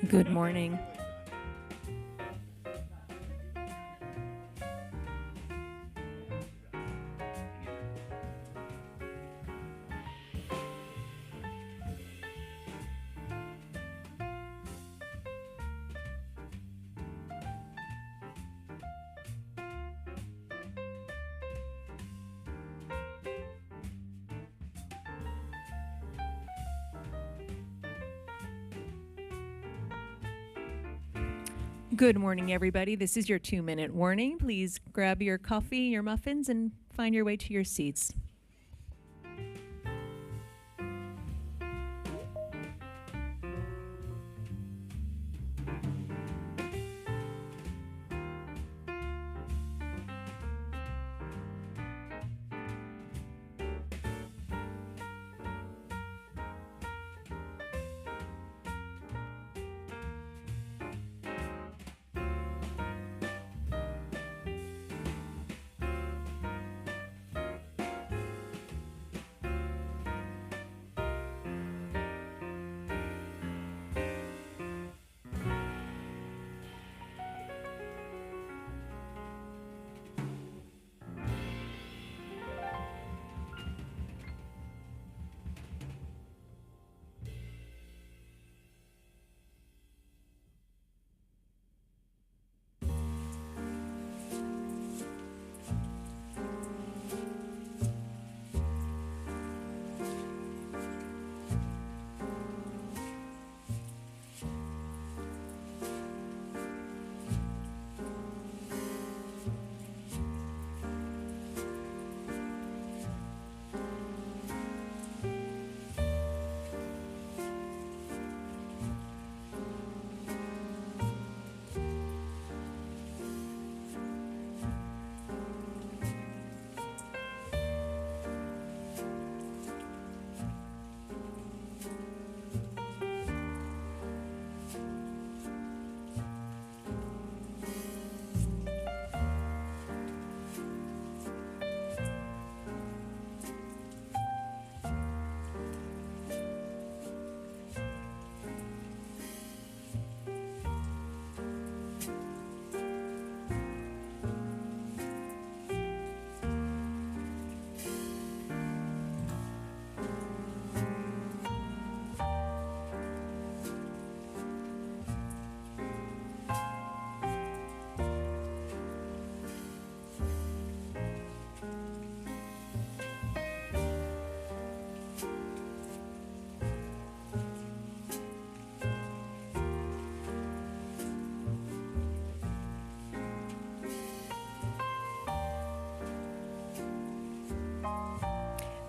Good morning. Good morning, everybody. This is your 2-minute warning. Please grab your coffee, your muffins, and find your way to your seats.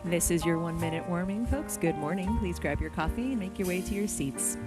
This is your 1-minute warning, folks. Good morning. Please grab your coffee and make your way to your seats.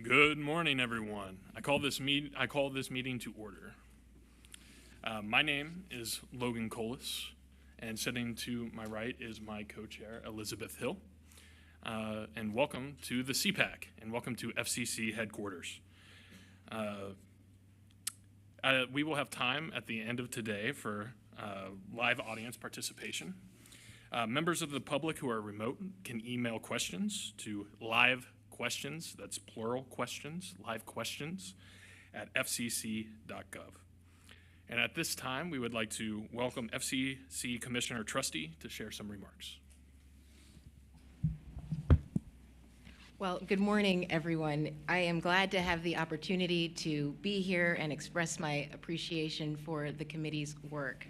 Good morning, everyone. I call this meeting to order. My name is Logan Colas, and sitting to my right is my co-chair, Elizabeth Hill. And welcome to the CPAAC, and welcome to FCC Headquarters. We will have time at the end of today for live audience participation. Members of the public who are remote can email questions to live-questions, that's plural questions, live questions, at fcc.gov. And at this time, we would like to welcome FCC Commissioner Trusty to share some remarks. Well, good morning, everyone. I am glad to have the opportunity to be here and express my appreciation for the committee's work.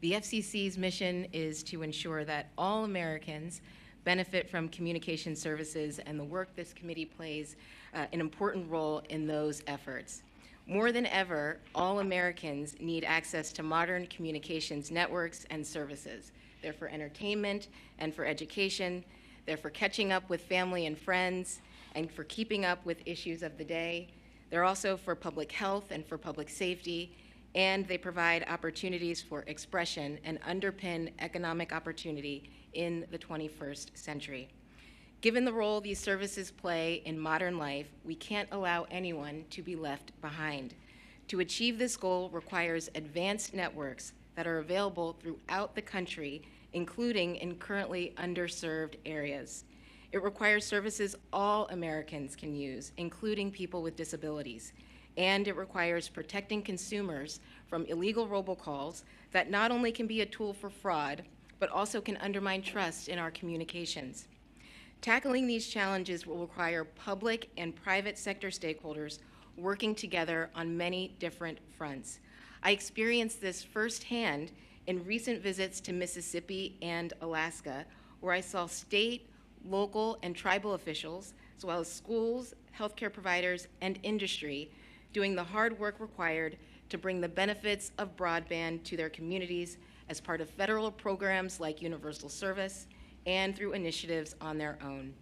The FCC's mission is to ensure that all Americans benefit from communication services, and the work this committee plays an important role in those efforts. More than ever, all Americans need access to modern communications networks and services. They're for entertainment and for education. They're for catching up with family and friends and for keeping up with issues of the day. They're also for public health and for public safety. and they provide opportunities for expression and underpin economic opportunity in the 21st century. Given the role these services play in modern life, we can't allow anyone to be left behind. To achieve this goal requires advanced networks that are available throughout the country, including in currently underserved areas. It requires services all Americans can use, including people with disabilities. And it requires protecting consumers from illegal robocalls that not only can be a tool for fraud, but also can undermine trust in our communications. Tackling these challenges will require public and private sector stakeholders working together on many different fronts. I experienced this firsthand in recent visits to Mississippi and Alaska, where I saw state, local, and tribal officials, as well as schools, healthcare providers, and industry doing the hard work required to bring the benefits of broadband to their communities as part of federal programs like universal service and through initiatives on their own.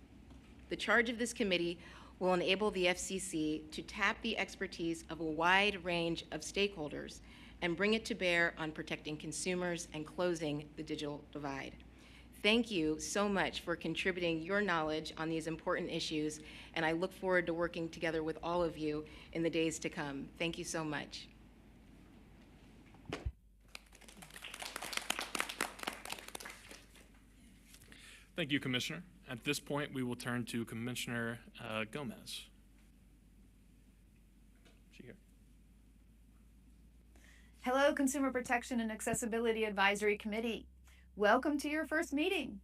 The charge of this committee will enable the FCC to tap the expertise of a wide range of stakeholders and bring it to bear on protecting consumers and closing the digital divide. Thank you so much for contributing your knowledge on these important issues, and I look forward to working together with all of you in the days to come. Thank you so much. Thank you, Commissioner. At this point, we will turn to Commissioner Gomez. Is she here? Hello, Consumer Protection and Accessibility Advisory Committee. Welcome to your first meeting.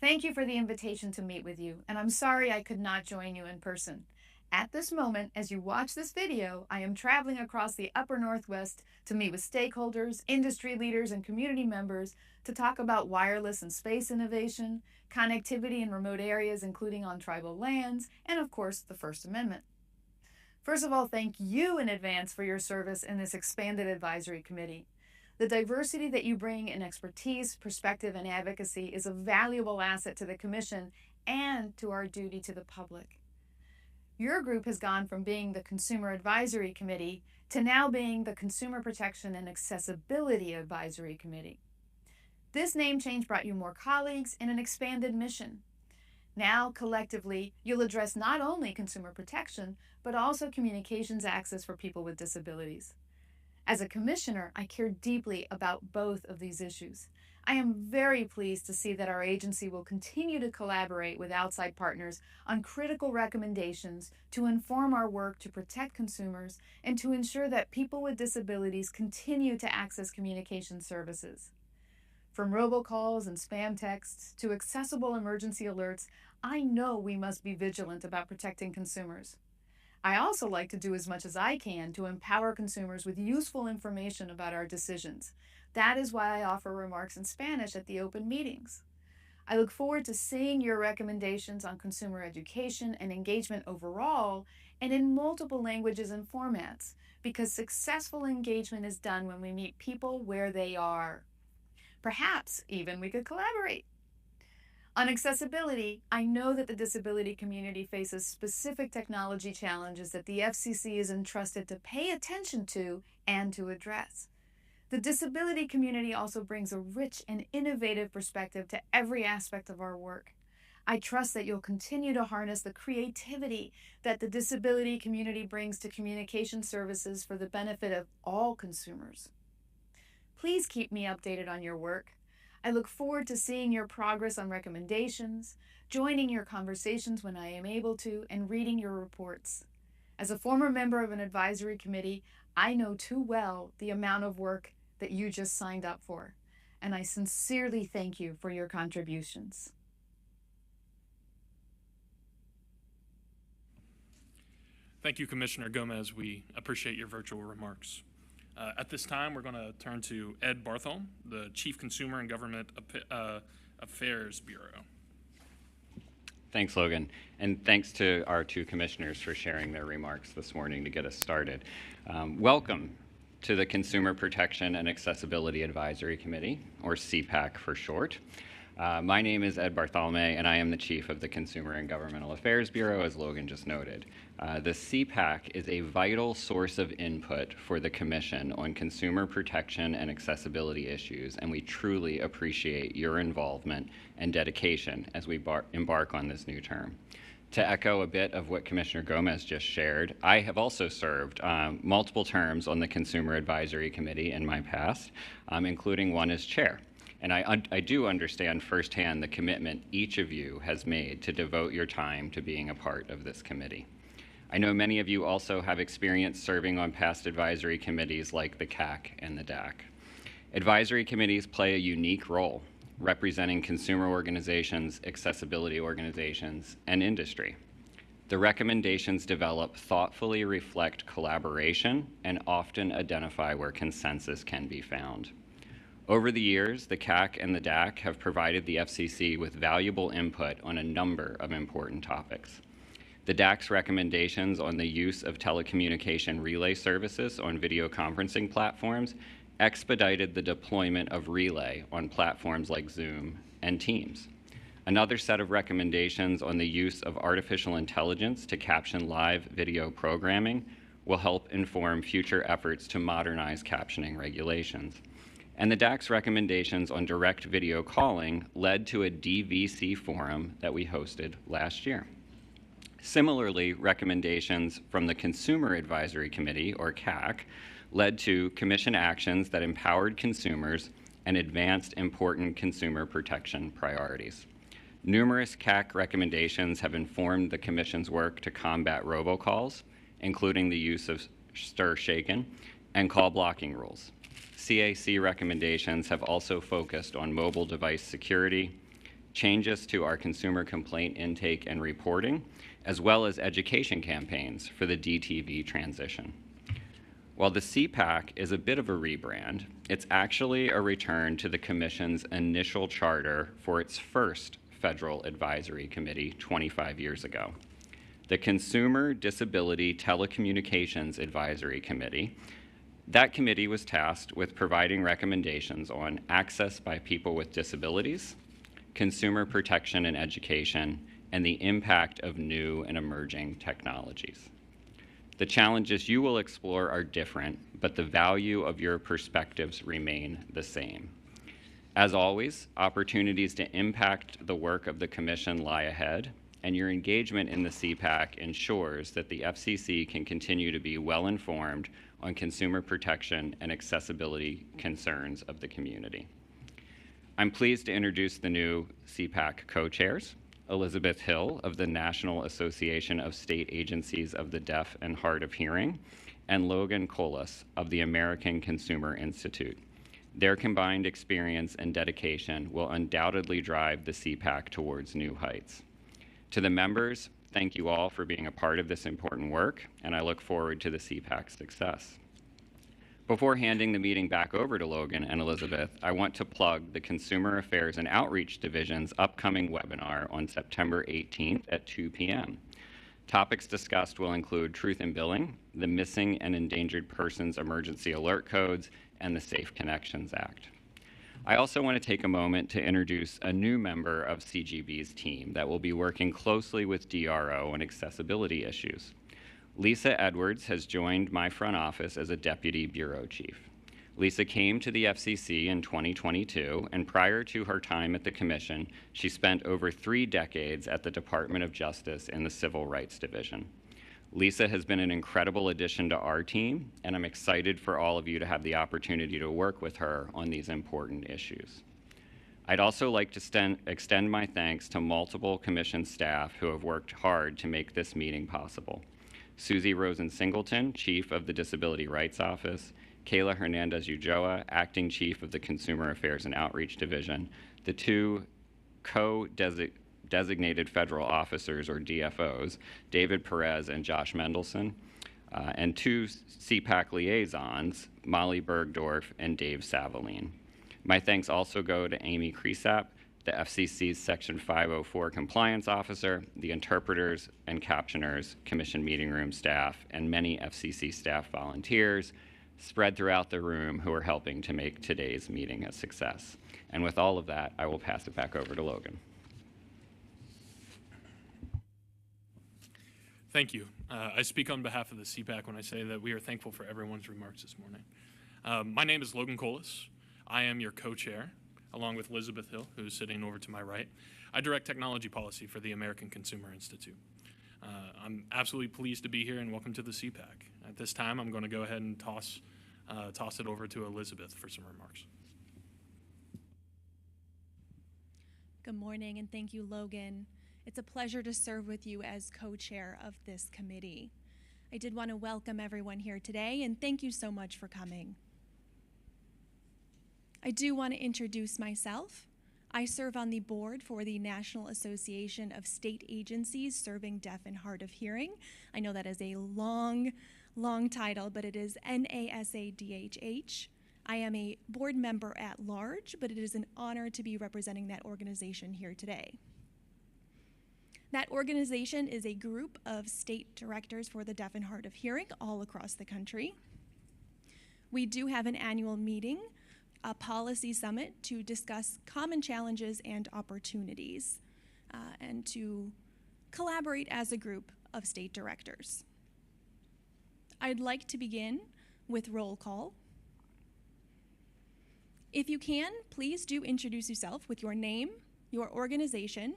Thank you for the invitation to meet with you, and I'm sorry I could not join you in person. At this moment, as you watch this video, I am traveling across the upper Northwest to meet with stakeholders, industry leaders, and community members to talk about wireless and space innovation, connectivity in remote areas, including on tribal lands, and of course, the First Amendment. First of all, thank you in advance for your service in this expanded advisory committee. The diversity that you bring in expertise, perspective, and advocacy is a valuable asset to the Commission and to our duty to the public. Your group has gone from being the Consumer Advisory Committee to now being the Consumer Protection and Accessibility Advisory Committee. This name change brought you more colleagues and an expanded mission. Now, collectively, you'll address not only consumer protection, but also communications access for people with disabilities. As a commissioner, I care deeply about both of these issues. I am very pleased to see that our agency will continue to collaborate with outside partners on critical recommendations to inform our work to protect consumers and to ensure that people with disabilities continue to access communication services. From robocalls and spam texts to accessible emergency alerts, I know we must be vigilant about protecting consumers. I also like to do as much as I can to empower consumers with useful information about our decisions. That is why I offer remarks in Spanish at the open meetings. I look forward to seeing your recommendations on consumer education and engagement overall and in multiple languages and formats, because successful engagement is done when we meet people where they are. Perhaps even we could collaborate. On accessibility, I know that the disability community faces specific technology challenges that the FCC is entrusted to pay attention to and to address. The disability community also brings a rich and innovative perspective to every aspect of our work. I trust that you'll continue to harness the creativity that the disability community brings to communication services for the benefit of all consumers. Please keep me updated on your work. I look forward to seeing your progress on recommendations, joining your conversations when I am able to, and reading your reports. As a former member of an advisory committee, I know too well the amount of work that you just signed up for, and I sincerely thank you for your contributions. Thank you, Commissioner Gomez. We appreciate your virtual remarks. At this time, we're going to turn to Ed Barthel, the Chief Consumer and Government Affairs Bureau. Thanks, Logan. And thanks to our two commissioners for sharing their remarks this morning to get us started. Welcome to the Consumer Protection and Accessibility Advisory Committee, or CPAAC for short. My name is Ed Bartholomew, and I am the Chief of the Consumer and Governmental Affairs Bureau, as Logan just noted. The CPAAC is a vital source of input for the Commission on consumer protection and accessibility issues, and we truly appreciate your involvement and dedication as we embark on this new term. To echo a bit of what Commissioner Gomez just shared, I have also served multiple terms on the Consumer Advisory Committee in my past, including one as chair. And I do understand firsthand the commitment each of you has made to devote your time to being a part of this committee. I know many of you also have experience serving on past advisory committees like the CAC and the DAC. Advisory committees play a unique role representing consumer organizations, accessibility organizations, and industry. The recommendations developed thoughtfully reflect collaboration and often identify where consensus can be found. Over the years, the CAC and the DAC have provided the FCC with valuable input on a number of important topics. The DAC's recommendations on the use of telecommunication relay services on video conferencing platforms expedited the deployment of relay on platforms like Zoom and Teams. Another set of recommendations on the use of artificial intelligence to caption live video programming will help inform future efforts to modernize captioning regulations. And the DAC's recommendations on direct video calling led to a DVC forum that we hosted last year. Similarly, recommendations from the Consumer Advisory Committee, or CAC, led to Commission actions that empowered consumers and advanced important consumer protection priorities. Numerous CAC recommendations have informed the Commission's work to combat robocalls, including the use of stir-shaken and call blocking rules. CAC recommendations have also focused on mobile device security, changes to our consumer complaint intake and reporting, as well as education campaigns for the DTV transition. While the CPAAC is a bit of a rebrand, it's actually a return to the Commission's initial charter for its first Federal Advisory Committee 25 years ago. The Consumer Disability Telecommunications Advisory Committee. That committee was tasked with providing recommendations on access by people with disabilities, consumer protection and education, and the impact of new and emerging technologies. The challenges you will explore are different, but the value of your perspectives remain the same. As always, opportunities to impact the work of the Commission lie ahead, and your engagement in the CPAAC ensures that the FCC can continue to be well-informed on consumer protection and accessibility concerns of the community. I'm pleased to introduce the new CPAAC co-chairs, Elizabeth Hill of the National Association of State Agencies of the Deaf and Hard of Hearing, and Logan Colas of the American Consumer Institute. Their combined experience and dedication will undoubtedly drive the CPAAC towards new heights. To the members, thank you all for being a part of this important work, and I look forward to the CPAAC's success. Before handing the meeting back over to Logan and Elizabeth, I want to plug the Consumer Affairs and Outreach Division's upcoming webinar on September 18th at 2 p.m. Topics discussed will include truth in billing, the Missing and Endangered Persons Emergency Alert Codes, and the Safe Connections Act. I also want to take a moment to introduce a new member of CGB's team that will be working closely with DRO on accessibility issues. Lisa Edwards has joined my front office as a Deputy Bureau Chief. Lisa came to the FCC in 2022, and prior to her time at the Commission, she spent over 3 decades at the Department of Justice in the Civil Rights Division. Lisa has been an incredible addition to our team, and I'm excited for all of you to have the opportunity to work with her on these important issues. I'd also like to extend my thanks to multiple Commission staff who have worked hard to make this meeting possible. Susie Rosen-Singleton, Chief of the Disability Rights Office, Kayla Hernandez-Ulloa, Acting Chief of the Consumer Affairs and Outreach Division, the 2 co-designated federal officers, or DFOs, David Perez and Josh Mendelson, and 2 CPAAC liaisons, Molly Bergdorf and Dave Savaline. My thanks also go to Amy Cresap, the FCC's Section 504 compliance officer, the interpreters and captioners, Commission meeting room staff, and many FCC staff volunteers, spread throughout the room who are helping to make today's meeting a success. And with all of that, I will pass it back over to Logan. Thank you. I speak on behalf of the CPAAC when I say that we are thankful for everyone's remarks this morning. My name is Logan Colas. I am your co-chair, along with Elizabeth Hill, who is sitting over to my right. I direct technology policy for the American Consumer Institute. I'm absolutely pleased to be here, and welcome to the CPAAC. At this time, I'm going to go ahead and toss it over to Elizabeth for some remarks. Good morning, and thank you, Logan. It's a pleasure to serve with you as co-chair of this committee. I did want to welcome everyone here today, and thank you so much for coming. I do want to introduce myself. I serve on the board for the National Association of State Agencies Serving Deaf and Hard of Hearing. I know that is a long title, but it is NASADHH. I am a board member at large, but it is an honor to be representing that organization here today. That organization is a group of state directors for the deaf and hard of hearing all across the country. We do have an annual meeting, a policy summit, to discuss common challenges and opportunities, and to collaborate as a group of state directors. I'd like to begin with roll call. If you can, please do introduce yourself with your name, your organization,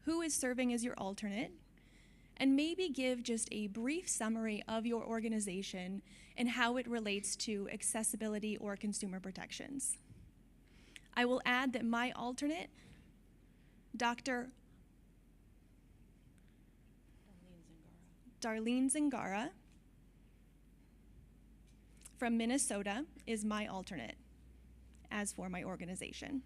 who is serving as your alternate, and maybe give just a brief summary of your organization and how it relates to accessibility or consumer protections. I will add that my alternate, Dr. Darlene Zingara from Minnesota, is my alternate, as for my organization.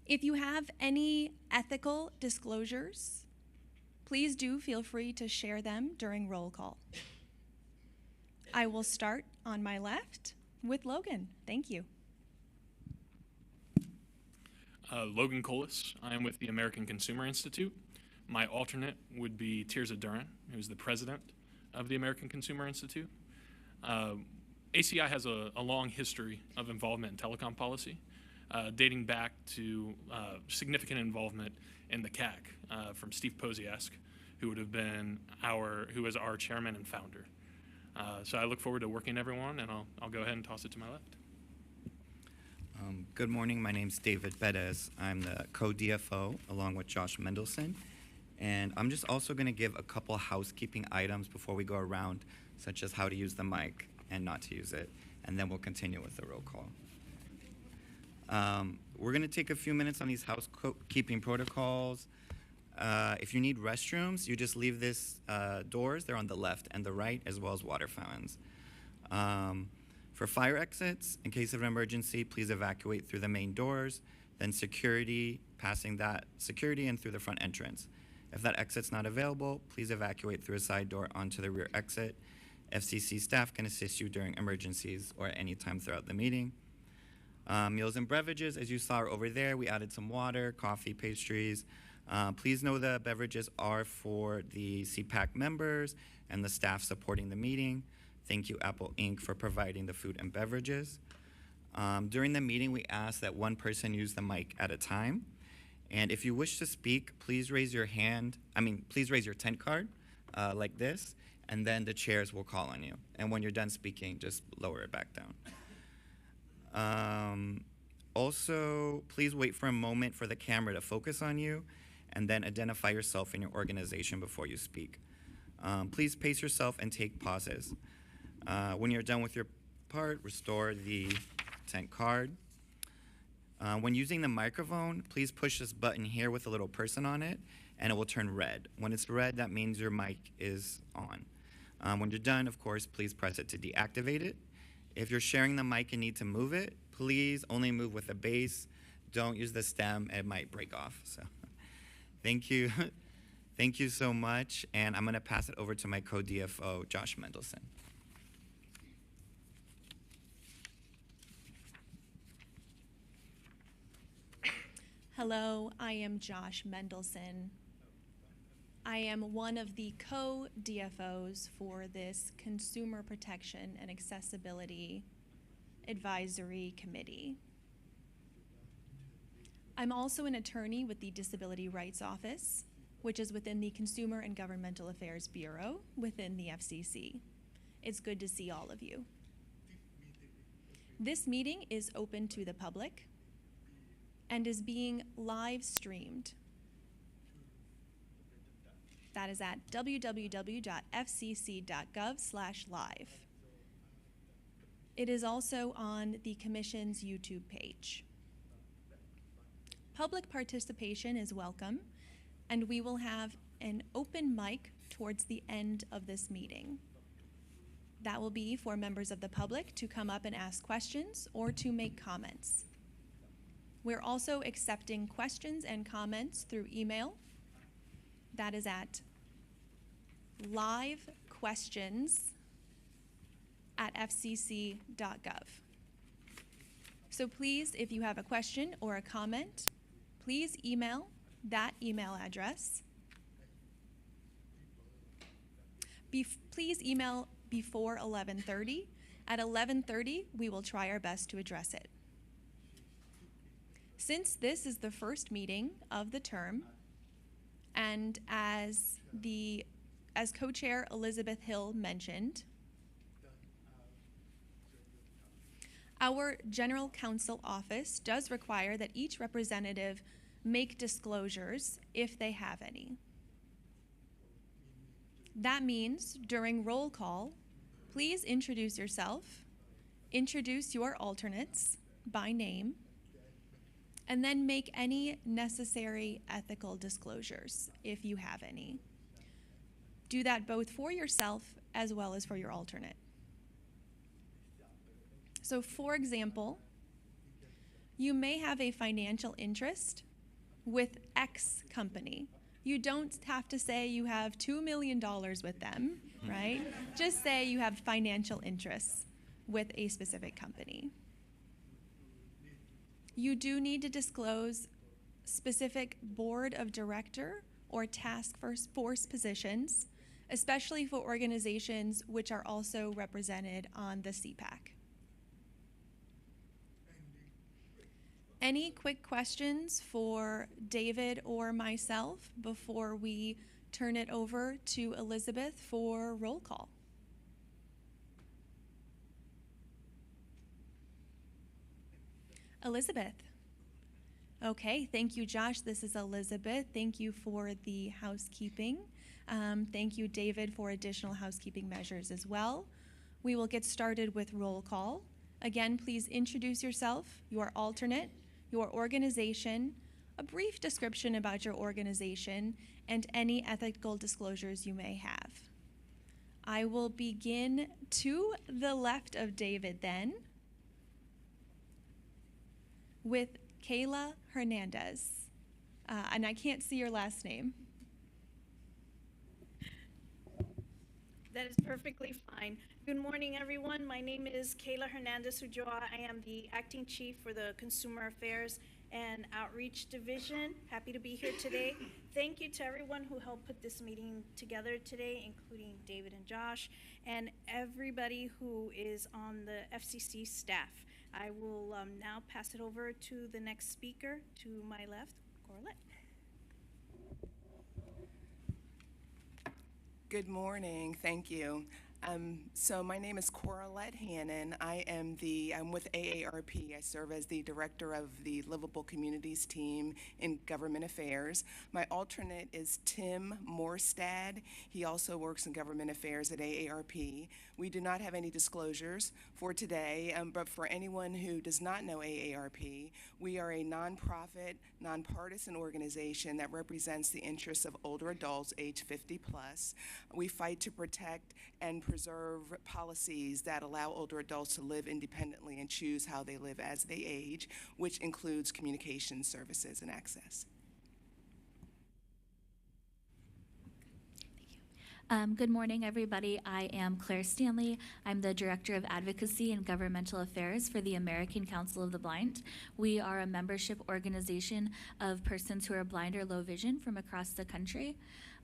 If you have any ethical disclosures, please do feel free to share them during roll call. I will start on my left with Logan. Thank you. Logan Colas. I am with the American Consumer Institute. My alternate would be Tirza Duran, who's the president of the American Consumer Institute. ACI has a long history of involvement in telecom policy, dating back to significant involvement in the CAC from Steve Poziesk, who was our chairman and founder. So I look forward to working with everyone, and I'll go ahead and toss it to my left. Good morning. My name's David Betez. I'm the co-DFO along with Josh Mendelson. And I'm just also going to give a couple housekeeping items before we go around, such as how to use the mic and not to use it. And then we'll continue with the roll call. We're going to take a few minutes on these housekeeping protocols. If you need restrooms, you just leave these doors. They're on the left and the right, as well as water fountains. For fire exits, in case of an emergency, please evacuate through the main doors, then security, passing that security and through the front entrance. If that exit's not available, please evacuate through a side door onto the rear exit. FCC staff can assist you during emergencies or at any time throughout the meeting. Meals and beverages, as you saw over there, we added some water, coffee, pastries. Please know the beverages are for the CPAAC members and the staff supporting the meeting. Thank you, Apple Inc., for providing the food and beverages. During the meeting, we ask that one person use the mic at a time. And if you wish to speak, please raise your please raise your tent card like this, and then the chairs will call on you. And when you're done speaking, just lower it back down. Also, please wait for a moment for the camera to focus on you, and then identify yourself and your organization before you speak. Please pace yourself and take pauses. When you're done with your part, restore the tent card. When using the microphone, please push this button here with a little person on it, and it will turn red. When it's red, that means your mic is on. When you're done, of course, please press it to deactivate it. If you're sharing the mic and need to move it, please only move with the base. Don't use the stem, it might break off. So, thank you. Thank you so much, and I'm gonna pass it over to my co-DFO, Josh Mendelson. Hello, I am Josh Mendelson. I am one of the co-DFOs for this Consumer Protection and Accessibility Advisory Committee. I'm also an attorney with the Disability Rights Office, which is within the Consumer and Governmental Affairs Bureau within the FCC. It's good to see all of you. This meeting is open to the public and is being live streamed. That is at www.fcc.gov/live. It is also on the Commission's YouTube page. Public participation is welcome, and we will have an open mic towards the end of this meeting. That will be for members of the public to come up and ask questions or to make comments. We're also accepting questions and comments through email. That is at livequestions@fcc.gov. So please, if you have a question or a comment, please email that email address. Please email before 11:30. At 11:30, we will try our best to address it. Since this is the first meeting of the term, and as co-chair Elizabeth Hill mentioned, our General Counsel Office does require that each representative make disclosures if they have any. That means during roll call, please introduce yourself, introduce your alternates by name, and then make any necessary ethical disclosures if you have any. Do that both for yourself as well as for your alternate. So for example, you may have a financial interest with X company. You don't have to say you have $2 million with them, right? Just say you have financial interests with a specific company. You do need to disclose specific board of director or task force positions, especially for organizations which are also represented on the CPAAC. Any quick questions for David or myself before we turn it over to Elizabeth for roll call? Elizabeth. Okay, thank you, Josh. This is Elizabeth. Thank you for the housekeeping. Thank you, David, for additional housekeeping measures as well. We will get started with roll call. Again, please introduce yourself, your alternate, your organization, a brief description about your organization, and any ethical disclosures you may have. I will begin to the left of David then with Kayla Hernandez. And I can't see your last name. That is perfectly fine. Good morning, everyone. My name is Kayla Hernandez Ulloa. I am the acting chief for the Consumer Affairs and Outreach Division. Happy to be here today. Thank you to everyone who helped put this meeting together today, including David and Josh, and everybody who is on the FCC staff. I will now pass it over to the next speaker to my left, Corlett. Good morning, thank you. So my name is Corlett Hannon. I'm with AARP. I serve as the director of the Livable Communities team in Government Affairs. My alternate is Tim Morstad. He also works in Government Affairs at AARP. We do not have any disclosures for today, but for anyone who does not know AARP, we are a nonprofit, nonpartisan organization that represents the interests of older adults age 50 plus. We fight to protect and preserve policies that allow older adults to live independently and choose how they live as they age, which includes communication services and access. Good morning, everybody. I am Claire Stanley. I'm the Director of Advocacy and Governmental Affairs for the American Council of the Blind. We are a membership organization of persons who are blind or low vision from across the country.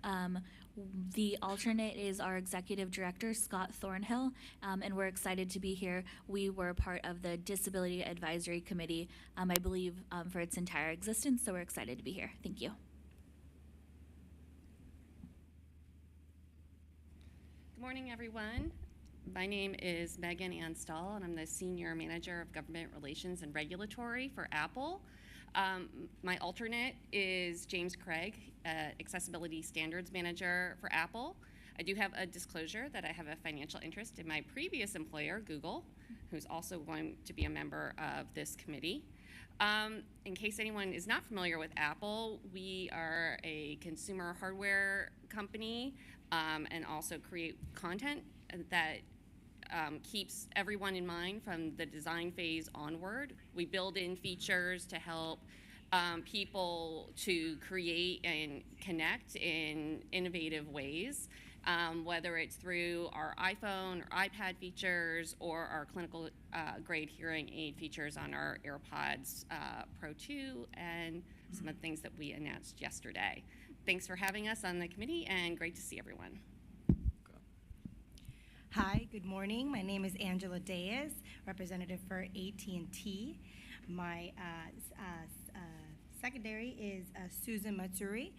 The alternate is our executive director, Scott Thornhill, and we're excited to be here. We were part of the Disability Advisory Committee, I believe, for its entire existence, so we're excited to be here. Thank you. Good morning, everyone. My name is Megan Anstall, and I'm the Senior Manager of Government Relations and Regulatory for Apple. My alternate is James Craig, Accessibility Standards Manager for Apple. I do have a disclosure that I have a financial interest in my previous employer, Google, who's also going to be a member of this committee. In case anyone is not familiar with Apple, we are a consumer hardware company and also create content that keeps everyone in mind from the design phase onward. We build in features to help people to create and connect in innovative ways, whether it's through our iPhone or iPad features or our clinical grade hearing aid features on our AirPods Pro 2 and some of the things that we announced yesterday. Thanks for having us on the committee, and great to see everyone. Hi, good morning. My name is Angela Diaz, representative for AT&T. My secondary is Susan Matsuri.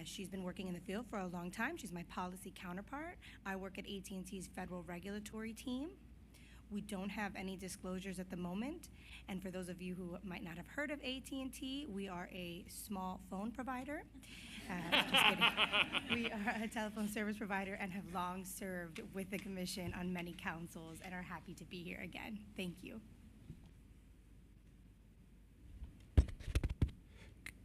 She's been working in the field for a long time. She's my policy counterpart. I work at AT&T's federal regulatory team. We don't have any disclosures at the moment. And for those of you who might not have heard of AT&T, we are a small phone provider. Just kidding. We are a telephone service provider and have long served with the commission on many councils and are happy to be here again. Thank you.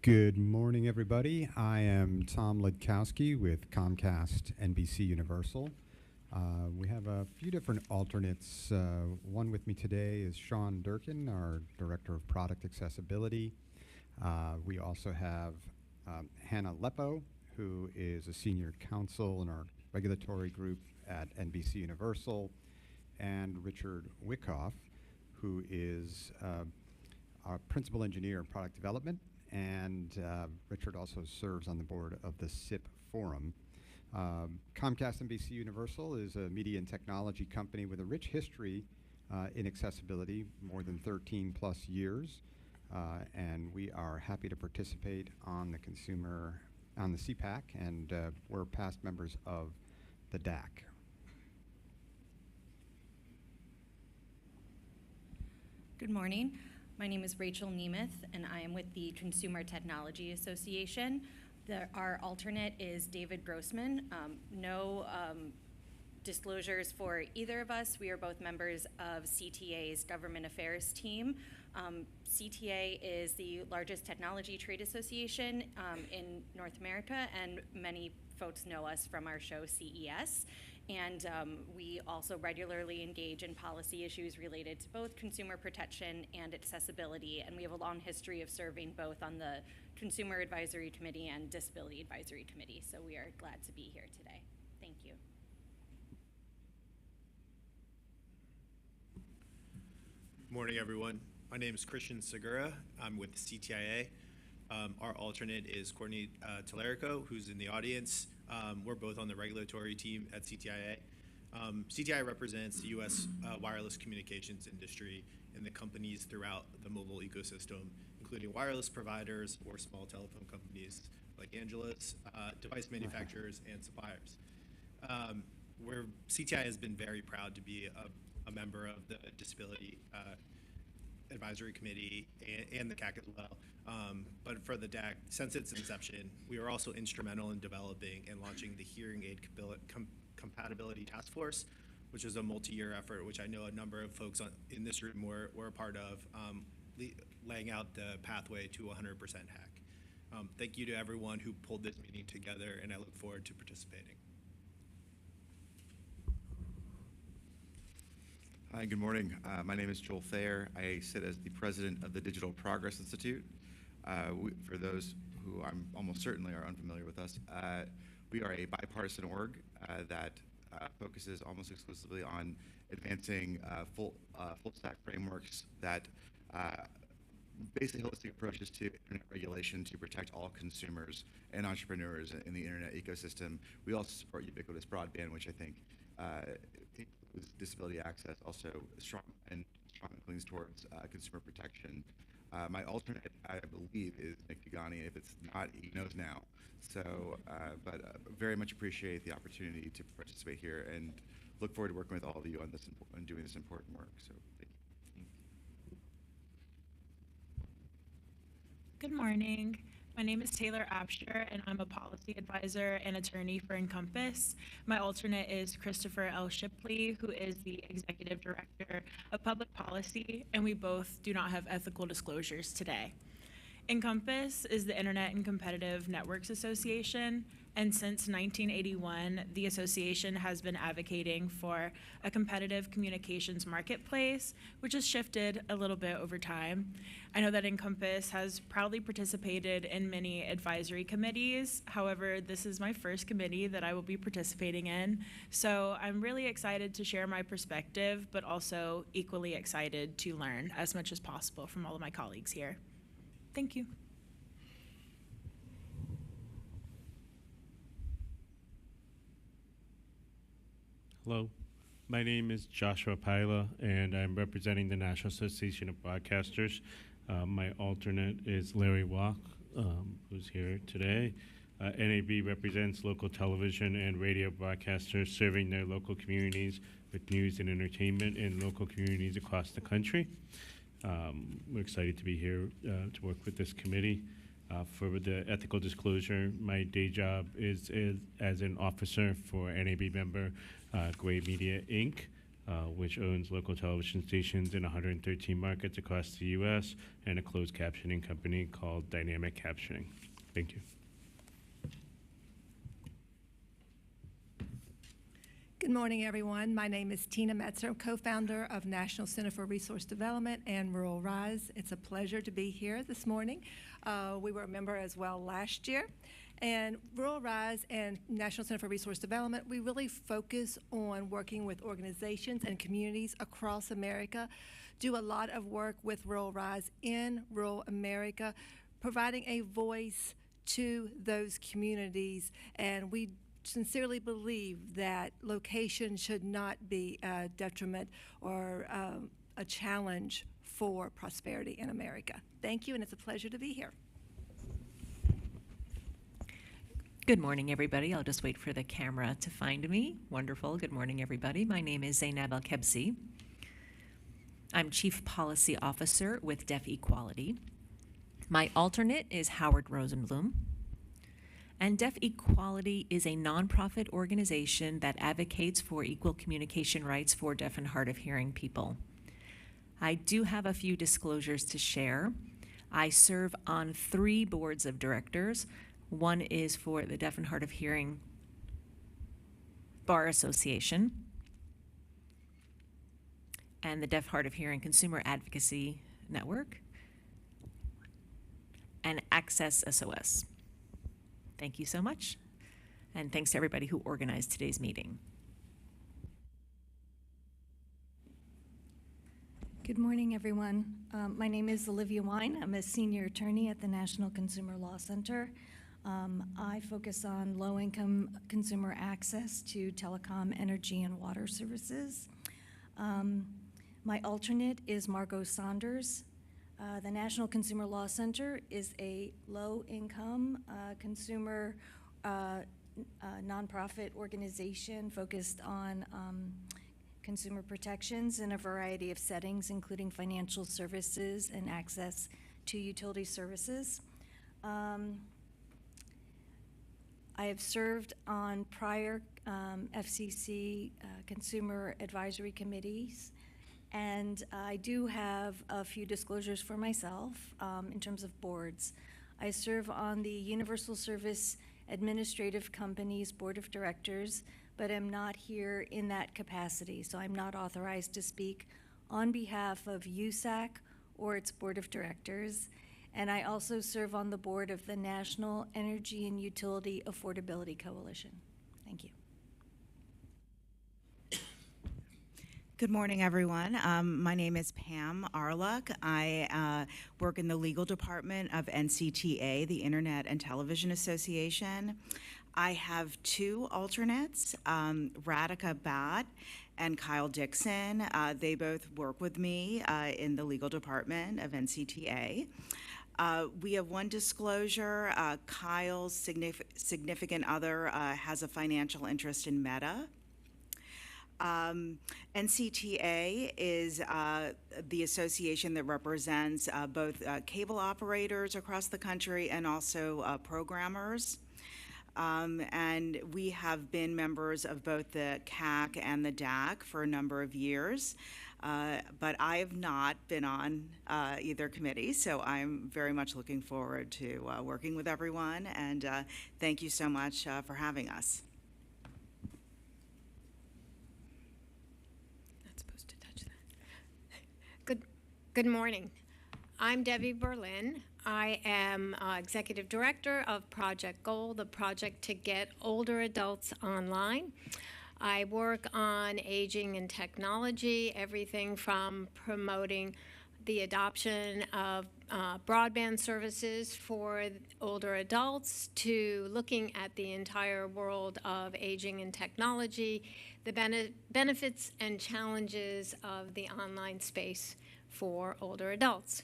Good morning, everybody. I am Tom Ledkowski with Comcast NBC Universal. We have a few different alternates. One with me today is Sean Durkin, our Director of Product Accessibility. We also have Hannah Leppo, who is a Senior Counsel in our regulatory group at NBC Universal, and Richard Wyckoff, who is our Principal Engineer in Product Development, and Richard also serves on the board of the SIP Forum. Comcast NBC Universal is a media and technology company with a rich history in accessibility, more than 13 plus years, and we are happy to participate on the CPAAC, and we're past members of the DAC. Good morning. My name is Rachel Nemeth, and I am with the Consumer Technology Association. Our alternate is David Grossman. No disclosures for either of us. We are both members of CTA's Government Affairs team. CTA is the largest technology trade association in North America, and many folks know us from our show CES. And we also regularly engage in policy issues related to both consumer protection and accessibility. And we have a long history of serving both on the Consumer Advisory Committee and Disability Advisory Committee. So we are glad to be here today. Thank you. Morning, everyone. My name is Christian Segura. I'm with the CTIA. Our alternate is Courtney Tellerico, who's in the audience. We're both on the regulatory team at CTIA. CTIA represents the U.S. wireless communications industry and the companies throughout the mobile ecosystem, including wireless providers or small telephone companies like Angela's, device manufacturers, and suppliers. CTIA has been very proud to be a member of the Disability Advisory Committee and the CAC as well. But for the DAC, since its inception, we were also instrumental in developing and launching the Hearing Aid Compatibility Task Force, which is a multi-year effort, which I know a number of folks in this room were a part of, laying out the pathway to 100% hack. Thank you to everyone who pulled this meeting together, and I look forward to participating. Hi, good morning. My name is Joel Thayer. I sit as the president of the Digital Progress Institute. For those who I'm almost certainly are unfamiliar with us, we are a bipartisan org that focuses almost exclusively on advancing full stack frameworks that basically holistic approaches to internet regulation to protect all consumers and entrepreneurs in the internet ecosystem. We also support ubiquitous broadband, which I think includes disability access, also strong and leans towards consumer protection. My alternate, I believe, is Nick Dugani. If it's not, he knows now. So, but very much appreciate the opportunity to participate here and look forward to working with all of you on this and doing this important work. So, thank you. Good morning. My name is Taylor Absher, and I'm a policy advisor and attorney for Encompass. My alternate is Christopher L. Shipley, who is the executive director of public policy, and we both do not have ethical disclosures today. Encompass is the Internet and Competitive Networks Association, and since 1981, the association has been advocating for a competitive communications marketplace, which has shifted a little bit over time. I know that Encompass has proudly participated in many advisory committees. However, this is my first committee that I will be participating in, so I'm really excited to share my perspective, but also equally excited to learn as much as possible from all of my colleagues here. Thank you. Hello, my name is Joshua Paila, and I'm representing the National Association of Broadcasters. My alternate is Larry Walk, who's here today. NAB represents local television and radio broadcasters serving their local communities with news and entertainment in local communities across the country. We're excited to be here to work with this committee. For the ethical disclosure, my day job is as an officer for NAB member Gray Media, Inc., which owns local television stations in 113 markets across the U.S., and a closed captioning company called Dynamic Captioning. Thank you. Good morning, everyone. My name is Tina Metzer, co-founder of National Center for Resource Development and Rural Rise. It's a pleasure to be here this morning. We were a member as well last year. And Rural Rise and National Center for Resource Development, we really focus on working with organizations and communities across America, do a lot of work with Rural Rise in rural America, providing a voice to those communities. And we sincerely believe that location should not be a detriment or a challenge for prosperity in America. Thank you, and it's a pleasure to be here. Good morning, everybody. I'll just wait for the camera to find me. Wonderful. Good morning, everybody. My name is Zainab El-Kebsi. I'm Chief Policy Officer with Deaf Equality. My alternate is Howard Rosenblum. And Deaf Equality is a nonprofit organization that advocates for equal communication rights for deaf and hard of hearing people. I do have a few disclosures to share. I serve on 3 boards of directors. One is for the Deaf and Hard of Hearing Bar Association and the Deaf Hard of Hearing Consumer Advocacy Network and Access SOS. Thank you so much, and thanks to everybody who organized today's meeting. Good morning, everyone. My name is Olivia Wine. I'm a senior attorney at the National Consumer Law Center. I focus on low-income consumer access to telecom, energy, and water services. My alternate is Margot Saunders. The National Consumer Law Center is a low-income consumer nonprofit organization focused on consumer protections in a variety of settings, including financial services and access to utility services. I have served on prior FCC consumer advisory committees, and I do have a few disclosures for myself in terms of boards. I serve on the Universal Service Administrative Company's Board of Directors, but am not here in that capacity, so I'm not authorized to speak on behalf of USAC or its Board of Directors. And I also serve on the board of the National Energy and Utility Affordability Coalition. Thank you. Good morning, everyone. My name is Pam Arluck. I work in the legal department of NCTA, the Internet and Television Association. I have two alternates, Radhika Bhatt and Kyle Dixon. They both work with me in the legal department of NCTA. We have one disclosure. Kyle's significant other has a financial interest in Meta. NCTA is the association that represents both cable operators across the country and also programmers. And we have been members of both the CAC and the DAC for a number of years. But I have not been on either committee, so I'm very much looking forward to working with everyone. And thank you so much for having us. Good morning. I'm Debbie Berlin. I am Executive Director of Project Goal, the project to get older adults online. I work on aging and technology, everything from promoting the adoption of broadband services for older adults to looking at the entire world of aging and technology, the benefits and challenges of the online space for older adults.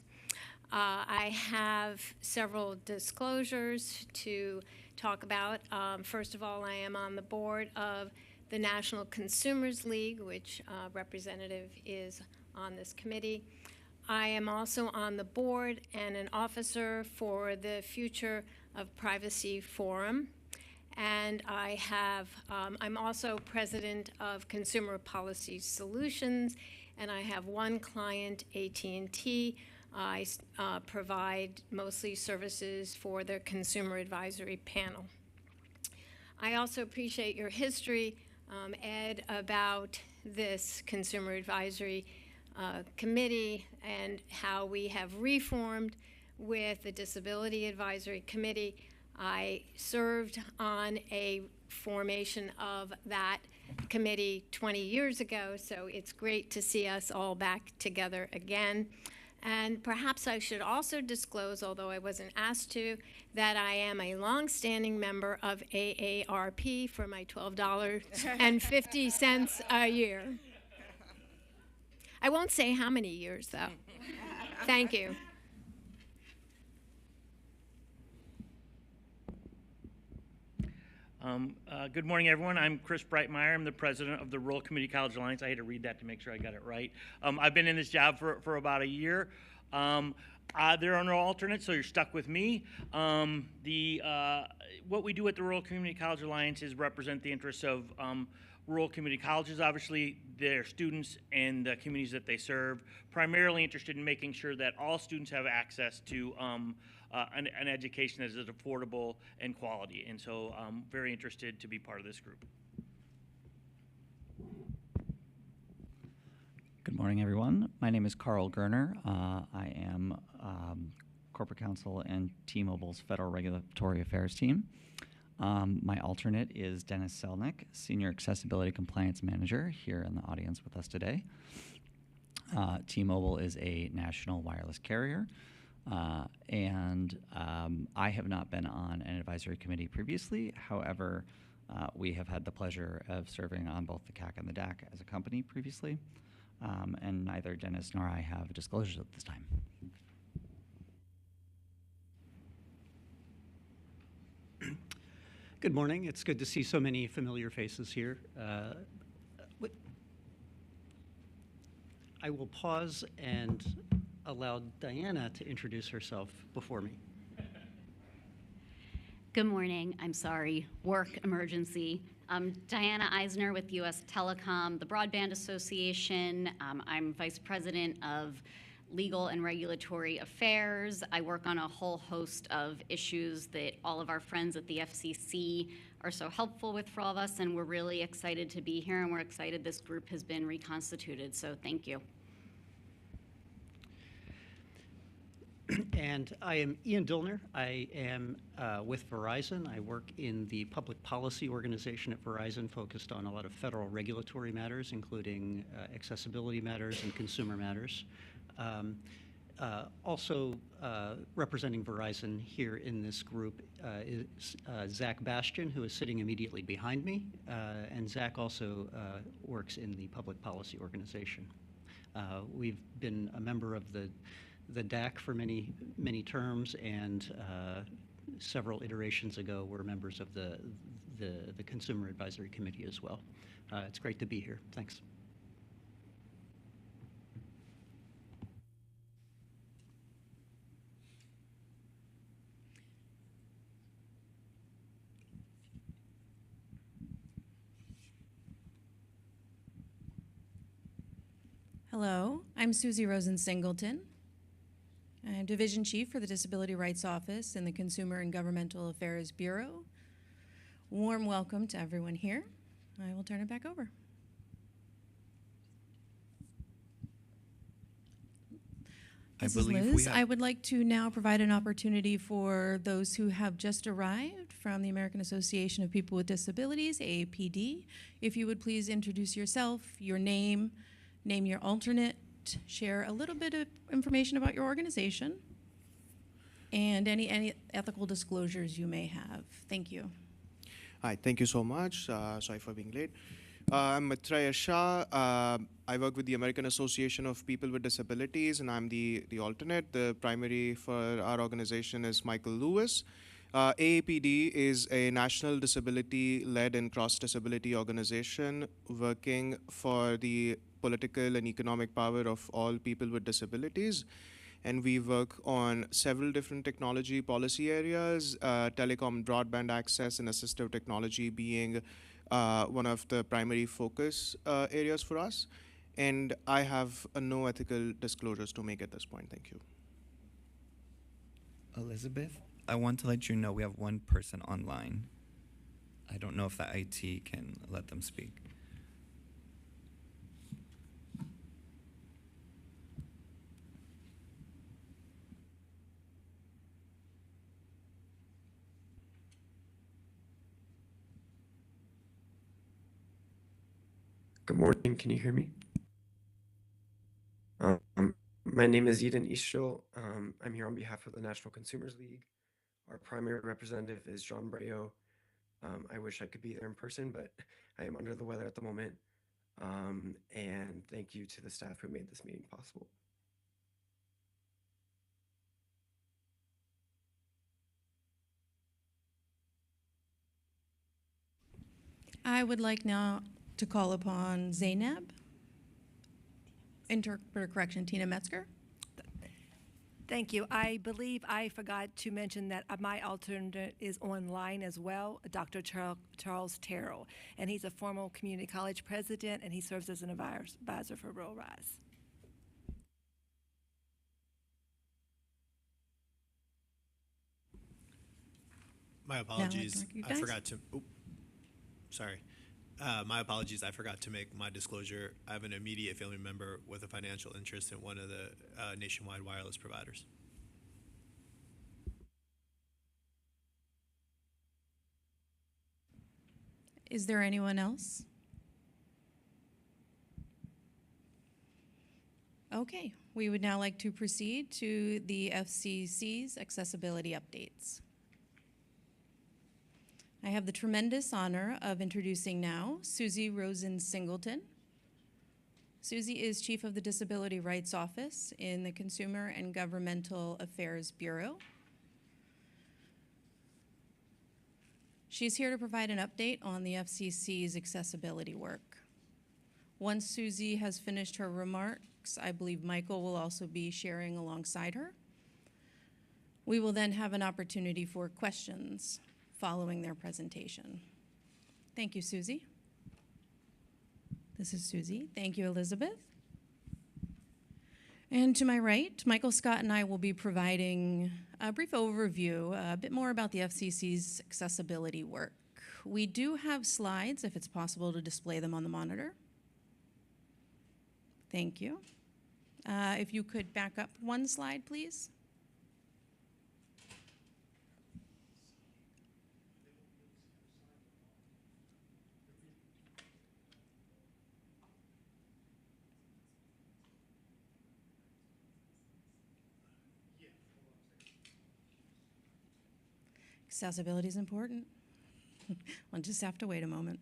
I have several disclosures to talk about. First of all, I am on the board of the National Consumers League, which representative is on this committee. I am also on the board and an officer for the Future of Privacy Forum. And I'm also president of Consumer Policy Solutions, and I have one client, AT&T. I provide mostly services for their consumer advisory panel. I also appreciate your history, Ed, about this consumer advisory committee and how we have reformed with the Disability Advisory Committee. I served on a formation of that committee 20 years ago, so it's great to see us all back together again. And perhaps I should also disclose, although I wasn't asked to, that I am a longstanding member of AARP for my $12.50 a year. I won't say how many years, though. Thank you. Good morning, everyone. I'm Chris Breitmeyer. I'm the president of the Rural Community College Alliance. I had to read that to make sure I got it right. I've been in this job for about a year. There are no alternates, so you're stuck with me. What we do at the Rural Community College Alliance is represent the interests of rural community colleges, obviously, their students and the communities that they serve, primarily interested in making sure that all students have access to an education that is affordable and quality. And so I'm very interested to be part of this group. Good morning, everyone. My name is Carl Gerner. I am Corporate Counsel and T-Mobile's Federal Regulatory Affairs team. My alternate is Dennis Selnick, Senior Accessibility Compliance Manager, here in the audience with us today. T-Mobile is a national wireless carrier, and I have not been on an advisory committee previously. However, we have had the pleasure of serving on both the CAC and the DAC as a company previously, and neither Dennis nor I have disclosures at this time. Good morning. It's good to see so many familiar faces here. I will pause and allow Diana to introduce herself before me. Good morning. I'm sorry, work emergency. I'm Diana Eisner with US Telecom, the Broadband Association. I'm Vice President of Legal and Regulatory Affairs. I work on a whole host of issues that all of our friends at the FCC are so helpful with for all of us, and we're really excited to be here, and we're excited this group has been reconstituted, so thank you. And I am Ian Dillner. I am with Verizon. I work in the public policy organization at Verizon, focused on a lot of federal regulatory matters, including accessibility matters and consumer matters. Also representing Verizon here in this group is Zach Bastian, who is sitting immediately behind me. And Zach also works in the public policy organization. We've been a member of the DAC for many terms, and several iterations ago were members of the Consumer Advisory Committee as well. It's great to be here. Thanks. Hello, I'm Susie Rosen-Singleton. I'm Division Chief for the Disability Rights Office in the Consumer and Governmental Affairs Bureau. Warm welcome to everyone here. I will turn it back over. This is Liz. I would like to now provide an opportunity for those who have just arrived from the American Association of People with Disabilities, AAPD. If you would please introduce yourself, your name your alternate, share a little bit of information about your organization, and any ethical disclosures you may have. Thank you. Hi, thank you so much. Sorry for being late. I'm Maitreya Shah. I work with the American Association of People with Disabilities, and I'm the alternate. The primary for our organization is Michael Lewis. AAPD is a national disability-led and cross-disability organization working for the political and economic power of all people with disabilities. And we work on several different technology policy areas, telecom broadband access and assistive technology being one of the primary focus areas for us. And I have no ethical disclosures to make at this point. Thank you. Elizabeth, I want to let you know we have one person online. I don't know if the IT can let them speak. Good morning. Can you hear me? My name is Eden Ischel. I'm here on behalf of the National Consumers League. Our primary representative is John Brayo. I wish I could be there in person, but I am under the weather at the moment. And thank you to the staff who made this meeting possible. I would like now to call upon Zainab. Interpreter correction, Tina Metzger. Thank you. I believe I forgot to mention that my alternate is online as well, Dr. Charles Terrell, and he's a former community college president, and he serves as an advisor for Rural Rise. My apologies. I forgot to. Oh, sorry. My apologies. I forgot to make my disclosure. I have an immediate family member with a financial interest in one of the nationwide wireless providers. Is there anyone else? Okay, we would now like to proceed to the FCC's accessibility updates. I have the tremendous honor of introducing now Susie Rosen-Singleton. Susie is Chief of the Disability Rights Office in the Consumer and Governmental Affairs Bureau. She's here to provide an update on the FCC's accessibility work. Once Susie has finished her remarks, I believe Michael will also be sharing alongside her. We will then have an opportunity for questions following their presentation. Thank you, Susie. This is Susie. Thank you, Elizabeth. And to my right, Michael Scott and I will be providing a brief overview, a bit more about the FCC's accessibility work. We do have slides, if it's possible to display them on the monitor. Thank you. If you could back up one slide, please. Accessibility is important. We'll just have to wait a moment.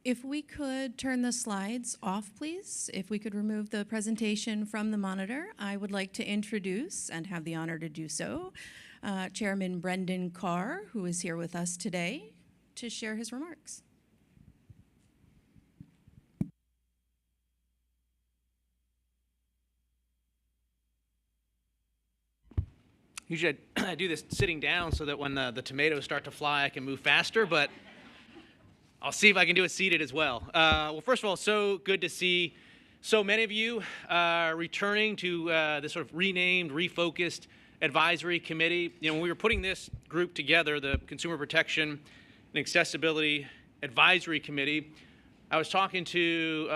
If we could turn the slides off, please. If we could remove the presentation from the monitor, I would like to introduce, and have the honor to do so, Chairman Brendan Carr, who is here with us today to share his remarks. Usually I do this sitting down so that when the tomatoes start to fly, I can move faster, but I'll see if I can do it seated as well. Well, first of all, so good to see so many of you returning to this sort of renamed, refocused advisory committee. You know, when we were putting this group together, the Consumer Protection and Accessibility Advisory Committee, I was talking to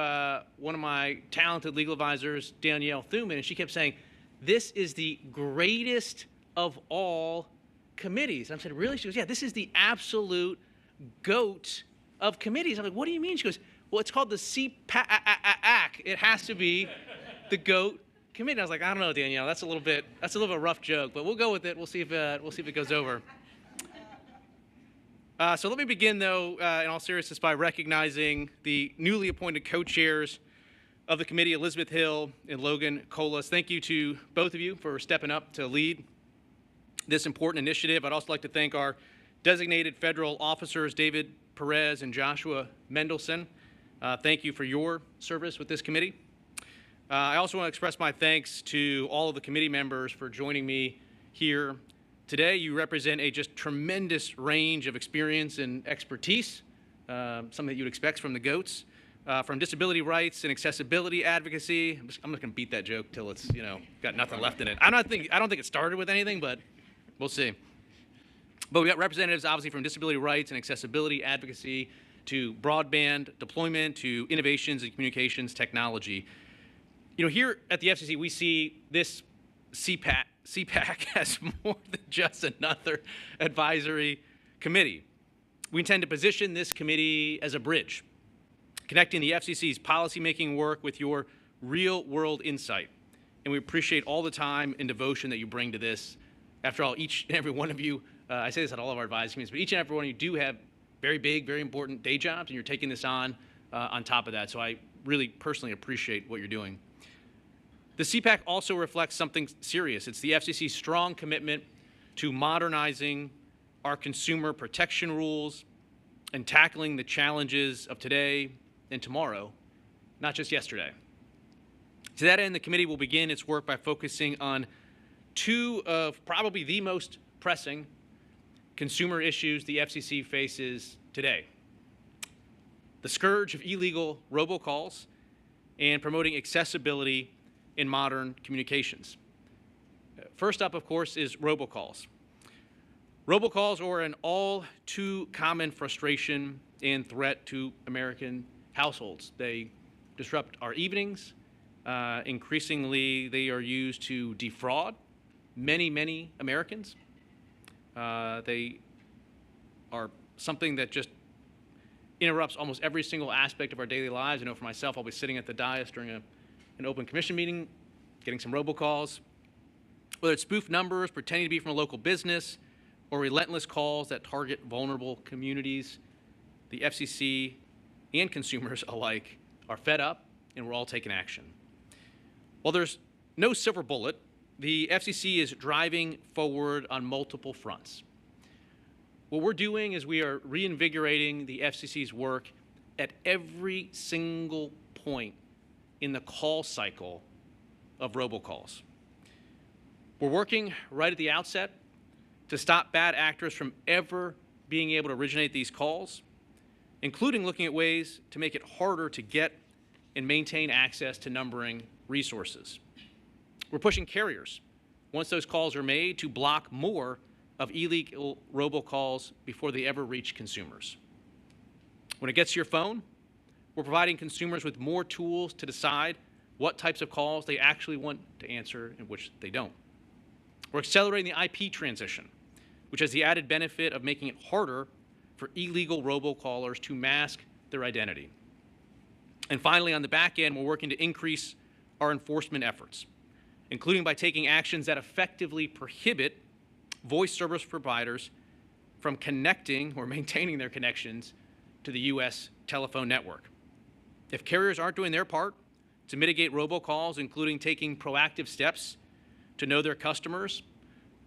one of my talented legal advisors, Danielle Thuman, and she kept saying, "This is the greatest of all committees." I said, "Really?" She goes, "Yeah, this is the absolute GOAT of committees." I'm like, "What do you mean?" She goes, "Well, it's called the CPAAC. It has to be the GOAT committee." I was like, "I don't know, Danielle. That's a little bit rough joke, but we'll go with it. We'll see if it goes over." So let me begin, though, in all seriousness, by recognizing the newly appointed co-chairs of the committee, Elizabeth Hill and Logan Colas. Thank you to both of you for stepping up to lead this important initiative. I'd also like to thank our designated federal officers, David Perez and Joshua Mendelson. Thank you for your service with this committee. I also want to express my thanks to all of the committee members for joining me here today. You represent a just tremendous range of experience and expertise, something that you'd expect from the GOATs, from disability rights and accessibility advocacy. I'm just going to beat that joke till it's, got nothing left in it. I don't think it started with anything, but we'll see. But we got representatives, obviously, from disability rights and accessibility advocacy to broadband deployment to innovations in communications technology. Here at the FCC, we see this CPAAC as more than just another advisory committee. We intend to position this committee as a bridge, connecting the FCC's policymaking work with your real-world insight. And we appreciate all the time and devotion that you bring to this. After all, each and every one of you, I say this at all of our advisory committees, but each and every one of you do have very big, very important day jobs, and you're taking this on top of that. So I really personally appreciate what you're doing. The CPAAC also reflects something serious. It's the FCC's strong commitment to modernizing our consumer protection rules and tackling the challenges of today and tomorrow, not just yesterday. To that end, the committee will begin its work by focusing on two of probably the most pressing consumer issues the FCC faces today: the scourge of illegal robocalls and promoting accessibility in modern communications. First up, of course, is robocalls. Robocalls are an all too common frustration and threat to American households. They disrupt our evenings. Increasingly, they are used to defraud many Americans. They are something that just interrupts almost every single aspect of our daily lives. I know for myself, I'll be sitting at the dais during an open commission meeting, getting some robocalls. Whether it's spoof numbers pretending to be from a local business or relentless calls that target vulnerable communities, the FCC and consumers alike are fed up, and we're all taking action. While there's no silver bullet, the FCC is driving forward on multiple fronts. What we're doing is we are reinvigorating the FCC's work at every single point in the call cycle of robocalls. We're working right at the outset to stop bad actors from ever being able to originate these calls including looking at ways to make it harder to get and maintain access to numbering resources. We're pushing carriers, once those calls are made, to block more of illegal robocalls before they ever reach consumers. When it gets to your phone, we're providing consumers with more tools to decide what types of calls they actually want to answer and which they don't. We're accelerating the IP transition, which has the added benefit of making it harder for illegal robocallers to mask their identity. And finally, on the back end, we're working to increase our enforcement efforts, including by taking actions that effectively prohibit voice service providers from connecting or maintaining their connections to the U.S. telephone network. If carriers aren't doing their part to mitigate robocalls, including taking proactive steps to know their customers,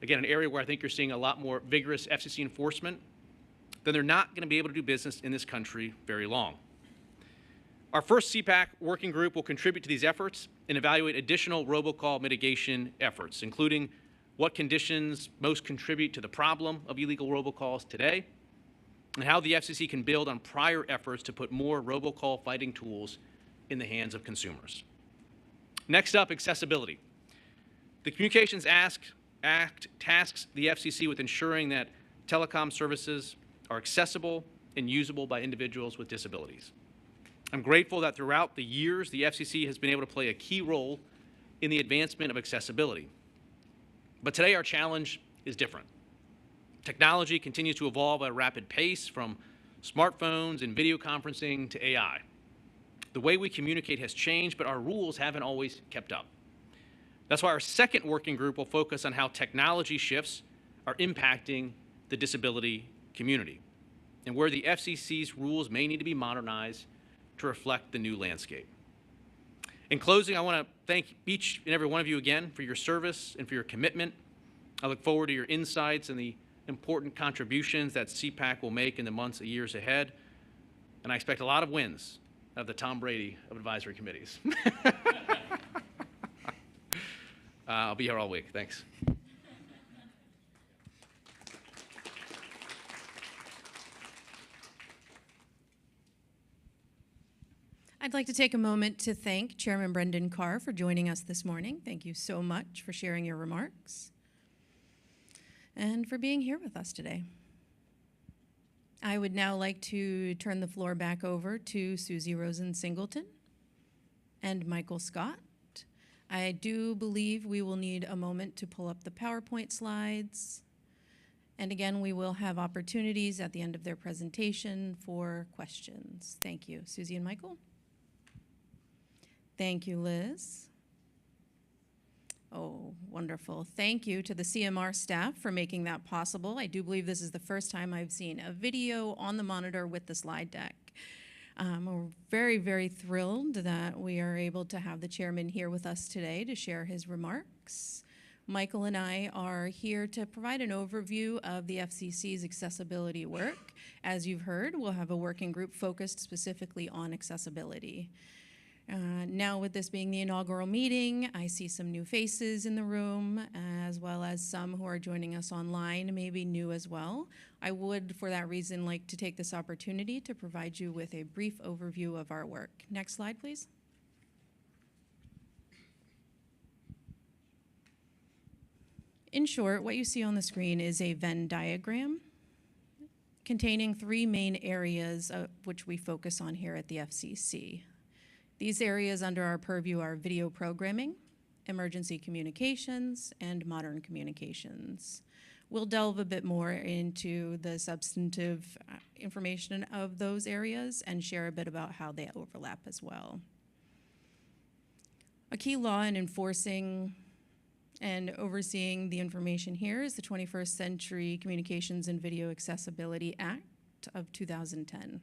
again, an area where I think you're seeing a lot more vigorous FCC enforcement, then they're not going to be able to do business in this country very long. Our first CPAAC working group will contribute to these efforts and evaluate additional robocall mitigation efforts, including what conditions most contribute to the problem of illegal robocalls today, and how the FCC can build on prior efforts to put more robocall fighting tools in the hands of consumers. Next up, accessibility. The Communications Act tasks the FCC with ensuring that telecom services are accessible and usable by individuals with disabilities. I'm grateful that throughout the years, the FCC has been able to play a key role in the advancement of accessibility. But today, our challenge is different. Technology continues to evolve at a rapid pace, from smartphones and video conferencing to AI. The way we communicate has changed, but our rules haven't always kept up. That's why our second working group will focus on how technology shifts are impacting the disability community, and where the FCC's rules may need to be modernized to reflect the new landscape. In closing, I want to thank each and every one of you again for your service and for your commitment. I look forward to your insights and the important contributions that CPAAC will make in the months and years ahead. And I expect a lot of wins of the Tom Brady of advisory committees. I'll be here all week. Thanks. I'd like to take a moment to thank Chairman Brendan Carr for joining us this morning. Thank you so much for sharing your remarks and for being here with us today. I would now like to turn the floor back over to Susie Rosen-Singleton and Michael Scott. I do believe we will need a moment to pull up the PowerPoint slides. And again, we will have opportunities at the end of their presentation for questions. Thank you. Susie and Michael? Thank you, Liz. Oh, wonderful. Thank you to the CMR staff for making that possible. I do believe this is the first time I've seen a video on the monitor with the slide deck. We're very, very thrilled that we are able to have the chairman here with us today to share his remarks. Michael and I are here to provide an overview of the FCC's accessibility work. As you've heard, we'll have a working group focused specifically on accessibility. Now, with this being the inaugural meeting, I see some new faces in the room, as well as some who are joining us online, maybe new as well. I would, for that reason, like to take this opportunity to provide you with a brief overview of our work. Next slide, please. In short, what you see on the screen is a Venn diagram containing three main areas which we focus on here at the FCC. These areas under our purview are video programming, emergency communications, and modern communications. We'll delve a bit more into the substantive information of those areas and share a bit about how they overlap as well. A key law in enforcing and overseeing the information here is the 21st Century Communications and Video Accessibility Act of 2010.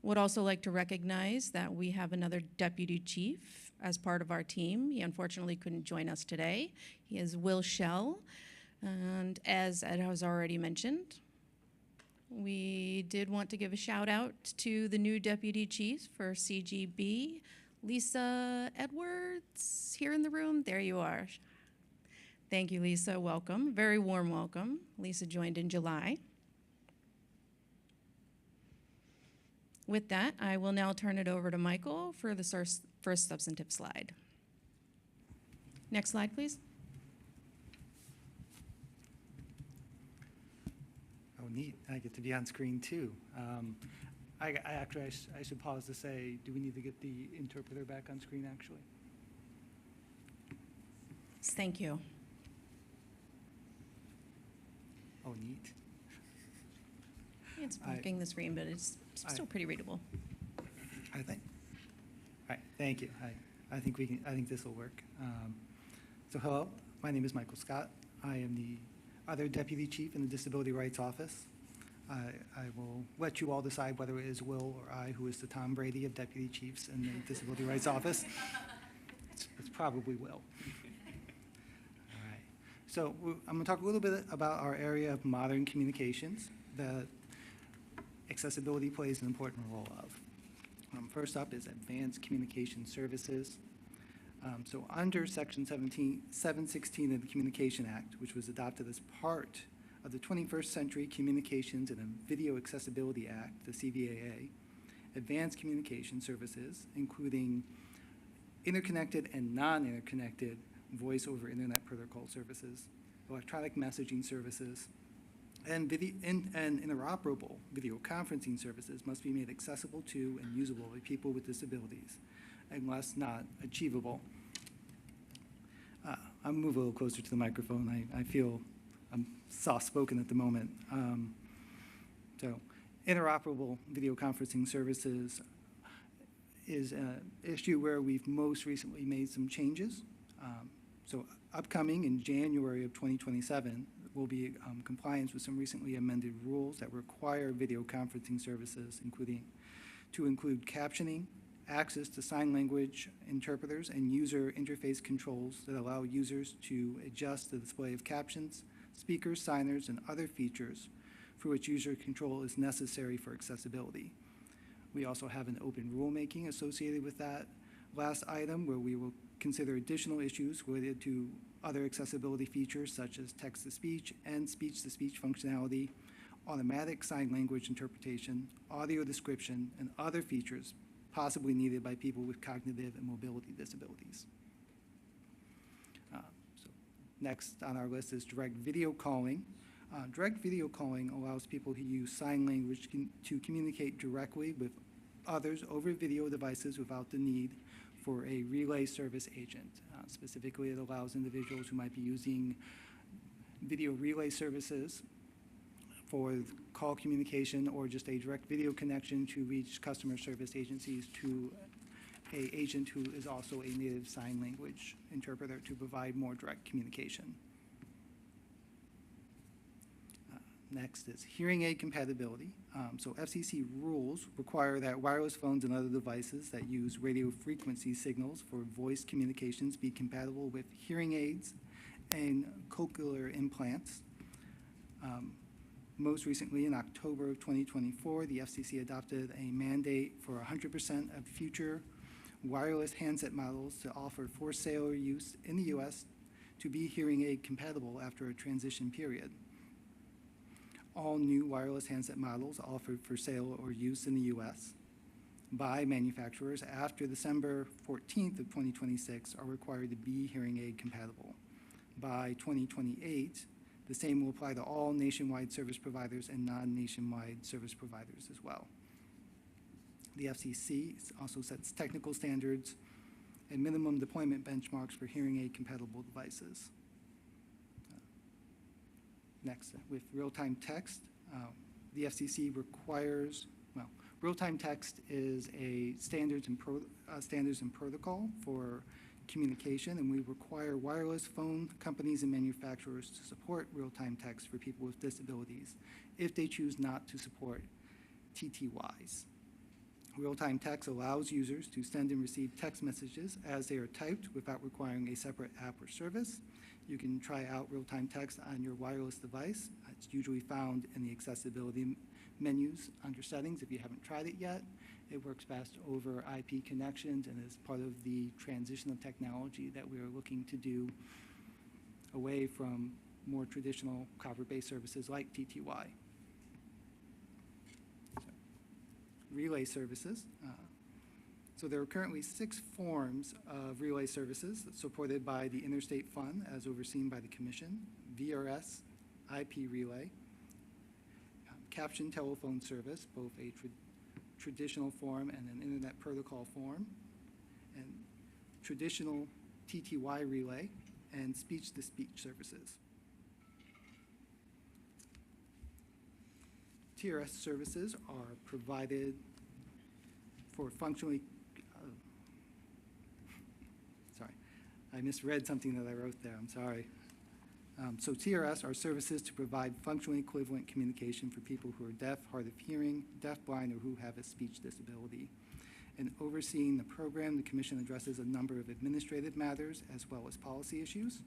Would also like to recognize that we have another deputy chief as part of our team. He unfortunately couldn't join us today. He is Will Schell, and as Ed has already mentioned, we did want to give a shout out to the new deputy chief for CGB, Lisa Edwards, here in the room. There you are. Thank you, Lisa. Welcome. Very warm welcome. Lisa joined in July. With that, I will now turn it over to Michael for the first substantive slide. Next slide, please. Oh, neat. I get to be on screen too. I should pause to say, do we need to get the interpreter back on screen actually? Thank you. Oh, neat. It's blocking the screen, but it's still pretty readable. I think. All right, thank you. I think we can. I think this will work. So hello, my name is Michael Scott. I am the other deputy chief in the Disability Rights Office. I will let you all decide whether it is Will or I who is the Tom Brady of deputy chiefs in the Disability Rights Office. It's probably Will. All right. So I'm going to talk a little bit about our area of modern communications that accessibility plays an important role of. First up is advanced communication services. So under Section 716 of the Communication Act, which was adopted as part of the 21st Century Communications and Video Accessibility Act, the CPAAC, advanced communication services, including interconnected and non-interconnected voice over internet protocol services, electronic messaging services, and interoperable video conferencing services must be made accessible to and usable by people with disabilities, unless not achievable. I'll move a little closer to the microphone. I feel I'm soft-spoken at the moment. So interoperable video conferencing services is an issue where we've most recently made some changes. So upcoming in January of 2027 will be compliance with some recently amended rules that require video conferencing services, to include captioning, access to sign language interpreters, and user interface controls that allow users to adjust the display of captions, speakers, signers, and other features for which user control is necessary for accessibility. We also have an open rulemaking associated with that last item, where we will consider additional issues related to other accessibility features such as text-to-speech and speech-to-speech functionality, automatic sign language interpretation, audio description, and other features possibly needed by people with cognitive and mobility disabilities. So next on our list is direct video calling. Direct video calling allows people who use sign language to communicate directly with others over video devices without the need for a relay service agent. Specifically, it allows individuals who might be using video relay services for call communication or just a direct video connection to reach customer service agencies to an agent who is also a native sign language interpreter to provide more direct communication. Next is hearing aid compatibility. So FCC rules require that wireless phones and other devices that use radio frequency signals for voice communications be compatible with hearing aids and cochlear implants. Most recently, in October of 2024, the FCC adopted a mandate for 100% of future wireless handset models to offer for sale or use in the U.S. to be hearing aid compatible after a transition period. All new wireless handset models offered for sale or use in the U.S. by manufacturers after December 14th of 2026 are required to be hearing aid compatible. By 2028, the same will apply to all nationwide service providers and non-nationwide service providers as well. The FCC also sets technical standards and minimum deployment benchmarks for hearing aid compatible devices. Next, with real-time text, the FCC requires, real-time text is a standards and protocol for communication, and we require wireless phone companies and manufacturers to support real-time text for people with disabilities if they choose not to support TTYs. Real-time text allows users to send and receive text messages as they are typed without requiring a separate app or service. You can try out real-time text on your wireless device. It's usually found in the accessibility menus under settings if you haven't tried it yet. It works best over IP connections and is part of the transition of technology that we are looking to do away from more traditional copper-based services like TTY. relay services. So there are currently 6 forms of relay services supported by the Interstate Fund as overseen by the Commission: VRS, IP relay, caption telephone service, both a traditional form and an internet protocol form, and traditional TTY relay, and speech-to-speech services. TRS services are provided for functionally, sorry, I misread something that I wrote there, I'm sorry. So TRS are services to provide functionally equivalent communication for people who are deaf, hard of hearing, deaf-blind, or who have a speech disability. In overseeing the program, the Commission addresses a number of administrative matters as well as policy issues.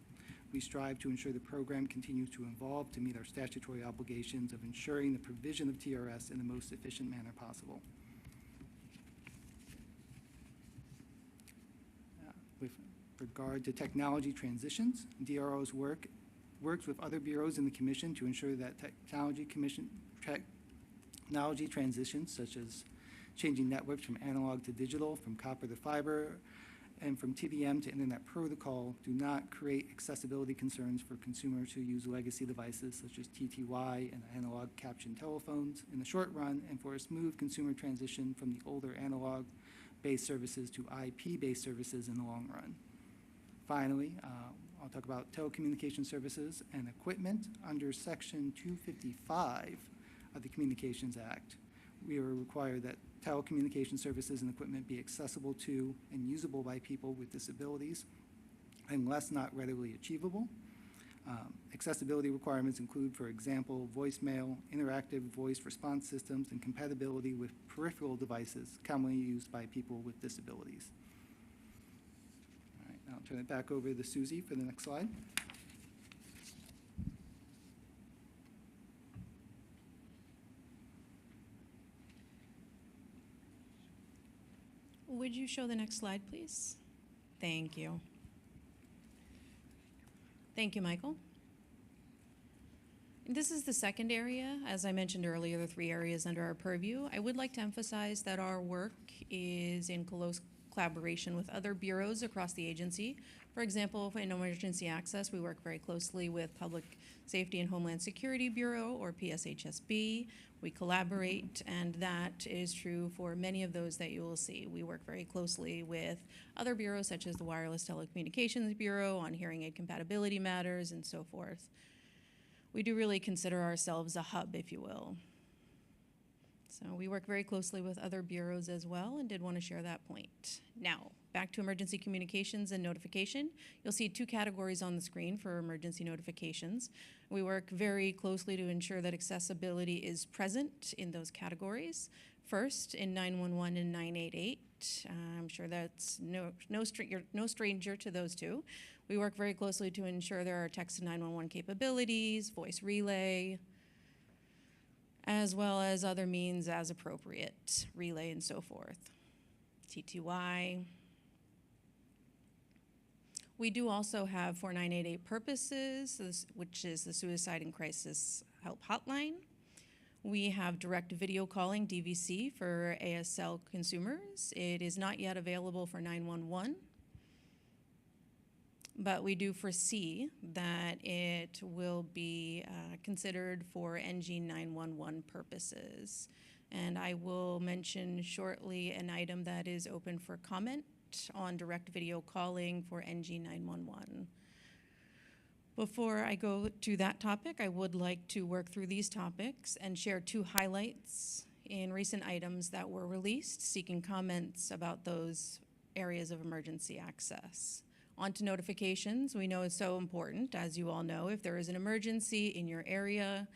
We strive to ensure the program continues to evolve to meet our statutory obligations of ensuring the provision of TRS in the most efficient manner possible. With regard to technology transitions, DRO's works with other bureaus in the Commission to ensure that technology transitions, such as changing networks from analog to digital, from copper to fiber, and from TDM to internet protocol, do not create accessibility concerns for consumers who use legacy devices such as TTY and analog caption telephones in the short run, and for a smooth consumer transition from the older analog-based services to IP-based services in the long run. Finally, I'll talk about telecommunication services and equipment. Under Section 255 of the Communications Act, we are required that telecommunication services and equipment be accessible to and usable by people with disabilities unless not readily achievable. Accessibility requirements include, for example, voicemail, interactive voice response systems, and compatibility with peripheral devices commonly used by people with disabilities. All right, I'll turn it back over to Susie for the next slide. Would you show the next slide, please? Thank you. Thank you, Michael. This is the second area. As I mentioned earlier, the 3 areas under our purview. I would like to emphasize that our work is in close collaboration with other bureaus across the agency. For example, in emergency access, we work very closely with Public Safety and Homeland Security Bureau, or PSHSB. We collaborate, and that is true for many of those that you will see. We work very closely with other bureaus, such as the Wireless Telecommunications Bureau on hearing aid compatibility matters and so forth. We do really consider ourselves a hub, if you will. So we work very closely with other bureaus as well, and did want to share that point. Now, back to emergency communications and notification. You'll see 2 categories on the screen for emergency notifications. We work very closely to ensure that accessibility is present in those categories. First, in 911 and 988. I'm sure that's you're no stranger to those 2. We work very closely to ensure there are text to 911 capabilities, voice relay, as well as other means as appropriate, relay and so forth. TTY. We do also have for 988 purposes, which is the Suicide and Crisis Help Hotline. We have direct video calling, DVC, for ASL consumers. It is not yet available for 911, but we do foresee that it will be considered for NG 911 purposes. And I will mention shortly an item that is open for comment on direct video calling for NG 911. Before I go to that topic, I would like to work through these topics and share 2 highlights in recent items that were released, seeking comments about those areas of emergency access. On to notifications. We know it's so important, as you all know, if there is an emergency in your area.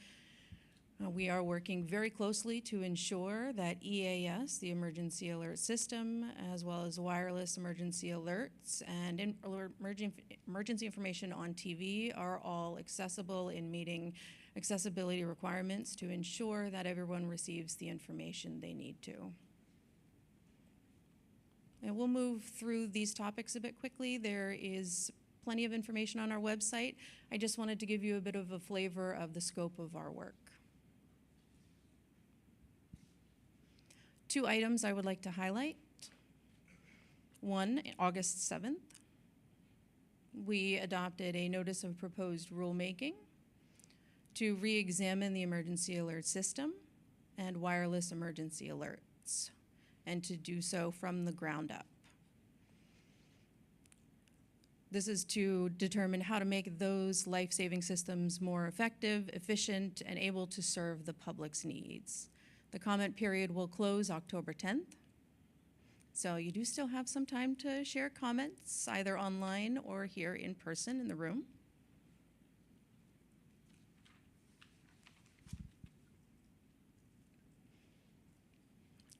We are working very closely to ensure that EAS, the emergency alert system, as well as wireless emergency alerts and emergency information on TV are all accessible in meeting accessibility requirements to ensure that everyone receives the information they need to. And we'll move through these topics a bit quickly. There is plenty of information on our website. I just wanted to give you a bit of a flavor of the scope of our work. Two items I would like to highlight. One, August 7th, we adopted a notice of proposed rulemaking to re-examine the emergency alert system and wireless emergency alerts, and to do so from the ground up. This is to determine how to make those life-saving systems more effective, efficient, and able to serve the public's needs. The comment period will close October 10th. So you do still have some time to share comments, either online or here in person in the room.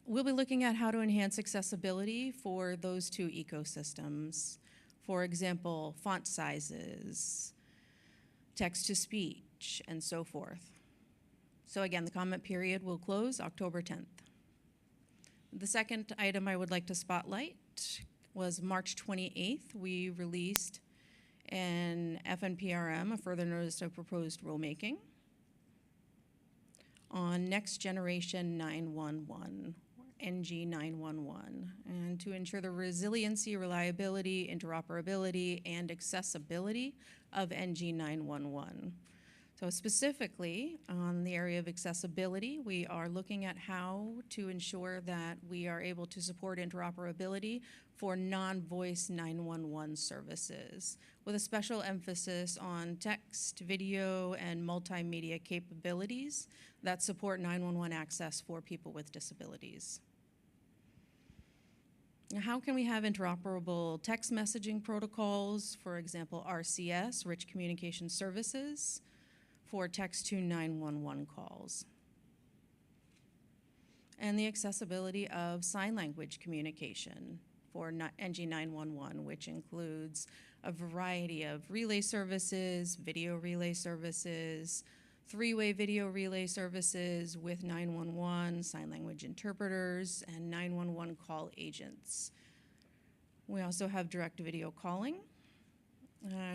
We'll be looking at how to enhance accessibility for those two ecosystems. For example, font sizes, text-to-speech, and so forth. So again, the comment period will close October 10th. The second item I would like to spotlight was March 28th. We released an FNPRM, a further notice of proposed rulemaking, on next generation 911, NG 911, and to ensure the resiliency, reliability, interoperability, and accessibility of NG 911. So specifically on the area of accessibility, we are looking at how to ensure that we are able to support interoperability for non-voice 911 services, with a special emphasis on text, video, and multimedia capabilities that support 911 access for people with disabilities. Now, how can we have interoperable text messaging protocols, for example, RCS, Rich Communication Services, for text to 911 calls? And the accessibility of sign language communication for NG 911, which includes a variety of relay services, video relay services, three-way video relay services with 911, sign language interpreters, and 911 call agents. We also have direct video calling,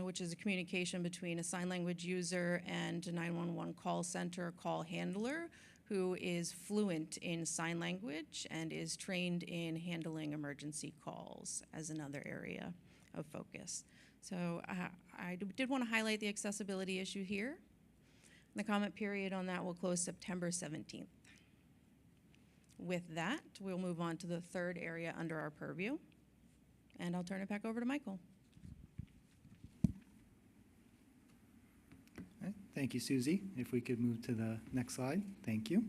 which is a communication between a sign language user and a 911 call center call handler who is fluent in sign language and is trained in handling emergency calls as another area of focus. So I did want to highlight the accessibility issue here. The comment period on that will close September 17th. With that, we'll move on to the third area under our purview, and I'll turn it back over to Michael. Right, thank you, Susie. If we could move to the next slide. Thank you.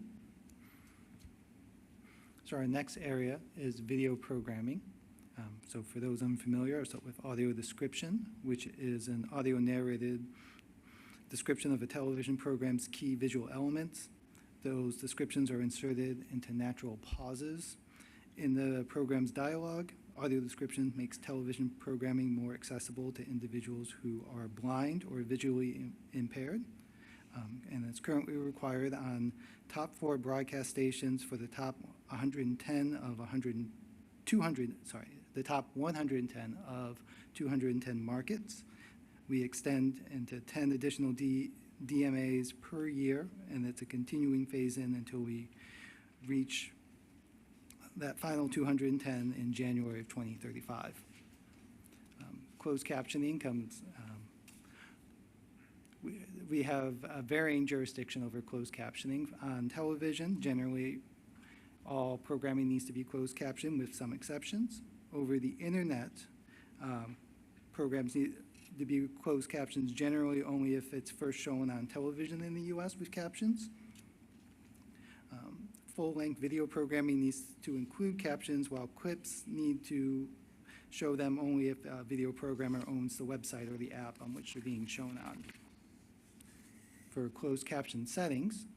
So our next area is video programming. So for those unfamiliar, I'll start with audio description, which is an audio narrated description of a television program's key visual elements. Those descriptions are inserted into natural pauses in the program's dialogue. Audio description makes television programming more accessible to individuals who are blind or visually impaired. And it's currently required on top 4 broadcast stations for the top 110 of the top 110 of 210 markets. We extend into 10 additional DMAs per year, and it's a continuing phase-in until we reach that final 210 in January of 2035. Closed captioning comes, we have a varying jurisdiction over closed captioning. On television, generally, all programming needs to be closed captioned with some exceptions. Over the internet, programs need to be closed captions generally only if it's first shown on television in the U.S. with captions. Full-length video programming needs to include captions, while clips need to show them only if a video programmer owns the website or the app on which they're being shown on. For closed caption settings,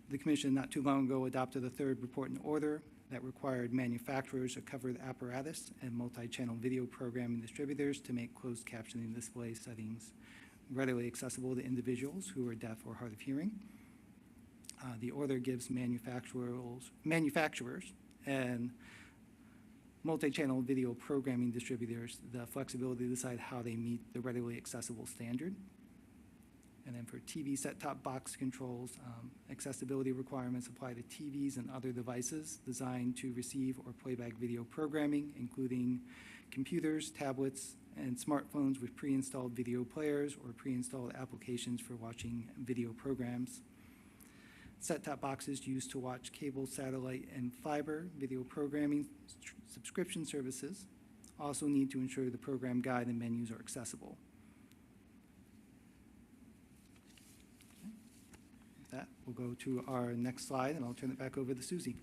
the Commission not too long ago adopted a third report and order that required manufacturers to cover the apparatus and multi-channel video programming distributors to make closed captioning display settings readily accessible to individuals who are deaf or hard of hearing. The order gives manufacturers and multi-channel video programming distributors the flexibility to decide how they meet the readily accessible standard. And then for TV set-top box controls, accessibility requirements apply to TVs and other devices designed to receive or playback video programming, including computers, tablets, and smartphones with pre-installed video players or pre-installed applications for watching video programs. Set-top boxes used to watch cable, satellite, and fiber video programming subscription services also need to ensure the program guide and menus are accessible. With that, we'll go to our next slide, and I'll turn it back over to Susie.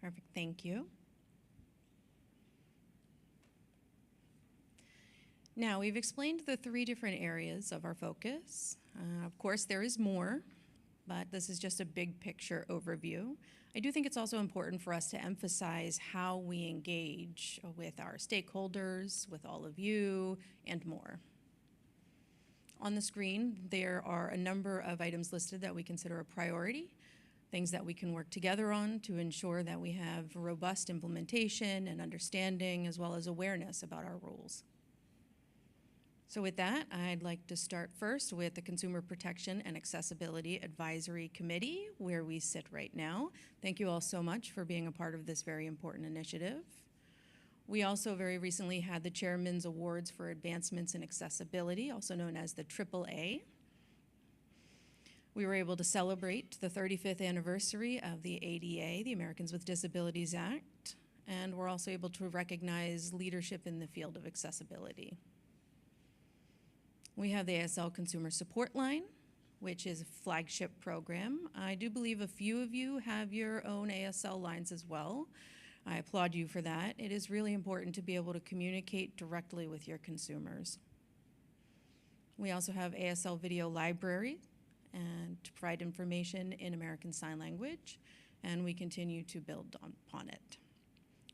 Perfect, thank you. Now, we've explained the 3 different areas of our focus. Of course, there is more, but this is just a big picture overview. I do think it's also important for us to emphasize how we engage with our stakeholders, with all of you, and more. On the screen, there are a number of items listed that we consider a priority, things that we can work together on to ensure that we have robust implementation and understanding as well as awareness about our rules. So with that, I'd like to start first with the Consumer Protection and Accessibility Advisory Committee, where we sit right now. Thank you all so much for being a part of this very important initiative. We also very recently had the Chairman's Awards for Advancements in Accessibility, also known as the AAA. We were able to celebrate the 35th anniversary of the ADA, the Americans with Disabilities Act, and we're also able to recognize leadership in the field of accessibility. We have the ASL Consumer Support Line, which is a flagship program. I do believe a few of you have your own ASL lines as well. I applaud you for that. It is really important to be able to communicate directly with your consumers. We also have ASL Video Library, and to provide information in American Sign Language, and we continue to build upon it.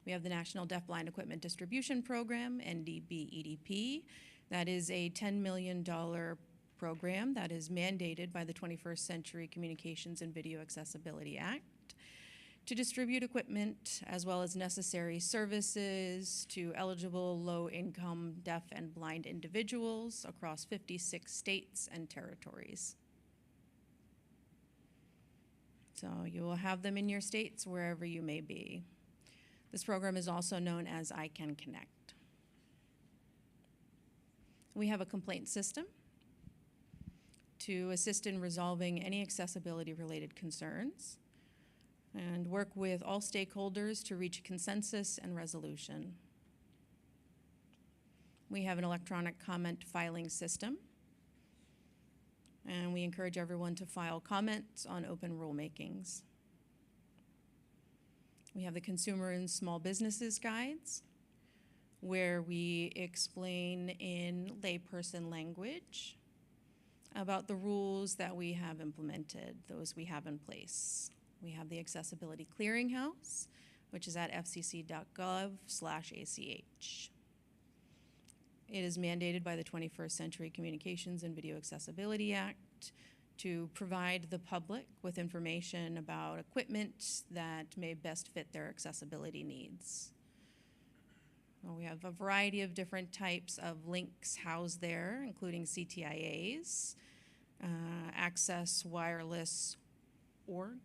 We have the National Deafblind Equipment Distribution Program, NDB-EDP. That is a $10 million program that is mandated by the 21st Century Communications and Video Accessibility Act to distribute equipment as well as necessary services to eligible low-income deaf and blind individuals across 56 states and territories. So you will have them in your states wherever you may be. This program is also known as I Can Connect. We have a complaint system to assist in resolving any accessibility-related concerns and work with all stakeholders to reach consensus and resolution. We have an electronic comment filing system, and we encourage everyone to file comments on open rulemakings. We have the Consumer and Small Businesses Guides, where we explain in layperson language about the rules that we have implemented, those we have in place. We have the Accessibility Clearinghouse, which is at fcc.gov/ACH. It is mandated by the 21st Century Communications and Video Accessibility Act to provide the public with information about equipment that may best fit their accessibility needs. Well, we have a variety of different types of links housed there, including CTIAs, Access Wireless Org,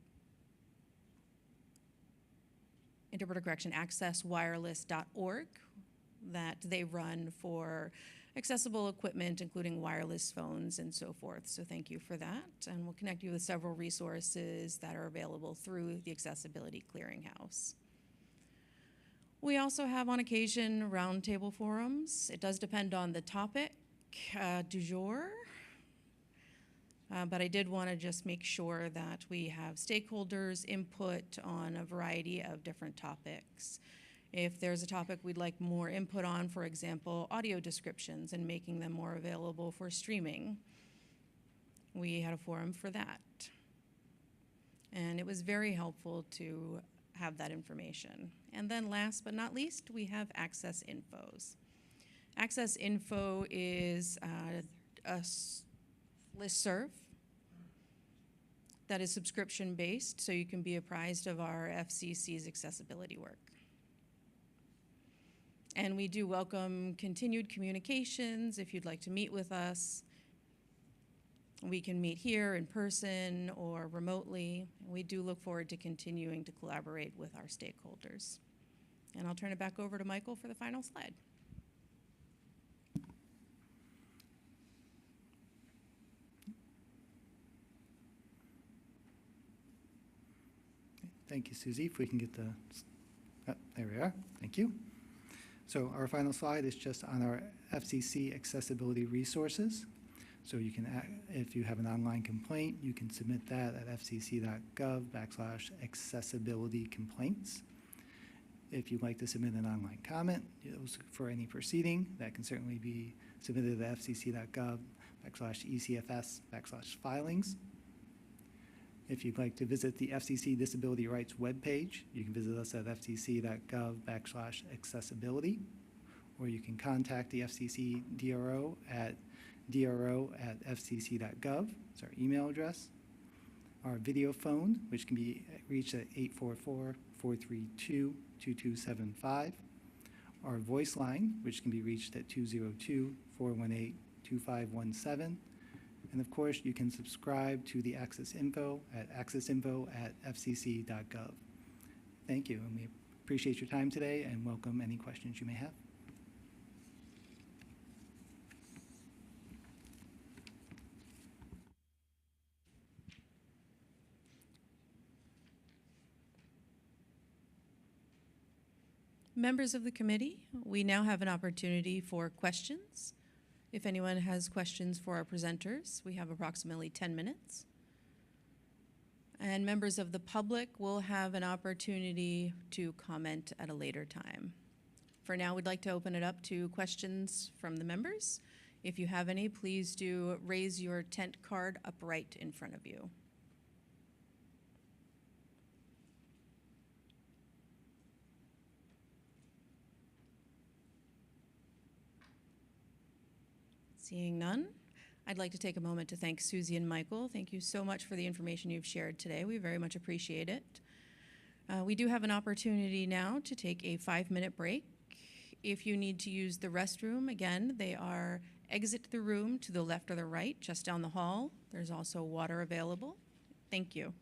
interpreter correction, accesswireless.org, that they run for accessible equipment, including wireless phones and so forth. So thank you for that. And we'll connect you with several resources that are available through the Accessibility Clearinghouse. We also have, on occasion, roundtable forums. It does depend on the topic du jour. But I did want to just make sure that we have stakeholders' input on a variety of different topics. If there's a topic we'd like more input on, for example, audio descriptions and making them more available for streaming, we had a forum for that. And it was very helpful to have that information. And then last but not least, we have Access Infos. Access info is a listserv that is subscription-based, so you can be apprised of our FCC's accessibility work. And we do welcome continued communications. If you'd like to meet with us, we can meet here in person or remotely. We do look forward to continuing to collaborate with our stakeholders. And I'll turn it back over to Michael for the final slide. Thank you, Susie. If we can get the, there we are. Thank you. So our final slide is just on our FCC accessibility resources. So you can, if you have an online complaint, you can submit that at fcc.gov/accessibility-complaints. If you'd like to submit an online comment for any proceeding, that can certainly be submitted at fcc.gov/ECFS/filings. If you'd like to visit the FCC Disability Rights webpage, you can visit us at fcc.gov/accessibility, or you can contact the FCC DRO at dro@fcc.gov. It's our email address. Our video phone, which can be reached at 844-432-2275. Our voice line, which can be reached at 202-418-2517. And of course, you can subscribe to the Access Info at accessinfo@fcc.gov. Thank you, and we appreciate your time today and welcome any questions you may have. Members of the committee, we now have an opportunity for questions. If anyone has questions for our presenters, we have approximately 10 minutes. And members of the public will have an opportunity to comment at a later time. For now, we'd like to open it up to questions from the members. If you have any, please do raise your tent card up right in front of you. Seeing none, I'd like to take a moment to thank Susie and Michael. Thank you so much for the information you've shared today. We very much appreciate it. We do have an opportunity now to take a 5-minute break. If you need to use the restroom, again, they are exit the room to the left or the right, just down the hall. There's also water available. Thank you.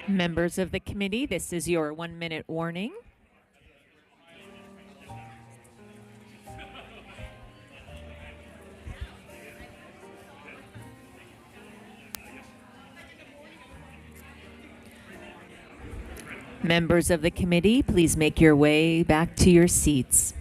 Members of the committee, this is your 1-minute warning. Members of the committee, please make your way back to your seats.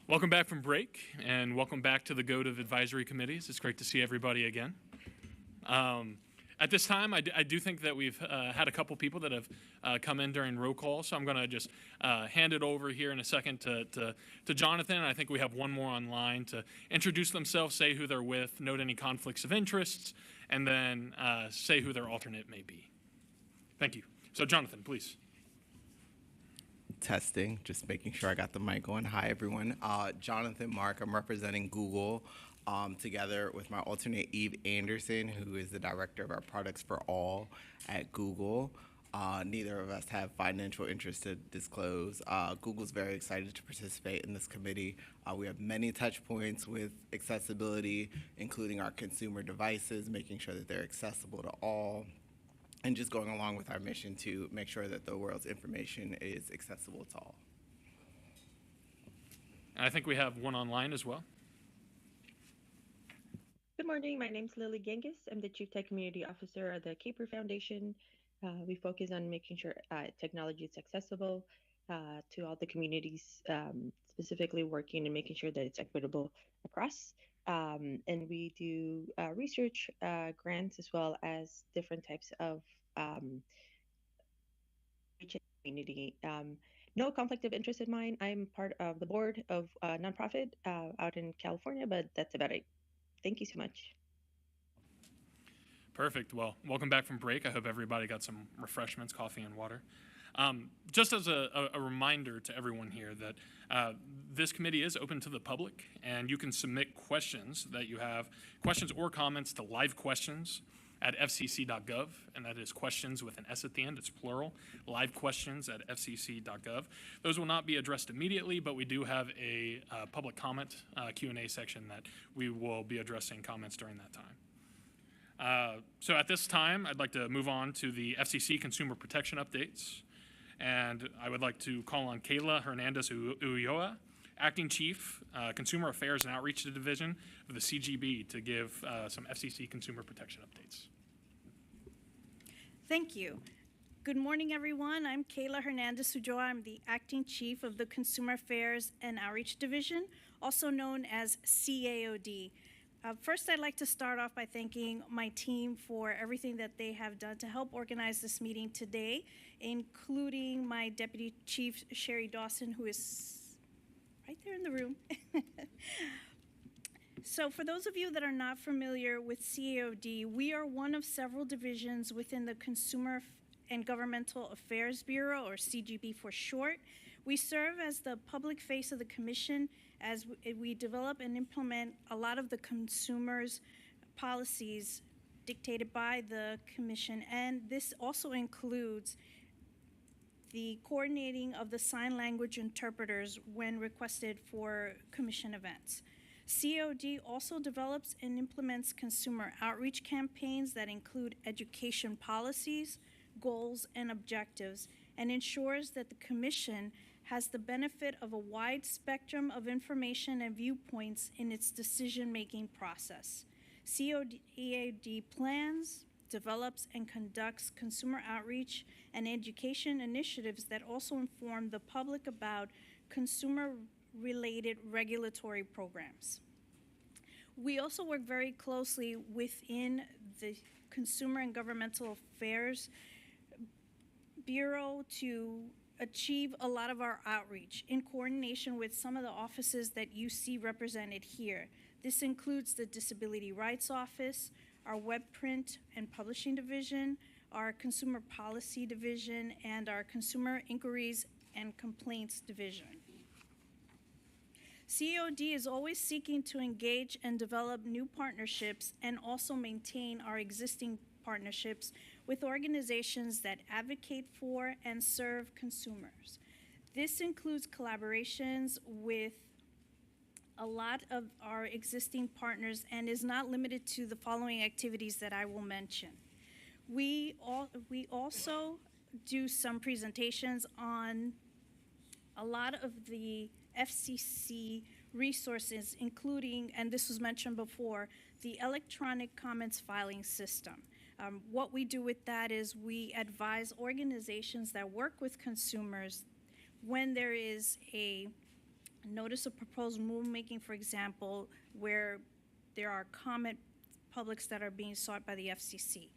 Welcome back from break, and welcome back to the GOAT of Advisory Committees. It's great to see everybody again. At this time, I do think that we've had a couple people that have come in during roll call, so I'm going to just hand it over here in a second to Jonathan. I think we have one more online to introduce themselves, say who they're with, note any conflicts of interests, and then say who their alternate may be. Thank you. So Jonathan, please. Testing, just making sure I got the mic on. Hi, everyone. Jonathan Mark, I'm representing Google together with my alternate Eve Anderson, who is the director of our Products for All at Google. Neither of us have financial interest to disclose. Google's very excited to participate in this committee. We have many touch points with accessibility, including our consumer devices, making sure that they're accessible to all, and just going along with our mission to make sure that the world's information is accessible to all. And I think we have one online as well. Good morning. My name's Lily Genghis. I'm the Chief Tech Community Officer at the Caper Foundation. We focus on making sure technology is accessible to all the communities, specifically working and making sure that it's equitable across. And we do research grants as well as different types of community. No conflict of interest in mine. I'm part of the board of a nonprofit out in California, but that's about it. Thank you so much. Perfect. Well, welcome back from break. I hope everybody got some refreshments, coffee and water. Just as a reminder to everyone here that this committee is open to the public, and you can submit questions that you have, questions or comments to live questions at fcc.gov, and that is questions with an S at the end, it's plural, live questions at fcc.gov. Those will not be addressed immediately, but we do have a public comment Q&A section that we will be addressing comments during that time. So at this time, I'd like to move on to the FCC consumer protection updates. And I would like to call on Kayla Hernandez-Ulloa, Acting Chief, Consumer Affairs and Outreach Division of the CGB, to give some FCC consumer protection updates. Thank you. Good morning, everyone. I'm Kayla Hernandez-Ulloa. I'm the Acting Chief of the Consumer Affairs and Outreach Division, also known as CAOD. First, I'd like to start off by thanking my team for everything that they have done to help organize this meeting today, including my Deputy Chief, Sherry Dawson, who is right there in the room. So for those of you that are not familiar with CAOD, we are one of several divisions within the Consumer and Governmental Affairs Bureau, or CGB for short. We serve as the public face of the commission as we develop and implement a lot of the consumers' policies dictated by the commission, and this also includes the coordinating of the sign language interpreters when requested for commission events. COD also develops and implements consumer outreach campaigns that include education policies, goals, and objectives, and ensures that the Commission has the benefit of a wide spectrum of information and viewpoints in its decision-making process. COD plans, develops, and conducts consumer outreach and education initiatives that also inform the public about consumer-related regulatory programs. We also work very closely within the Consumer and Governmental Affairs Bureau to achieve a lot of our outreach in coordination with some of the offices that you see represented here. This includes the Disability Rights Office, our Web Print and Publishing Division, our Consumer Policy Division, and our Consumer Inquiries and Complaints Division. COD is always seeking to engage and develop new partnerships and also maintain our existing partnerships with organizations that advocate for and serve consumers. This includes collaborations with a lot of our existing partners and is not limited to the following activities that I will mention. We also do some presentations on a lot of the FCC resources, including, and this was mentioned before, the electronic comments filing system. What we do with that is we advise organizations that work with consumers when there is a notice of proposed rulemaking, for example, where there are comment publics that are being sought by the FCC.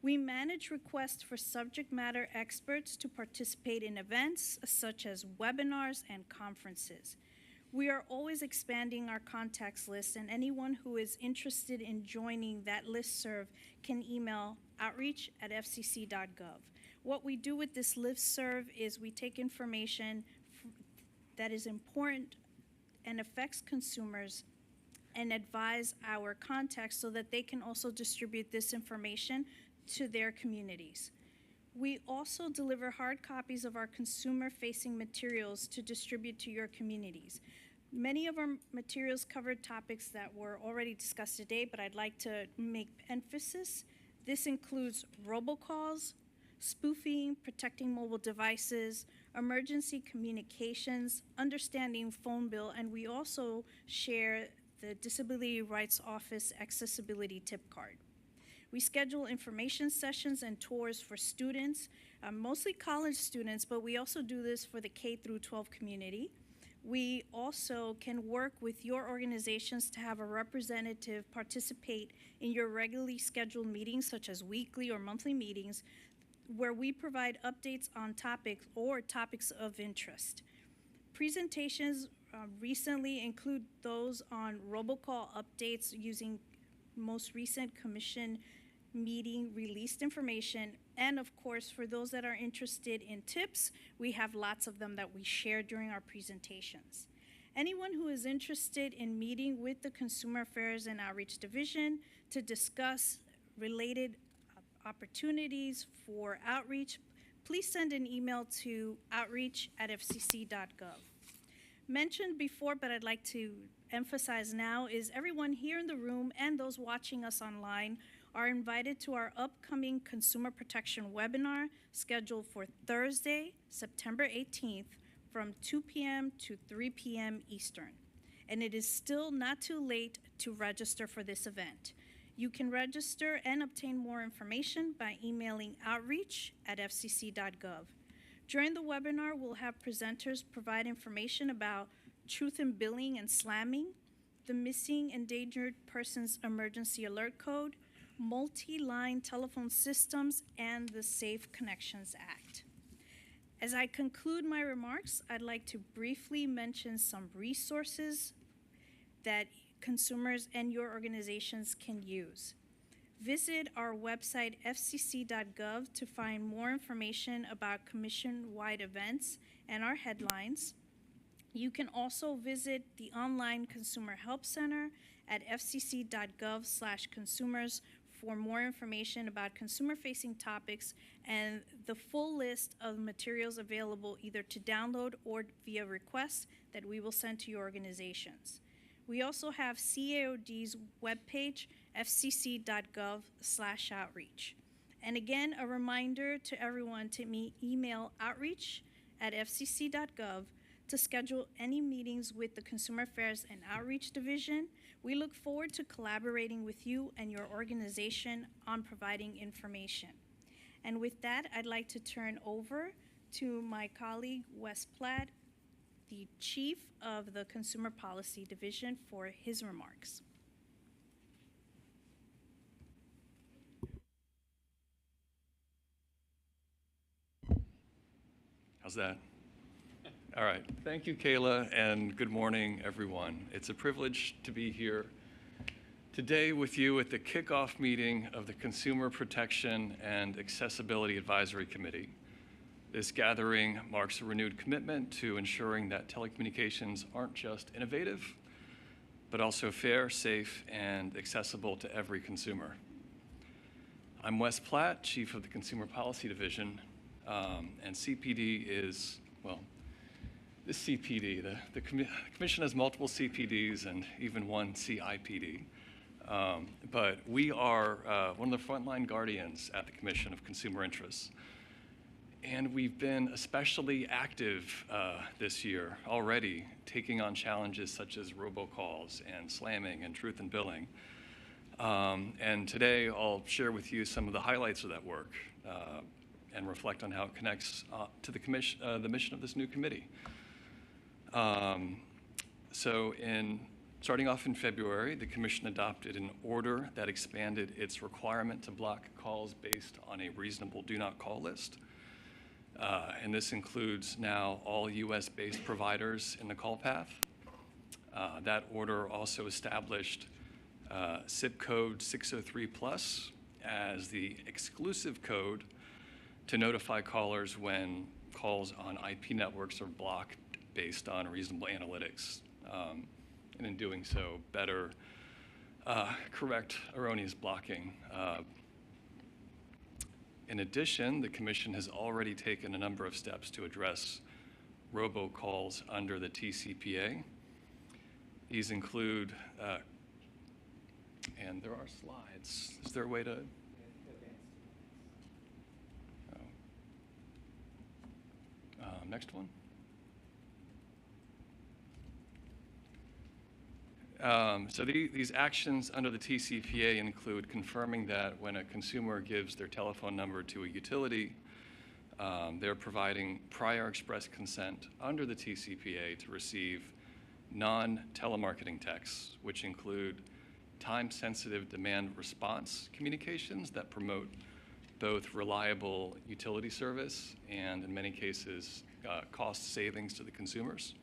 We manage requests for subject matter experts to participate in events such as webinars and conferences. We are always expanding our contacts list, and anyone who is interested in joining that listserv can email outreach@fcc.gov. What we do with this listserv is we take information that is important and affects consumers and advise our contacts so that they can also distribute this information to their communities. We also deliver hard copies of our consumer-facing materials to distribute to your communities. Many of our materials cover topics that were already discussed today, but I'd like to make emphasis. This includes robocalls, spoofing, protecting mobile devices, emergency communications, understanding phone bill, and we also share the Disability Rights Office accessibility tip card. We schedule information sessions and tours for students, mostly college students, but we also do this for the K through 12 community. We also can work with your organizations to have a representative participate in your regularly scheduled meetings, such as weekly or monthly meetings, where we provide updates on topics or topics of interest. Presentations recently include those on robocall updates using most recent commission meeting released information, and of course, for those that are interested in tips, we have lots of them that we share during our presentations. Anyone who is interested in meeting with the Consumer Affairs and Outreach Division to discuss related opportunities for outreach, please send an email to outreach@fcc.gov. Mentioned before, but I'd like to emphasize now, is everyone here in the room and those watching us online are invited to our upcoming consumer protection webinar scheduled for Thursday, September 18th from 2 p.m. to 3 p.m. Eastern. And it is still not too late to register for this event. You can register and obtain more information by emailing outreach@fcc.gov. During the webinar, we'll have presenters provide information about truth in billing and slamming, the Missing Endangered Persons Emergency Alert Code, multi-line telephone systems, and the Safe Connections Act. As I conclude my remarks, I'd like to briefly mention some resources that consumers and your organizations can use. Visit our website, fcc.gov, to find more information about commission-wide events and our headlines. You can also visit the online Consumer Help Center at fcc.gov/consumers for more information about consumer-facing topics and the full list of materials available either to download or via request that we will send to your organizations. We also have CAOD's webpage, fcc.gov/outreach. And again, a reminder to everyone to email outreach@fcc.gov to schedule any meetings with the Consumer Affairs and Outreach Division. We look forward to collaborating with you and your organization on providing information. And with that, I'd like to turn over to my colleague, Wes Platt, the Chief of the Consumer Policy Division, for his remarks. How's that? All right. Thank you, Kayla, and good morning, everyone. It's a privilege to be here today with you at the kickoff meeting of the Consumer Protection and Accessibility Advisory Committee. This gathering marks a renewed commitment to ensuring that telecommunications aren't just innovative, but also fair, safe, and accessible to every consumer. I'm Wes Platt, Chief of the Consumer Policy Division, and CPD is, well, this CPD, the Commission has multiple CPDs and even one CIPD. But we are one of the frontline guardians at the Commission of Consumer Interests. And we've been especially active this year already, taking on challenges such as robocalls and slamming and truth in billing. And today I'll share with you some of the highlights of that work and reflect on how it connects to the mission of this new committee. Starting off in February, the Commission adopted an order that expanded its requirement to block calls based on a reasonable do not call list. And this includes now all US-based providers in the call path. That order also established SIP code 603+ as the exclusive code to notify callers when calls on IP networks are blocked based on reasonable analytics. And in doing so, better correct erroneous blocking. In addition, the Commission has already taken a number of steps to address robocalls under the TCPA. These include, and there are slides. Is there a way to? Next one. So these actions under the TCPA include confirming that when a consumer gives their telephone number to a utility, they're providing prior express consent under the TCPA to receive non-telemarketing texts, which include time-sensitive demand response communications that promote both reliable utility service and, in many cases, cost savings to the consumers.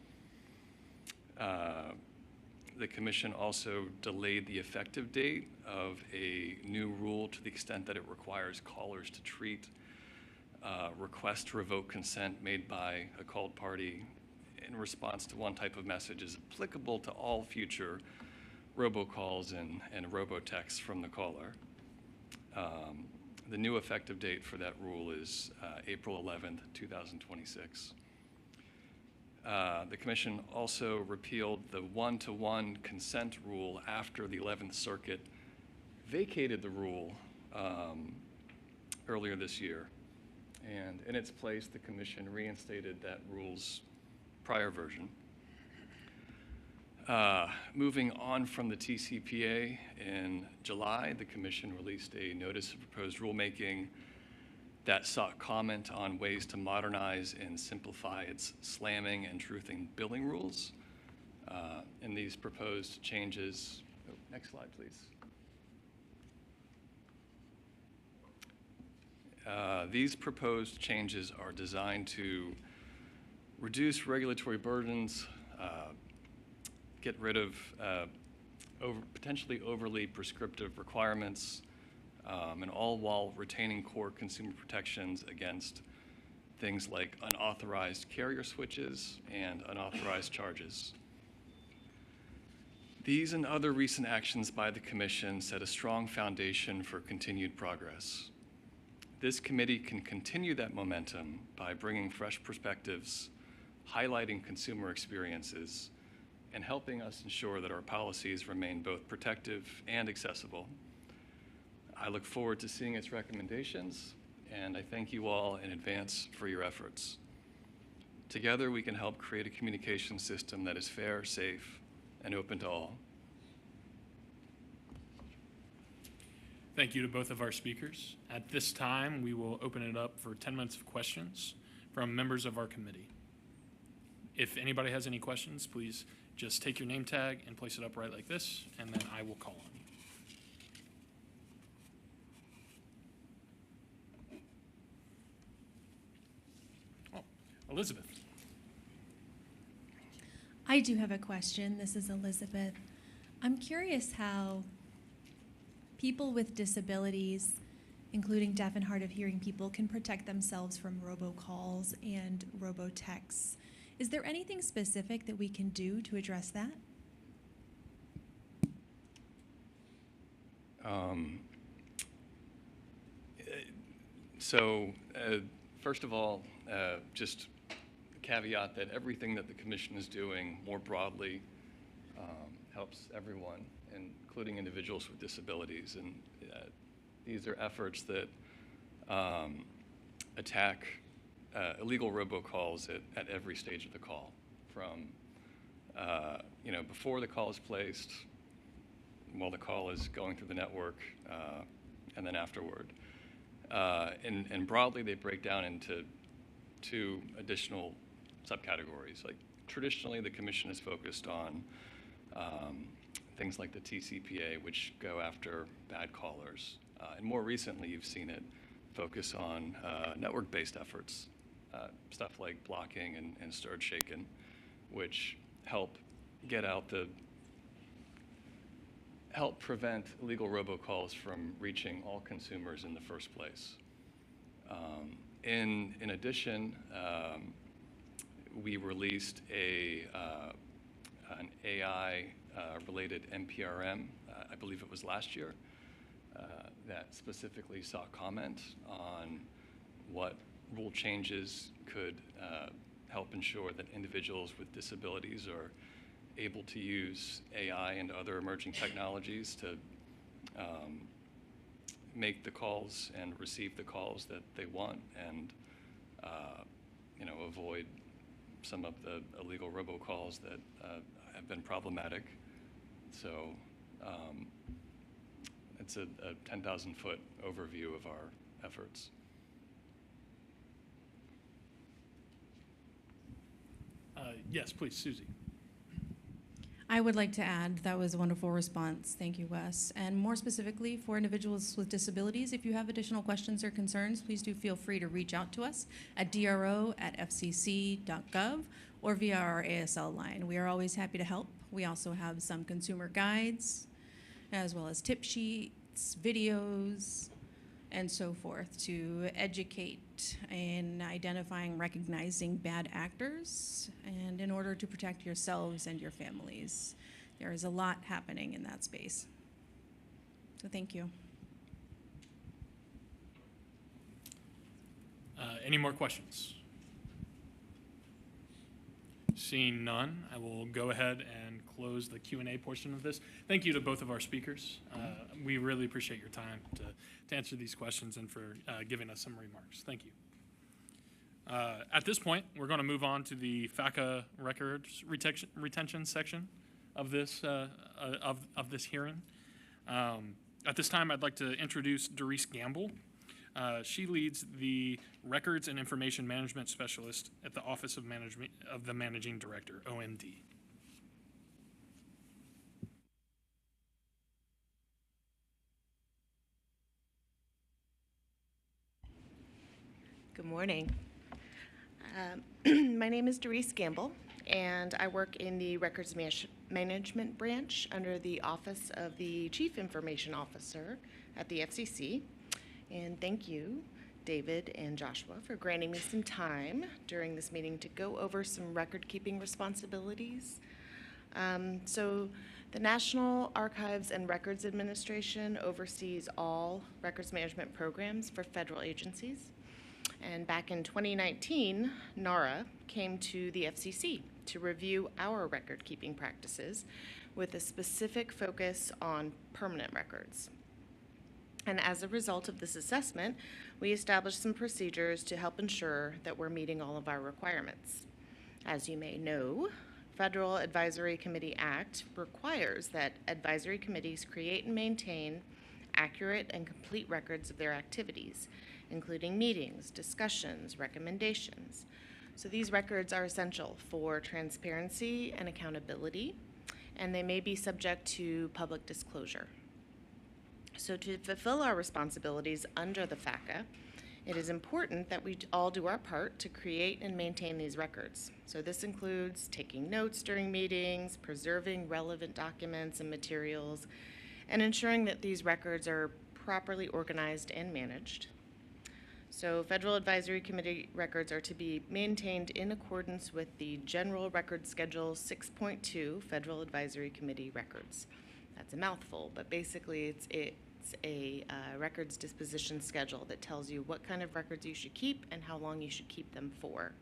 The Commission also delayed the effective date of a new rule to the extent that it requires callers to treat requests to revoke consent made by a called party in response to one type of message is applicable to all future robocalls and robotexts from the caller. The new effective date for that rule is April 11th, 2026. The Commission also repealed the one-to-one consent rule after the 11th Circuit vacated the rule earlier this year. And in its place, the Commission reinstated that rule's prior version. Moving on from the TCPA, in July, the Commission released a notice of proposed rulemaking that sought comment on ways to modernize and simplify its slamming and truthing billing rules. And these proposed changes, next slide, please. These proposed changes are designed to reduce regulatory burdens, get rid of potentially overly prescriptive requirements, and all while retaining core consumer protections against things like unauthorized carrier switches and unauthorized charges. These and other recent actions by the Commission set a strong foundation for continued progress. This committee can continue that momentum by bringing fresh perspectives, highlighting consumer experiences, and helping us ensure that our policies remain both protective and accessible. I look forward to seeing its recommendations, and I thank you all in advance for your efforts. Together, we can help create a communication system that is fair, safe, and open to all. Thank you to both of our speakers. At this time, we will open it up for 10 minutes of questions from members of our committee. If anybody has any questions, please just take your name tag and place it upright like this, and then I will call on you. Oh, Elizabeth. I do have a question. This is Elizabeth. I'm curious how people with disabilities, including deaf and hard of hearing people, can protect themselves from robocalls and robotexts. Is there anything specific that we can do to address that? First of all, just a caveat that everything that the Commission is doing more broadly helps everyone, including individuals with disabilities. And these are efforts that attack illegal robocalls at every stage of the call, from before the call is placed, while the call is going through the network, and then afterward. And broadly, they break down into two additional subcategories. Like traditionally, the Commission is focused on things like the TCPA, which go after bad callers. And more recently, you've seen it focus on network-based efforts, stuff like blocking and stirred shaken, which help prevent illegal robocalls from reaching all consumers in the first place. In addition, we released an AI-related NPRM, I believe it was last year, that specifically sought comment on what rule changes could help ensure that individuals with disabilities are able to use AI and other emerging technologies to make the calls and receive the calls that they want, and avoid some of the illegal robocalls that have been problematic. So it's a 10,000-foot overview of our efforts. Yes, please, Susie. I would like to add that was a wonderful response. Thank you, Wes. And more specifically, for individuals with disabilities, if you have additional questions or concerns, please do feel free to reach out to us at dro@fcc.gov or via our ASL line. We are always happy to help. We also have some consumer guides, as well as tip sheets, videos, and so forth to educate in identifying, recognizing bad actors, and in order to protect yourselves and your families. There is a lot happening in that space. So thank you. Any more questions? Seeing none, I will go ahead and close the Q&A portion of this. Thank you to both of our speakers. We really appreciate your time to answer these questions and for giving us some remarks. Thank you. At this point, we're going to move on to the FACA records retention section of this hearing. At this time, I'd like to introduce Doris Gamble. She leads the Records and Information Management Specialist at the Office of the Managing Director, OMD. Good morning. My name is Doris Gamble, and I work in the Records Management Branch under the Office of the Chief Information Officer at the FCC. And thank you, David and Joshua, for granting me some time during this meeting to go over some record-keeping responsibilities. So the National Archives and Records Administration oversees all records management programs for federal agencies. And back in 2019, NARA came to the FCC to review our record-keeping practices with a specific focus on permanent records. And as a result of this assessment, we established some procedures to help ensure that we're meeting all of our requirements. As you may know, Federal Advisory Committee Act requires that advisory committees create and maintain accurate and complete records of their activities, including meetings, discussions, recommendations. So these records are essential for transparency and accountability, and they may be subject to public disclosure. So to fulfill our responsibilities under the FACA, it is important that we all do our part to create and maintain these records. So this includes taking notes during meetings, preserving relevant documents and materials, and ensuring that these records are properly organized and managed. So Federal Advisory Committee records are to be maintained in accordance with the General Record Schedule 6.2 Federal Advisory Committee records. That's a mouthful, but basically it's a records disposition schedule that tells you what kind of records you should keep and how long you should keep them for.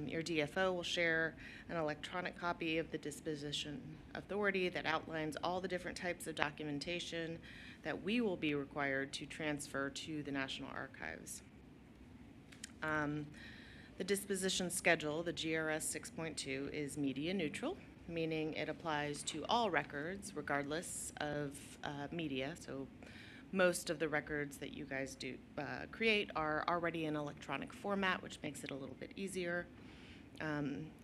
Your DFO will share an electronic copy of the disposition authority that outlines all the different types of documentation that we will be required to transfer to the National Archives. The disposition schedule, the GRS 6.2, is media neutral, meaning it applies to all records regardless of media. So most of the records that you guys do create are already in electronic format, which makes it a little bit easier.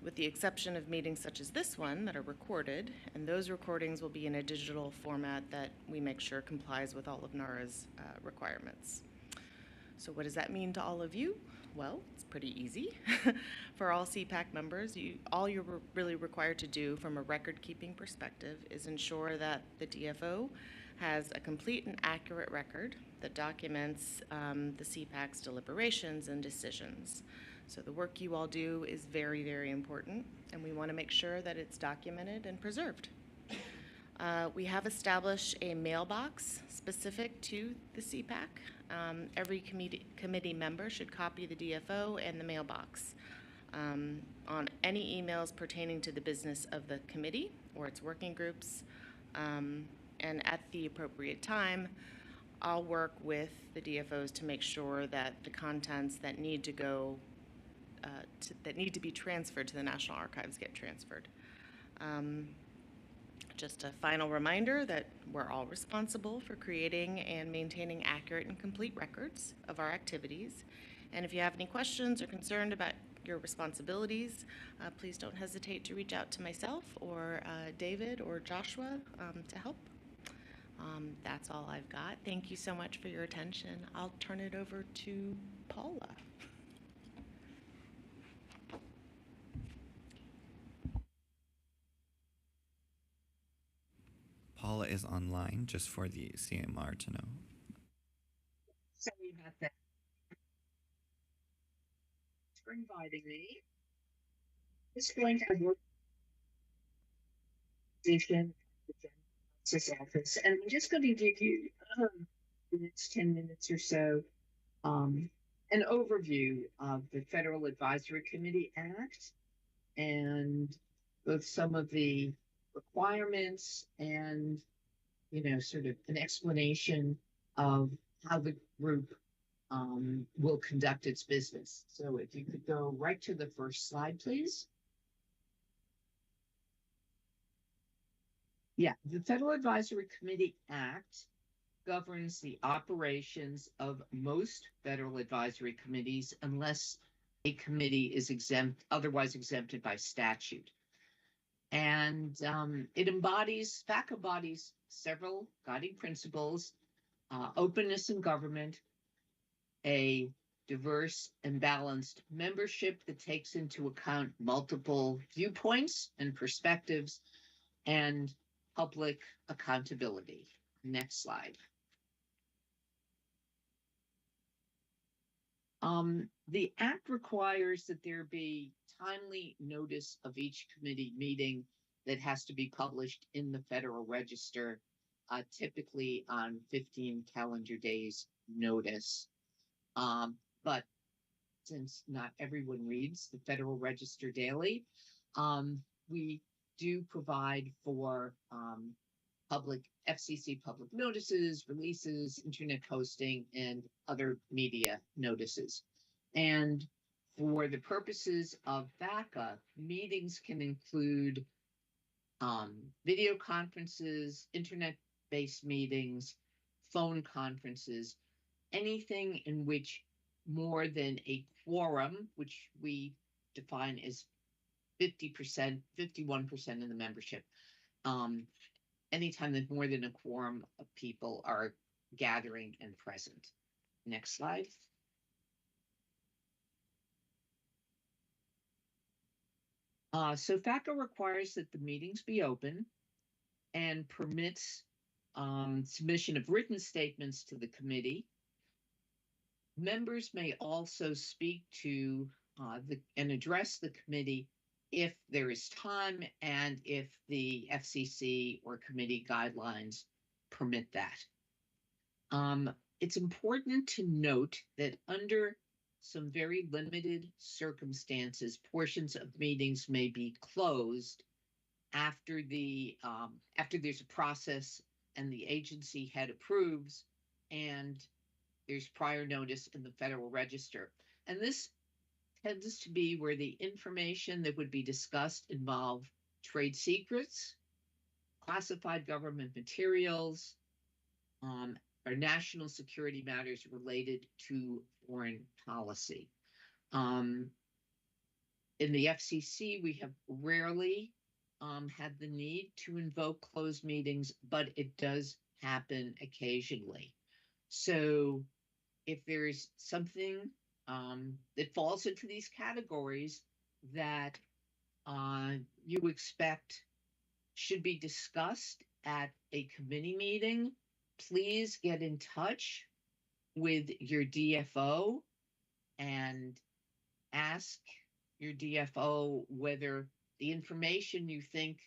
With the exception of meetings such as this one that are recorded, and those recordings will be in a digital format that we make sure complies with all of NARA's requirements. So what does that mean to all of you? Well, it's pretty easy. For all CPAAC members, all you're really required to do from a record-keeping perspective is ensure that the DFO has a complete and accurate record that documents the CPAAC's deliberations and decisions. So the work you all do is very, very important, and we want to make sure that it's documented and preserved. We have established a mailbox specific to the CPAAC. Every committee member should copy the DFO and the mailbox on any emails pertaining to the business of the committee or its working groups. And at the appropriate time, I'll work with the DFOs to make sure that the contents that need to go, that need to be transferred to the National Archives get transferred. Just a final reminder that we're all responsible for creating and maintaining accurate and complete records of our activities. And if you have any questions or concerned about your responsibilities, please don't hesitate to reach out to myself or David or Joshua to help. That's all I've got. Thank you so much for your attention. I'll turn it over to Paula. Paula is online, just for the CMR to know. Sorry about that. Thanks for inviting me. Just going to work position at the Justice Office, and I'm just going to give you the next 10 minutes or so an overview of the Federal Advisory Committee Act and both some of the requirements and, you know, sort of an explanation of how the group will conduct its business. So if you could go right to the first slide, please. Yeah, the Federal Advisory Committee Act governs the operations of most federal advisory committees unless a committee is otherwise exempted by statute. And it embodies, FACA embodies several guiding principles: openness in government, a diverse and balanced membership that takes into account multiple viewpoints and perspectives, and public accountability. Next slide. The Act requires that there be timely notice of each committee meeting that has to be published in the Federal Register, typically on 15 calendar days notice. But since not everyone reads the Federal Register daily, We do provide for public FCC public notices, releases, internet posting, and other media notices. And for the purposes of FACA, meetings can include video conferences, internet-based meetings, phone conferences, anything in which more than a quorum, which we define as 50%, 51% of the membership, anytime that more than a quorum of people are gathering and present. Next slide. So FACA requires that the meetings be open and permits submission of written statements to the committee. Members may also speak to and address the committee if there is time and if the FCC or committee guidelines permit that. It's important to note that under some very limited circumstances, portions of meetings may be closed after there's a process and the agency head approves and there's prior notice in the Federal Register. And this tends to be where the information that would be discussed involve trade secrets, classified government materials, or national security matters related to foreign policy. In the FCC, we have rarely had the need to invoke closed meetings, but it does happen occasionally. So if there's something that falls into these categories that you expect should be discussed at a committee meeting, please get in touch with your DFO and ask your DFO whether the information you think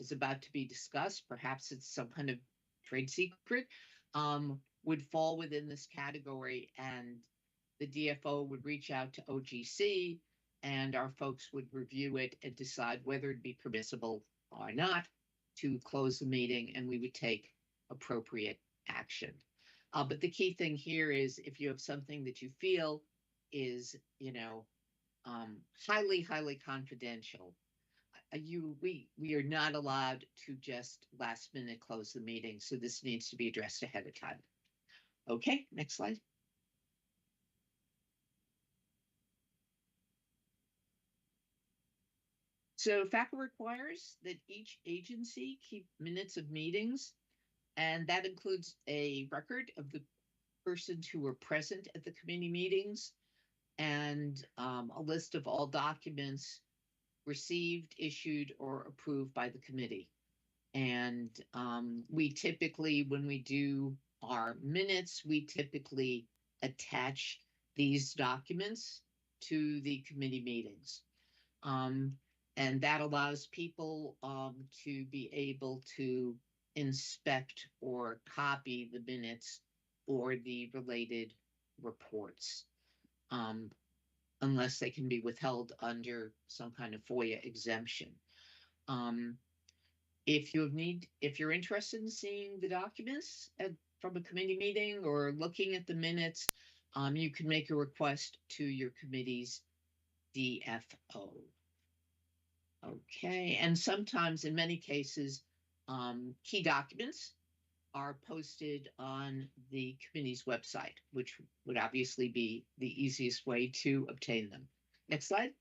is about to be discussed, perhaps it's some kind of trade secret, would fall within this category, and the DFO would reach out to OGC and our folks would review it and decide whether it'd be permissible or not to close the meeting, and we would take appropriate action. But the key thing here is if you have something that you feel is, highly, highly confidential, we are not allowed to just last minute close the meeting. So this needs to be addressed ahead of time. Okay, next slide. So FACA requires that each agency keep minutes of meetings, and that includes a record of the persons who were present at the committee meetings and a list of all documents received, issued, or approved by the committee. And we typically, when we do our minutes, we typically attach these documents to the committee meetings. And that allows people to be able to inspect or copy the minutes or the related reports, unless they can be withheld under some kind of FOIA exemption. If you're interested in seeing the documents from a committee meeting or looking at the minutes, you can make a request to your committee's DFO. Okay, and sometimes, in many cases, key documents are posted on the committee's website, which would obviously be the easiest way to obtain them. Next slide.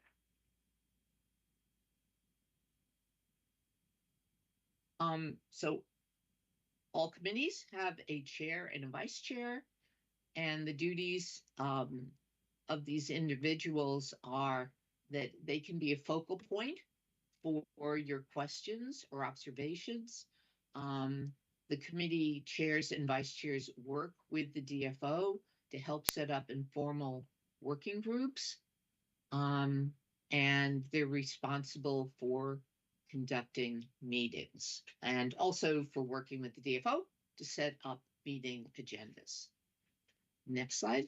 So all committees have a chair and a vice chair, and the duties of these individuals are that they can be a focal point for your questions or observations. The committee chairs and vice chairs work with the DFO to help set up informal working groups, and they're responsible for conducting meetings and also for working with the DFO to set up meeting agendas. Next slide.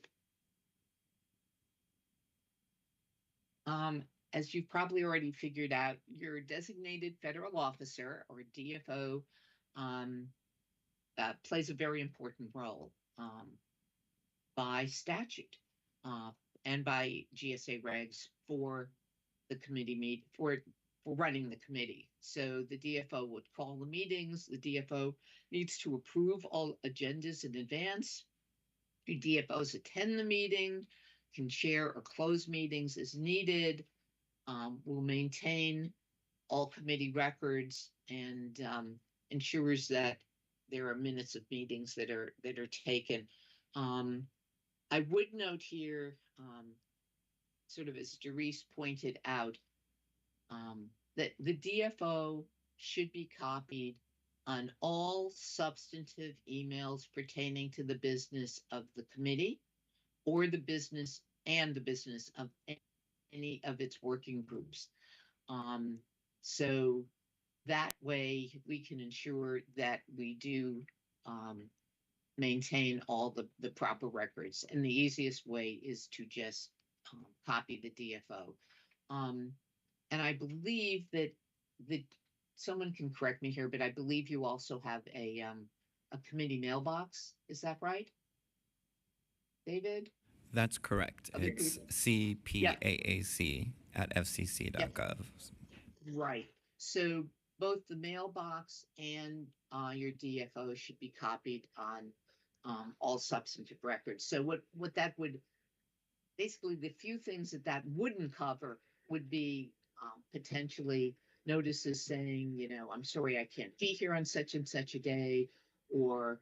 as you've probably already figured out, your designated federal officer, or DFO, plays a very important role by statute and by GSA regs for the committee for running the committee. So the DFO would call the meetings. The DFO needs to approve all agendas in advance. The DFOs attend the meeting, can chair or close meetings as needed, will maintain all committee records, and ensures that there are minutes of meetings that are taken. I would note here, sort of as Doris pointed out, that the DFO should be copied on all substantive emails pertaining to the business of the committee or the business of any of its working groups. So that way we can ensure that we do maintain all the proper records. And the easiest way is to just copy the DFO. And I believe that someone can correct me here, but I believe you also have a committee mailbox. Is that right, David? That's correct. It's CPAAC at fcc.gov. Right. So both the mailbox and your DFO should be copied on all substantive records. So what that would, basically the few things that wouldn't cover would be potentially notices saying, I'm sorry, I can't be here on such and such a day, or,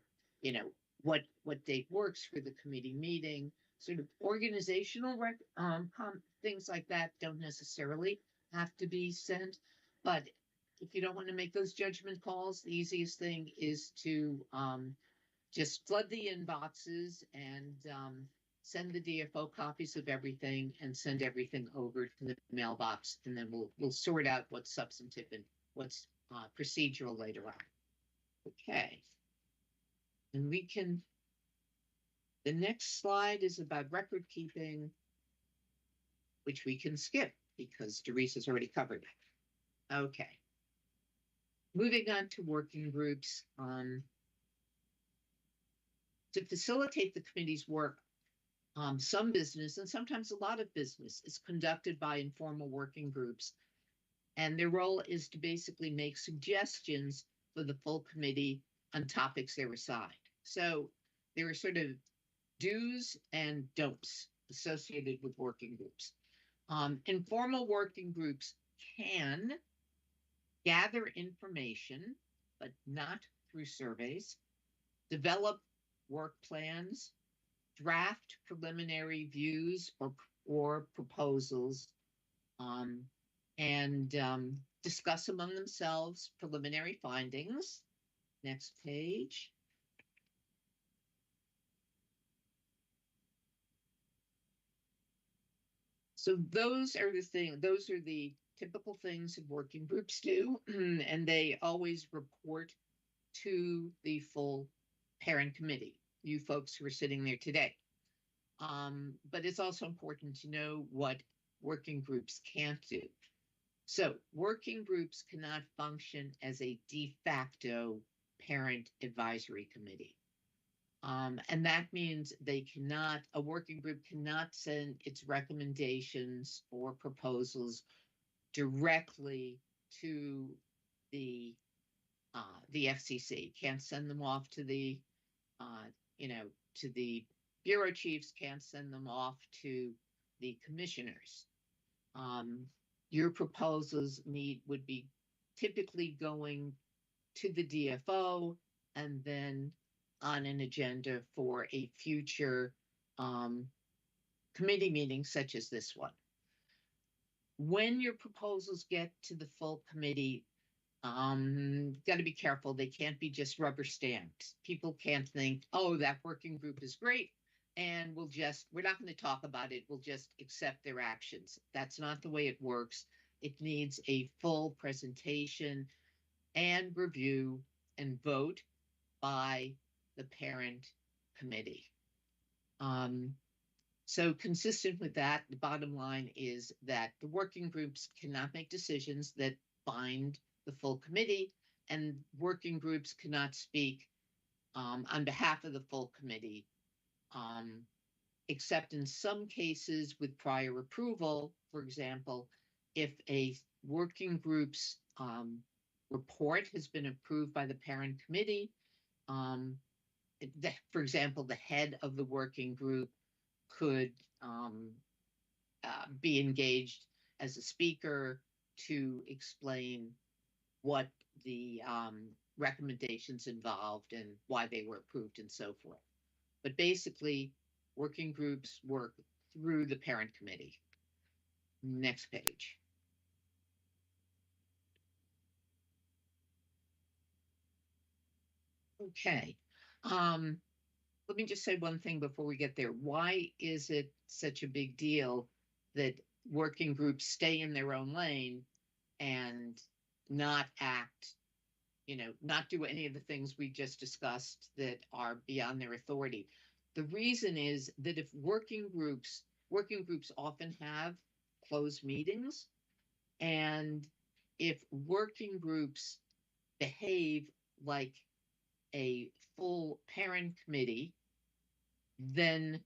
what date works for the committee meeting. Sort of organizational things like that don't necessarily have to be sent. But if you don't want to make those judgment calls, the easiest thing is to just flood the inboxes and send the DFO copies of everything and send everything over to the mailbox, and then we'll sort out what's substantive and what's procedural later on. Okay. And the next slide is about record keeping, which we can skip because Doris has already covered it. Okay. Moving on to working groups. To facilitate the committee's work, some business, and sometimes a lot of business, is conducted by informal working groups. And their role is to basically make suggestions for the full committee on topics they're assigned. So there are sort of do's and don'ts associated with working groups. Informal working groups can gather information, but not through surveys, develop work plans, draft preliminary views or proposals, and discuss among themselves preliminary findings. Next page. So those are the typical things that working groups do, and they always report to the full parent committee, you folks who are sitting there today. But it's also important to know what working groups can't do. So working groups cannot function as a de facto parent advisory committee. And that means a working group cannot send its recommendations or proposals directly to the FCC. Can't send them off to the bureau chiefs, can't send them off to the commissioners. Your proposals would be typically going to the DFO and then on an agenda for a future committee meeting such as this one. When your proposals get to the full committee, got to be careful. They can't be just rubber stamped. People can't think, oh, that working group is great, and we're not going to talk about it. We'll just accept their actions. That's not the way it works. It needs a full presentation and review and vote by the parent committee. So consistent with that, the bottom line is that the working groups cannot make decisions that bind the full committee, and working groups cannot speak on behalf of the full committee, except in some cases with prior approval. For example, if a working group's report has been approved by the parent committee, for example, the head of the working group could be engaged as a speaker to explain what the recommendations involved and why they were approved and so forth. But basically, working groups work through the parent committee. Next page. Okay. Let me just say one thing before we get there. Why is it such a big deal that working groups stay in their own lane and not act, not do any of the things we just discussed that are beyond their authority? The reason is that if working groups often have closed meetings, and if working groups behave like a full parent committee, then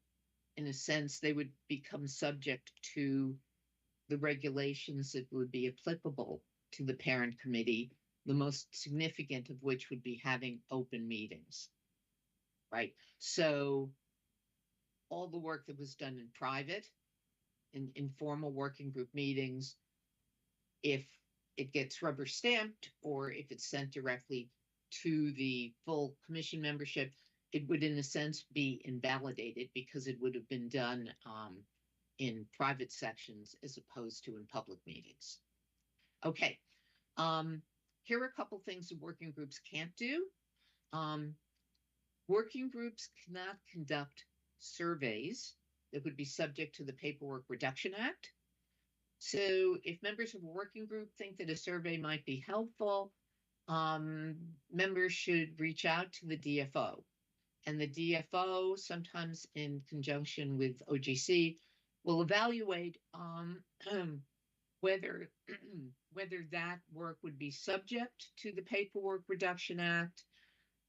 in a sense they would become subject to the regulations that would be applicable to the parent committee, the most significant of which would be having open meetings, right? So all the work that was done in private, in informal working group meetings, if it gets rubber stamped or if it's sent directly to the full commission membership, it would in a sense be invalidated because it would have been done in private sections as opposed to in public meetings. Okay, here are a couple things that working groups can't do. Working groups cannot conduct surveys that would be subject to the Paperwork Reduction Act. So if members of a working group think that a survey might be helpful, members should reach out to the DFO. And the DFO, sometimes in conjunction with OGC, will evaluate whether that work would be subject to the Paperwork Reduction Act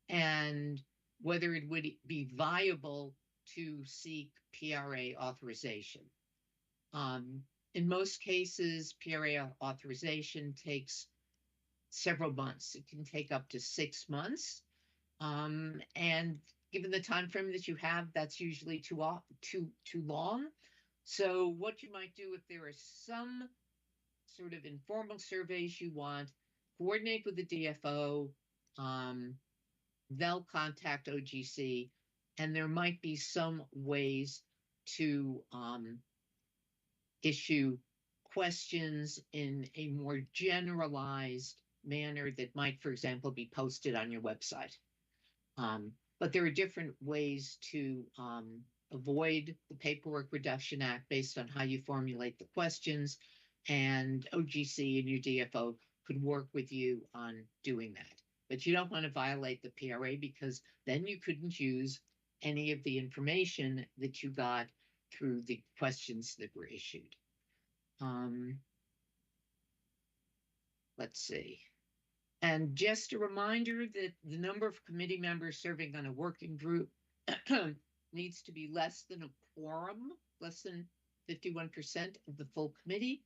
and whether it would be viable to seek PRA authorization. In most cases, PRA authorization takes several months. It can take up to 6 months. And given the time frame that you have, that's usually too long. So what you might do if there are some sort of informal surveys you want, coordinate with the DFO, they'll contact OGC, and there might be some ways to issue questions in a more generalized manner that might, for example, be posted on your website. But there are different ways to avoid the Paperwork Reduction Act based on how you formulate the questions, and OGC and your DFO could work with you on doing that. But you don't want to violate the PRA because then you couldn't use any of the information that you got through the questions that were issued. Let's see. And just a reminder that the number of committee members serving on a working group needs to be less than a quorum, less than 51% of the full committee.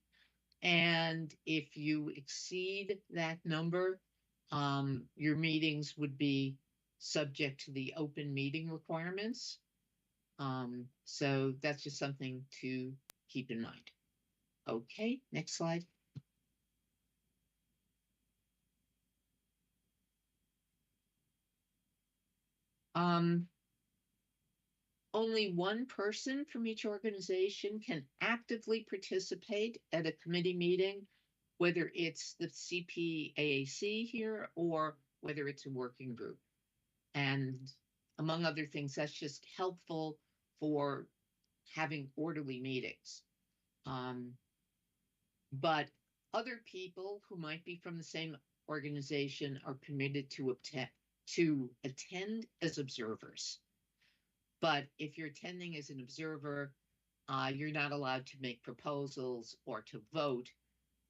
And if you exceed that number, your meetings would be subject to the open meeting requirements. So that's just something to keep in mind. Okay, next slide. Only one person from each organization can actively participate at a committee meeting, whether it's the CPAAC here or whether it's a working group. And among other things, that's just helpful for having orderly meetings. But other people who might be from the same organization are permitted to attend as observers. But if you're attending as an observer, You're not allowed to make proposals or to vote,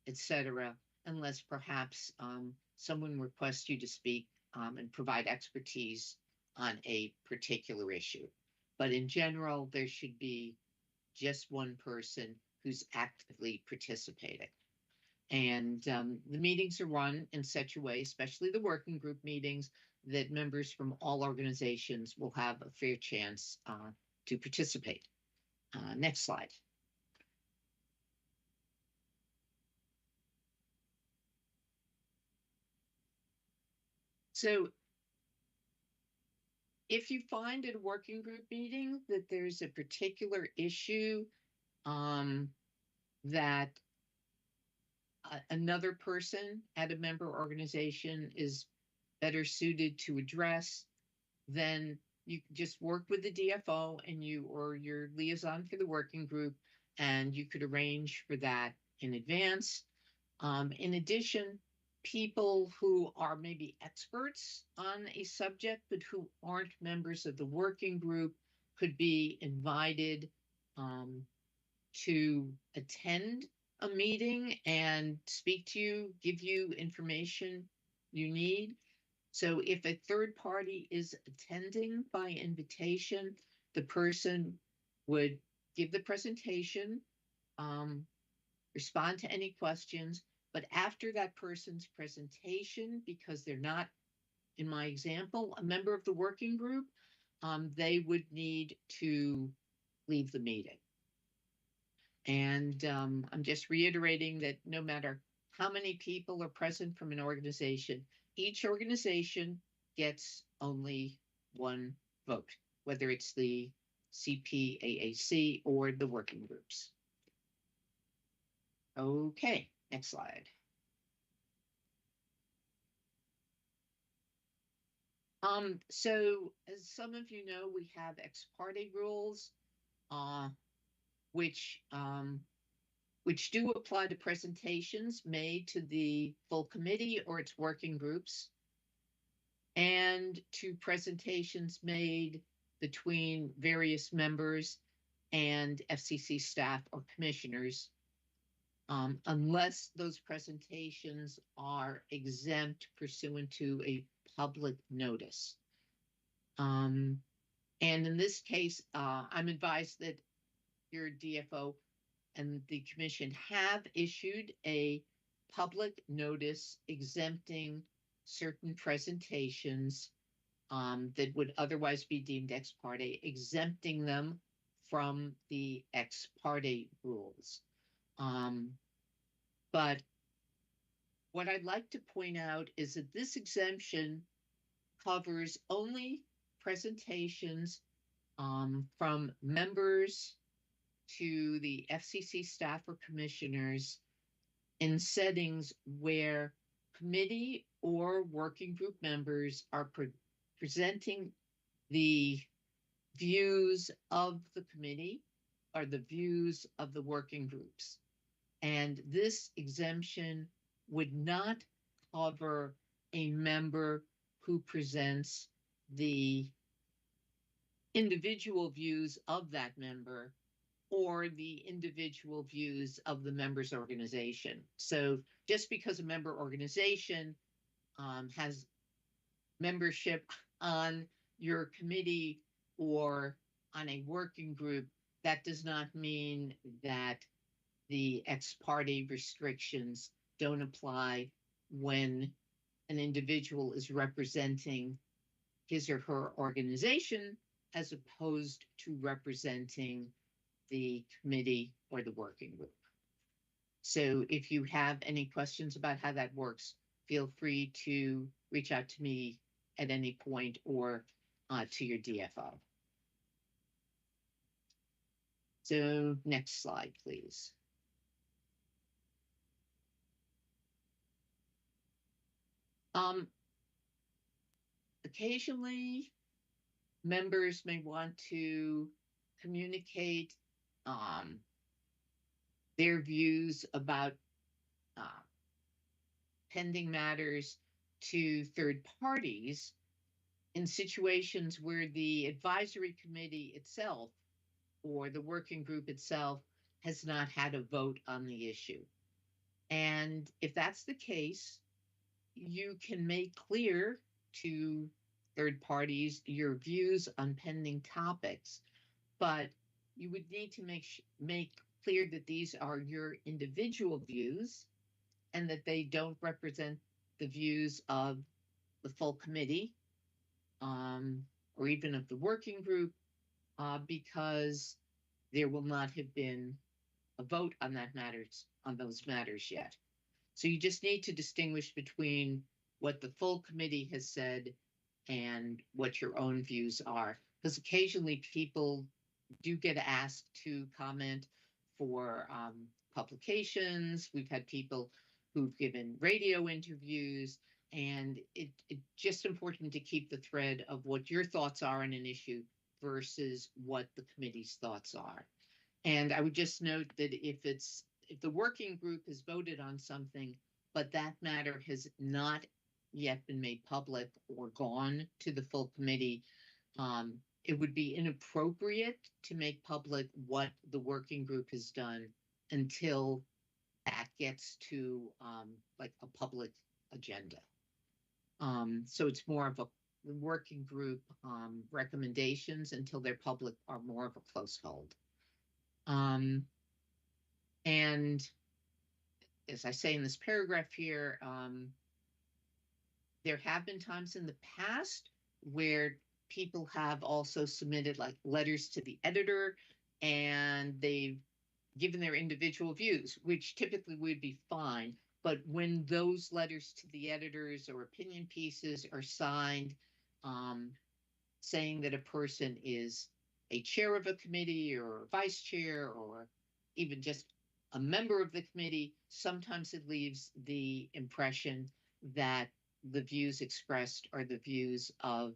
etc., unless perhaps someone requests you to speak and provide expertise on a particular issue. But in general, there should be just one person who's actively participating. And the meetings are run in such a way, especially the working group meetings, that members from all organizations will have a fair chance to participate. Next slide. So if you find at a working group meeting that there's a particular issue that another person at a member organization is better suited to address, then you just work with the DFO and you or your liaison for the working group, and you could arrange for that in advance. In addition, people who are maybe experts on a subject but who aren't members of the working group could be invited to attend a meeting and speak to you, give you information you need. So if a third party is attending by invitation, the person would give the presentation, respond to any questions, but after that person's presentation, because they're not, in my example, a member of the working group, they would need to leave the meeting. And I'm just reiterating that no matter how many people are present from an organization, each organization gets only one vote, whether it's the CPAAC or the working groups. Okay, next slide. So as some of you know, we have ex parte rules, which do apply to presentations made to the full committee or its working groups, and to presentations made between various members and FCC staff or commissioners, unless those presentations are exempt pursuant to a public notice. And in this case, I'm advised that your DFO and the commission have issued a public notice exempting certain presentations that would otherwise be deemed ex parte, exempting them from the ex parte rules. But what I'd like to point out is that this exemption covers only presentations from members to the FCC staff or commissioners in settings where committee or working group members are presenting the views of the committee or the views of the working groups. And this exemption would not cover a member who presents the individual views of that member or the individual views of the member's organization. So just because a member organization has membership on your committee or on a working group, that does not mean that the ex parte restrictions don't apply when an individual is representing his or her organization as opposed to representing the committee or the working group. So if you have any questions about how that works, feel free to reach out to me at any point or to your DFO. So next slide, please. Occasionally, members may want to communicate their views about pending matters to third parties in situations where the advisory committee itself or the working group itself has not had a vote on the issue. And if that's the case, you can make clear to third parties your views on pending topics, but you would need to make clear that these are your individual views and that they don't represent the views of the full committee, or even of the working group, because there will not have been a vote on those matters yet. So you just need to distinguish between what the full committee has said and what your own views are. Because occasionally people do get asked to comment for publications. We've had people who've given radio interviews, and it's just important to keep the thread of what your thoughts are on an issue versus what the committee's thoughts are. And I would just note that if the working group has voted on something, but that matter has not yet been made public or gone to the full committee, it would be inappropriate to make public what the working group has done until that gets to like a public agenda. So it's more of a working group recommendations until they're public are more of a close hold. And as I say in this paragraph here, there have been times in the past where people have also submitted like letters to the editor and they've given their individual views, which typically would be fine. But when those letters to the editors or opinion pieces are signed, saying that a person is a chair of a committee or a vice chair or even just a member of the committee, sometimes it leaves the impression that the views expressed are the views of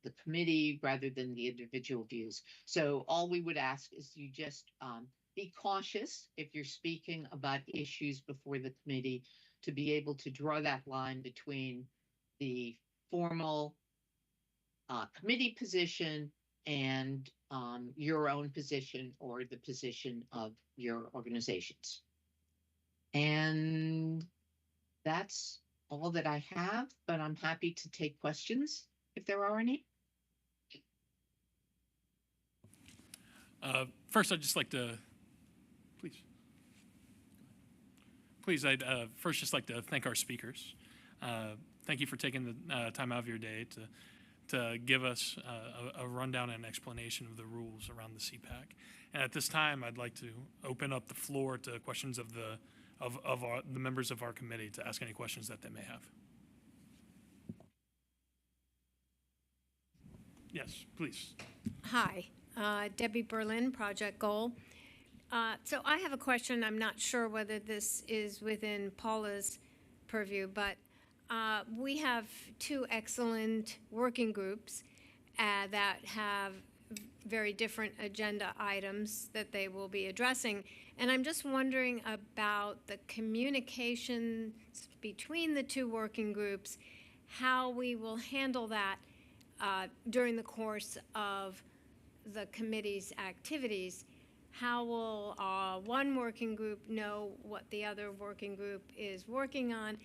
the committee rather than the individual views. So all we would ask is you just be cautious if you're speaking about issues before the committee to be able to draw that line between the formal committee position and your own position or the position of your organizations. And that's all that I have, but I'm happy to take questions if there are any. First, I'd just like to, I'd first just like to thank our speakers. Thank you for taking the time out of your day to give us a rundown and explanation of the rules around the CPAAC. And at this time, I'd like to open up the floor to questions of the members of our committee to ask any questions that they may have. Yes, please. Hi, Debbie Berlin, Project Goal. So I have a question. I'm not sure whether this is within Paula's purview, but we have two excellent working groups that have very different agenda items that they will be addressing. And I'm just wondering about the communications between the two working groups, how we will handle that during the course of the committee's activities. How will one working group know what the other working group is working on,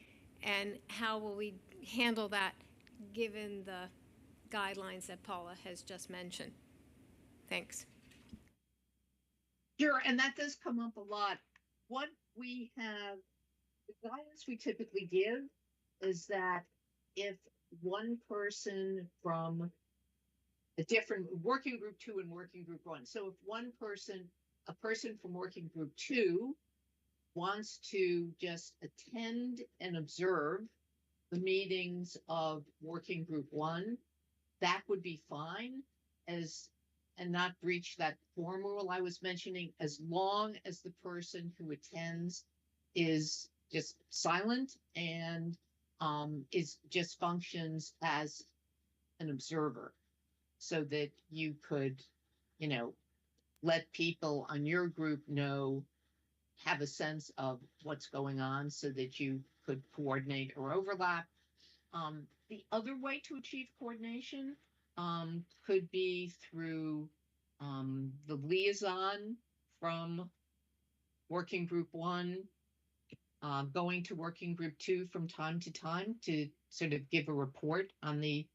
and how will we handle that given the guidelines that Paula has just mentioned? Thanks. Sure, and that does come up a lot. What we have, the guidance we typically give is that if one person from a different working group 2 and working group 1, so if a person from working group 2 wants to just attend and observe the meetings of working group 1, that would be fine and not breach that form rule I was mentioning, as long as the person who attends is just silent and is just functions as an observer, so that you could, let people on your group have a sense of what's going on so that you could coordinate or overlap. The other way to achieve coordination could be through the liaison from Working Group 1 going to Working Group 2 from time to time to sort of give a report on the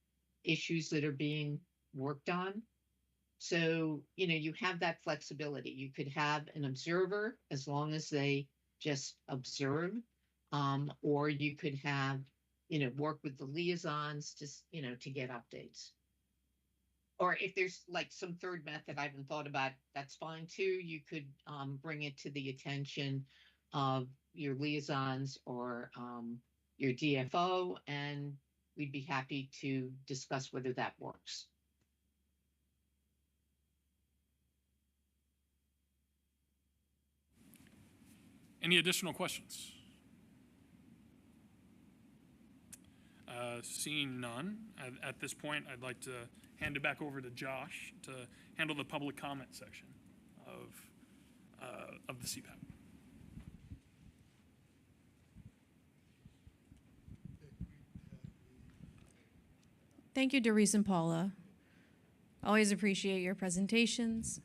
issues that are being worked on. So, you have that flexibility. You could have an observer as long as they just observe, or you could have, work with the liaisons to get updates. Or if there's like some third method I haven't thought about, that's fine too. You could bring it to the attention of your liaisons or your DFO, and we'd be happy to discuss whether that works. Any additional questions? Seeing none, at this point, I'd like to hand it back over to Josh to handle the public comment section of the CPAAC. Thank you, Doris and Paula. Always appreciate your presentations.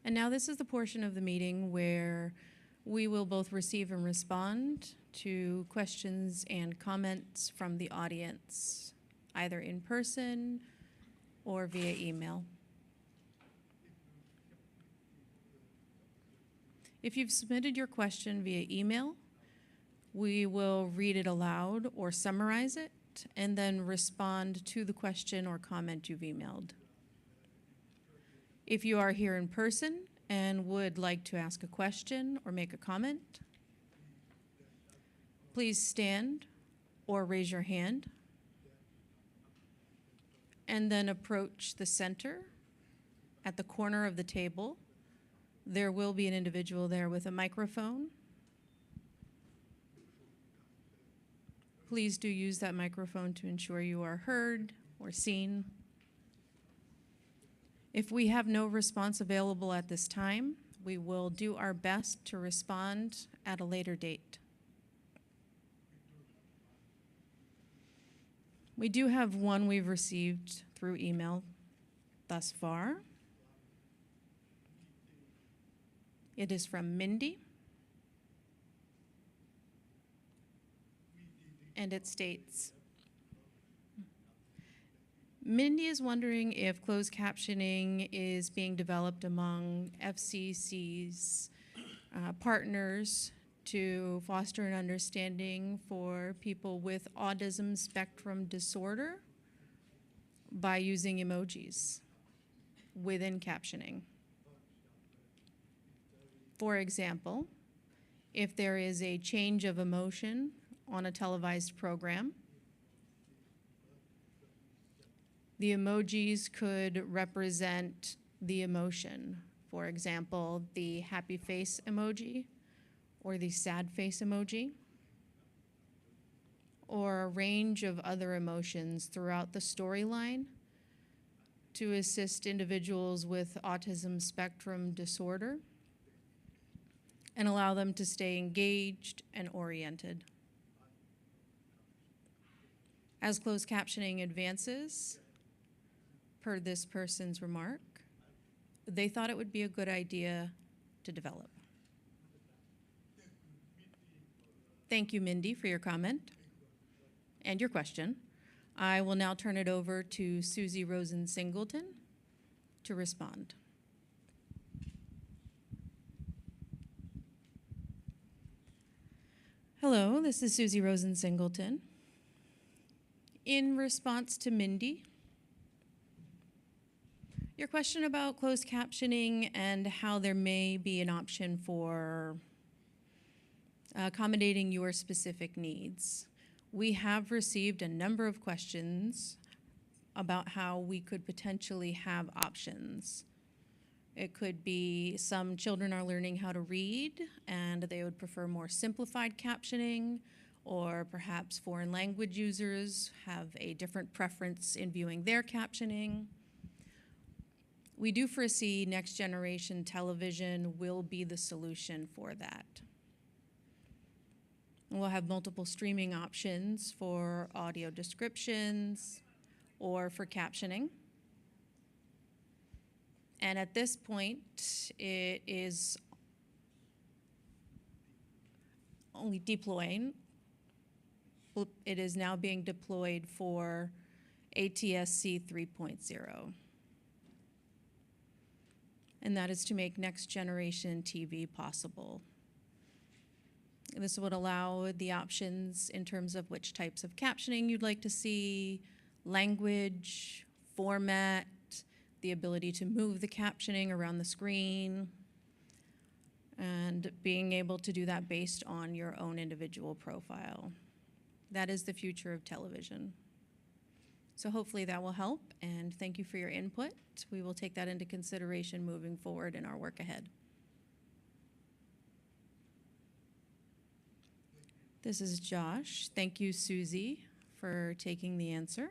And now this is the portion of the meeting where we will both receive and respond to questions and comments from the audience, either in person or via email. If you've submitted your question via email, we will read it aloud or summarize it and then respond to the question or comment you've emailed. If you are here in person and would like to ask a question or make a comment, please stand or raise your hand and then approach the center at the corner of the table. There will be an individual there with a microphone. Please do use that microphone to ensure you are heard or seen. If we have no response available at this time, we will do our best to respond at a later date. We do have one we've received through email thus far. It is from Mindy. And it states, Mindy is wondering if closed captioning is being developed among FCC's partners to foster an understanding for people with autism spectrum disorder by using emojis within captioning. For example, if there is a change of emotion on a televised program, the emojis could represent the emotion. For example, the happy face emoji or the sad face emoji, or a range of other emotions throughout the storyline to assist individuals with autism spectrum disorder and allow them to stay engaged and oriented. As closed captioning advances, per this person's remark, they thought it would be a good idea to develop. Thank you, Mindy, for your comment and your question. I will now turn it over to Susie Rosen-Singleton to respond. Hello, this is Susie Rosen-Singleton. In response to Mindy, your question about closed captioning and how there may be an option for accommodating your specific needs. We have received a number of questions about how we could potentially have options. It could be some children are learning how to read and they would prefer more simplified captioning, or perhaps foreign language users have a different preference in viewing their captioning. We do foresee next generation television will be the solution for that. We'll have multiple streaming options for audio descriptions or for captioning. And at this point, it is only deploying. It is now being deployed for ATSC 3.0. And that is to make next generation TV possible. This would allow the options in terms of which types of captioning you'd like to see, language, format, the ability to move the captioning around the screen, and being able to do that based on your own individual profile. That is the future of television. So hopefully that will help, and thank you for your input. We will take that into consideration moving forward in our work ahead. This is Josh. Thank you, Susie, for taking the answer.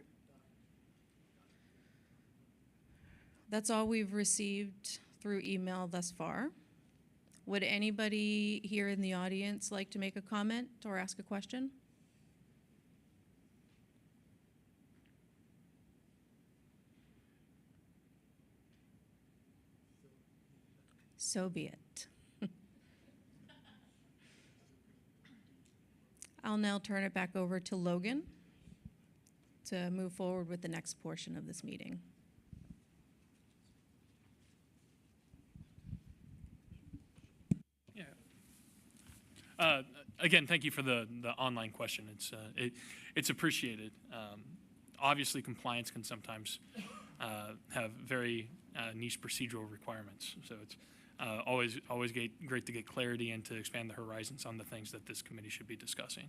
That's all we've received through email thus far. Would anybody here in the audience like to make a comment or ask a question? So be it. I'll now turn it back over to Logan to move forward with the next portion of this meeting. Again, thank you for the online question. It's appreciated. Obviously, compliance can sometimes have very niche procedural requirements. So it's always great to get clarity and to expand the horizons on the things that this committee should be discussing.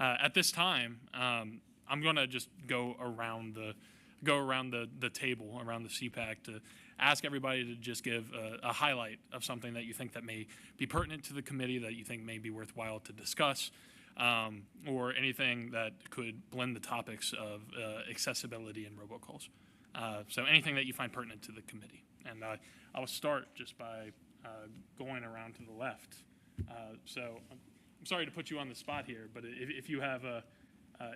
At this time, I'm going to just go around the table, around the CPAAC, to ask everybody to just give a highlight of something that you think that may be pertinent to the committee, that you think may be worthwhile to discuss, or anything that could blend the topics of accessibility and robocalls. So anything that you find pertinent to the committee. And I'll start just by going around to the left. So I'm sorry to put you on the spot here, but if you have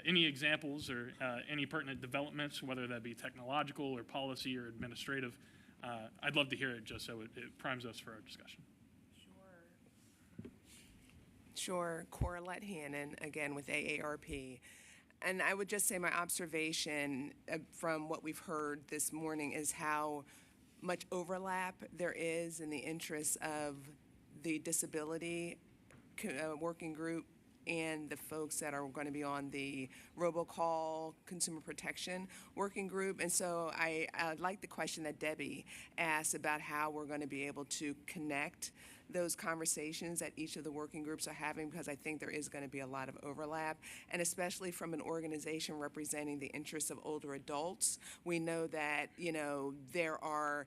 any examples or any pertinent developments, whether that be technological or policy or administrative, I'd love to hear it just so it primes us for our discussion. Sure. Corlette Hannon, again with AARP. And I would just say my observation from what we've heard this morning is how much overlap there is in the interests of the disability working group and the folks that are going to be on the robocall consumer protection working group. And so I like the question that Debbie asked about how we're going to be able to connect those conversations that each of the working groups are having, because I think there is going to be a lot of overlap, and especially from an organization representing the interests of older adults. We know that, there are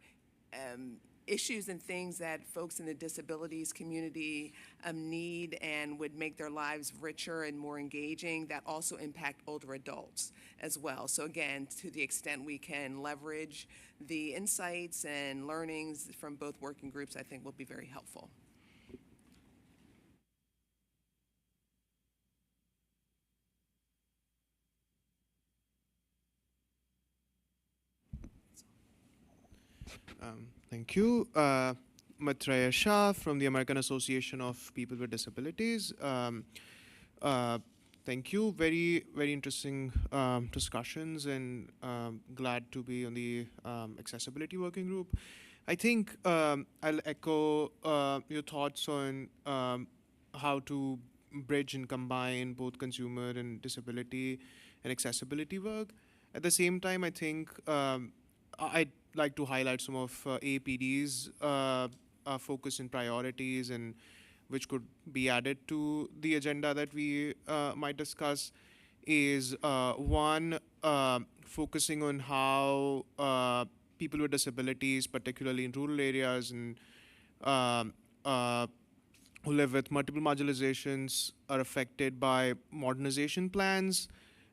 issues and things that folks in the disabilities community need and would make their lives richer and more engaging, that also impact older adults as well. So again, to the extent we can leverage the insights and learnings from both working groups, I think will be very helpful. Thank you. Maitreya Shah from the American Association of People with Disabilities. Thank you. Very, very interesting discussions, and glad to be on the accessibility working group. I think I'll echo your thoughts on how to bridge and combine both consumer and disability and accessibility work. At the same time, I think I'd like to highlight some of APD's focus and priorities, and which could be added to the agenda that we might discuss, is one, focusing on how people with disabilities, particularly in rural areas and who live with multiple marginalizations, are affected by modernization plans.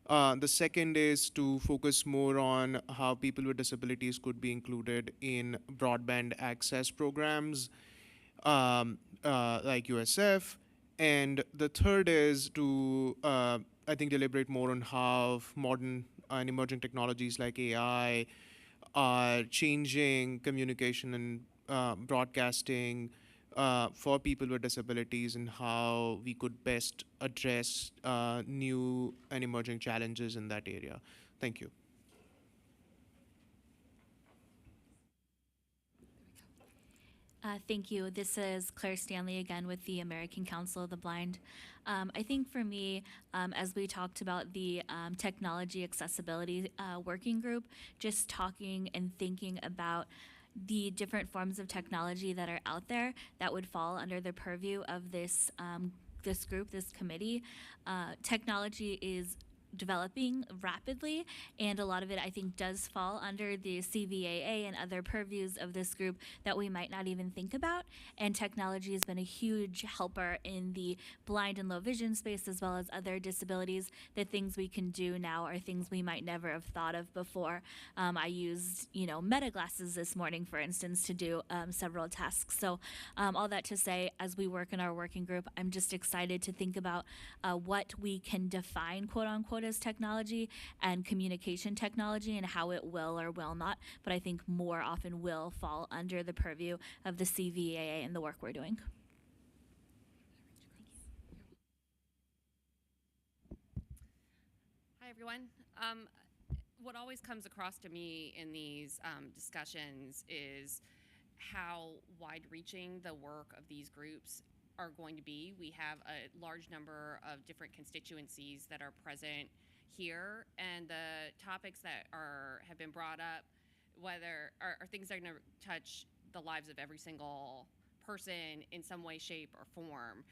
The second is to focus more on how people with disabilities could be included in broadband access programs like USF. And the third is to, I think, deliberate more on how modern and emerging technologies like AI are changing communication and broadcasting for people with disabilities, and how we could best address new and emerging challenges in that area. Thank you. Thank you. This is Claire Stanley again with the American Council of the Blind. I think for me, as we talked about the technology accessibility working group, just talking and thinking about the different forms of technology that are out there that would fall under the purview of this this group, this committee. Technology is developing rapidly, and a lot of it I think does fall under the CVAA and other purviews of this group that we might not even think about. And technology has been a huge helper in the blind and low vision space, as well as other disabilities. The things we can do now are things we might never have thought of before. I used, Meta glasses this morning, for instance, to do several tasks. So all that to say, as we work in our working group, I'm just excited to think about what we can define, quote unquote, as technology and communication technology, and how it will or will not, but I think more often will fall under the purview of the CVAA and the work we're doing. Hi, everyone. What always comes across to me in these discussions is how wide-reaching the work of these groups are going to be. We have a large number of different constituencies that are present here, and the topics that have been brought up, whether are things that are going to touch the lives of every single person in some way, shape, or form.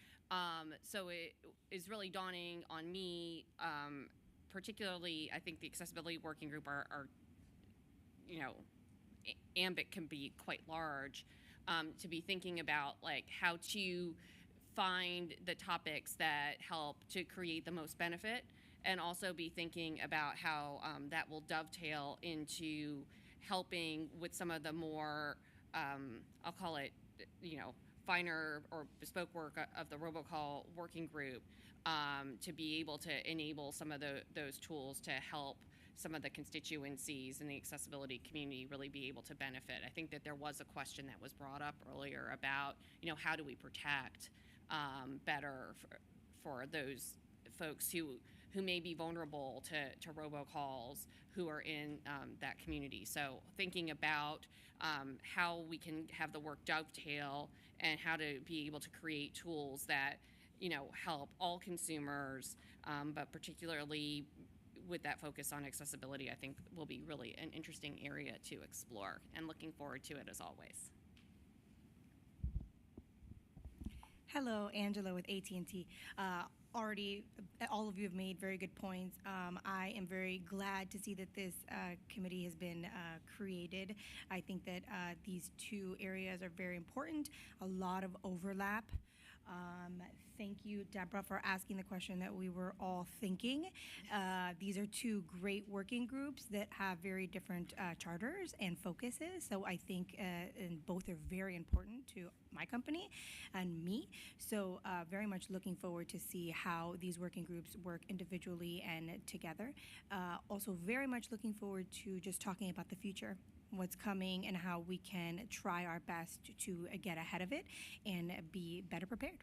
So it is really dawning on me, particularly, I think the accessibility working group ambit can be quite large, to be thinking about how to find the topics that help to create the most benefit, and also be thinking about how that will dovetail into helping with some of the more, I'll call it, finer or bespoke work of the robocall working group, to be able to enable some of those tools to help some of the constituencies in the accessibility community really be able to benefit. I think that there was a question that was brought up earlier about, how do we protect better for those folks who may be vulnerable to robocalls, who are in that community. So thinking about how we can have the work dovetail, and how to be able to create tools that help all consumers, but particularly with that focus on accessibility, I think will be really an interesting area to explore, and looking forward to it as always. Hello, Angela with AT&T. Already, all of you have made very good points. I am very glad to see that this committee has been created. I think that these two areas are very important, a lot of overlap. Thank you, Deborah, for asking the question that we were all thinking. These are two great working groups that have very different charters and focuses. So I think and both are very important to my company and me. So very much looking forward to see how these working groups work individually and together. Also very much looking forward to just talking about the future, what's coming, and how we can try our best to get ahead of it and be better prepared.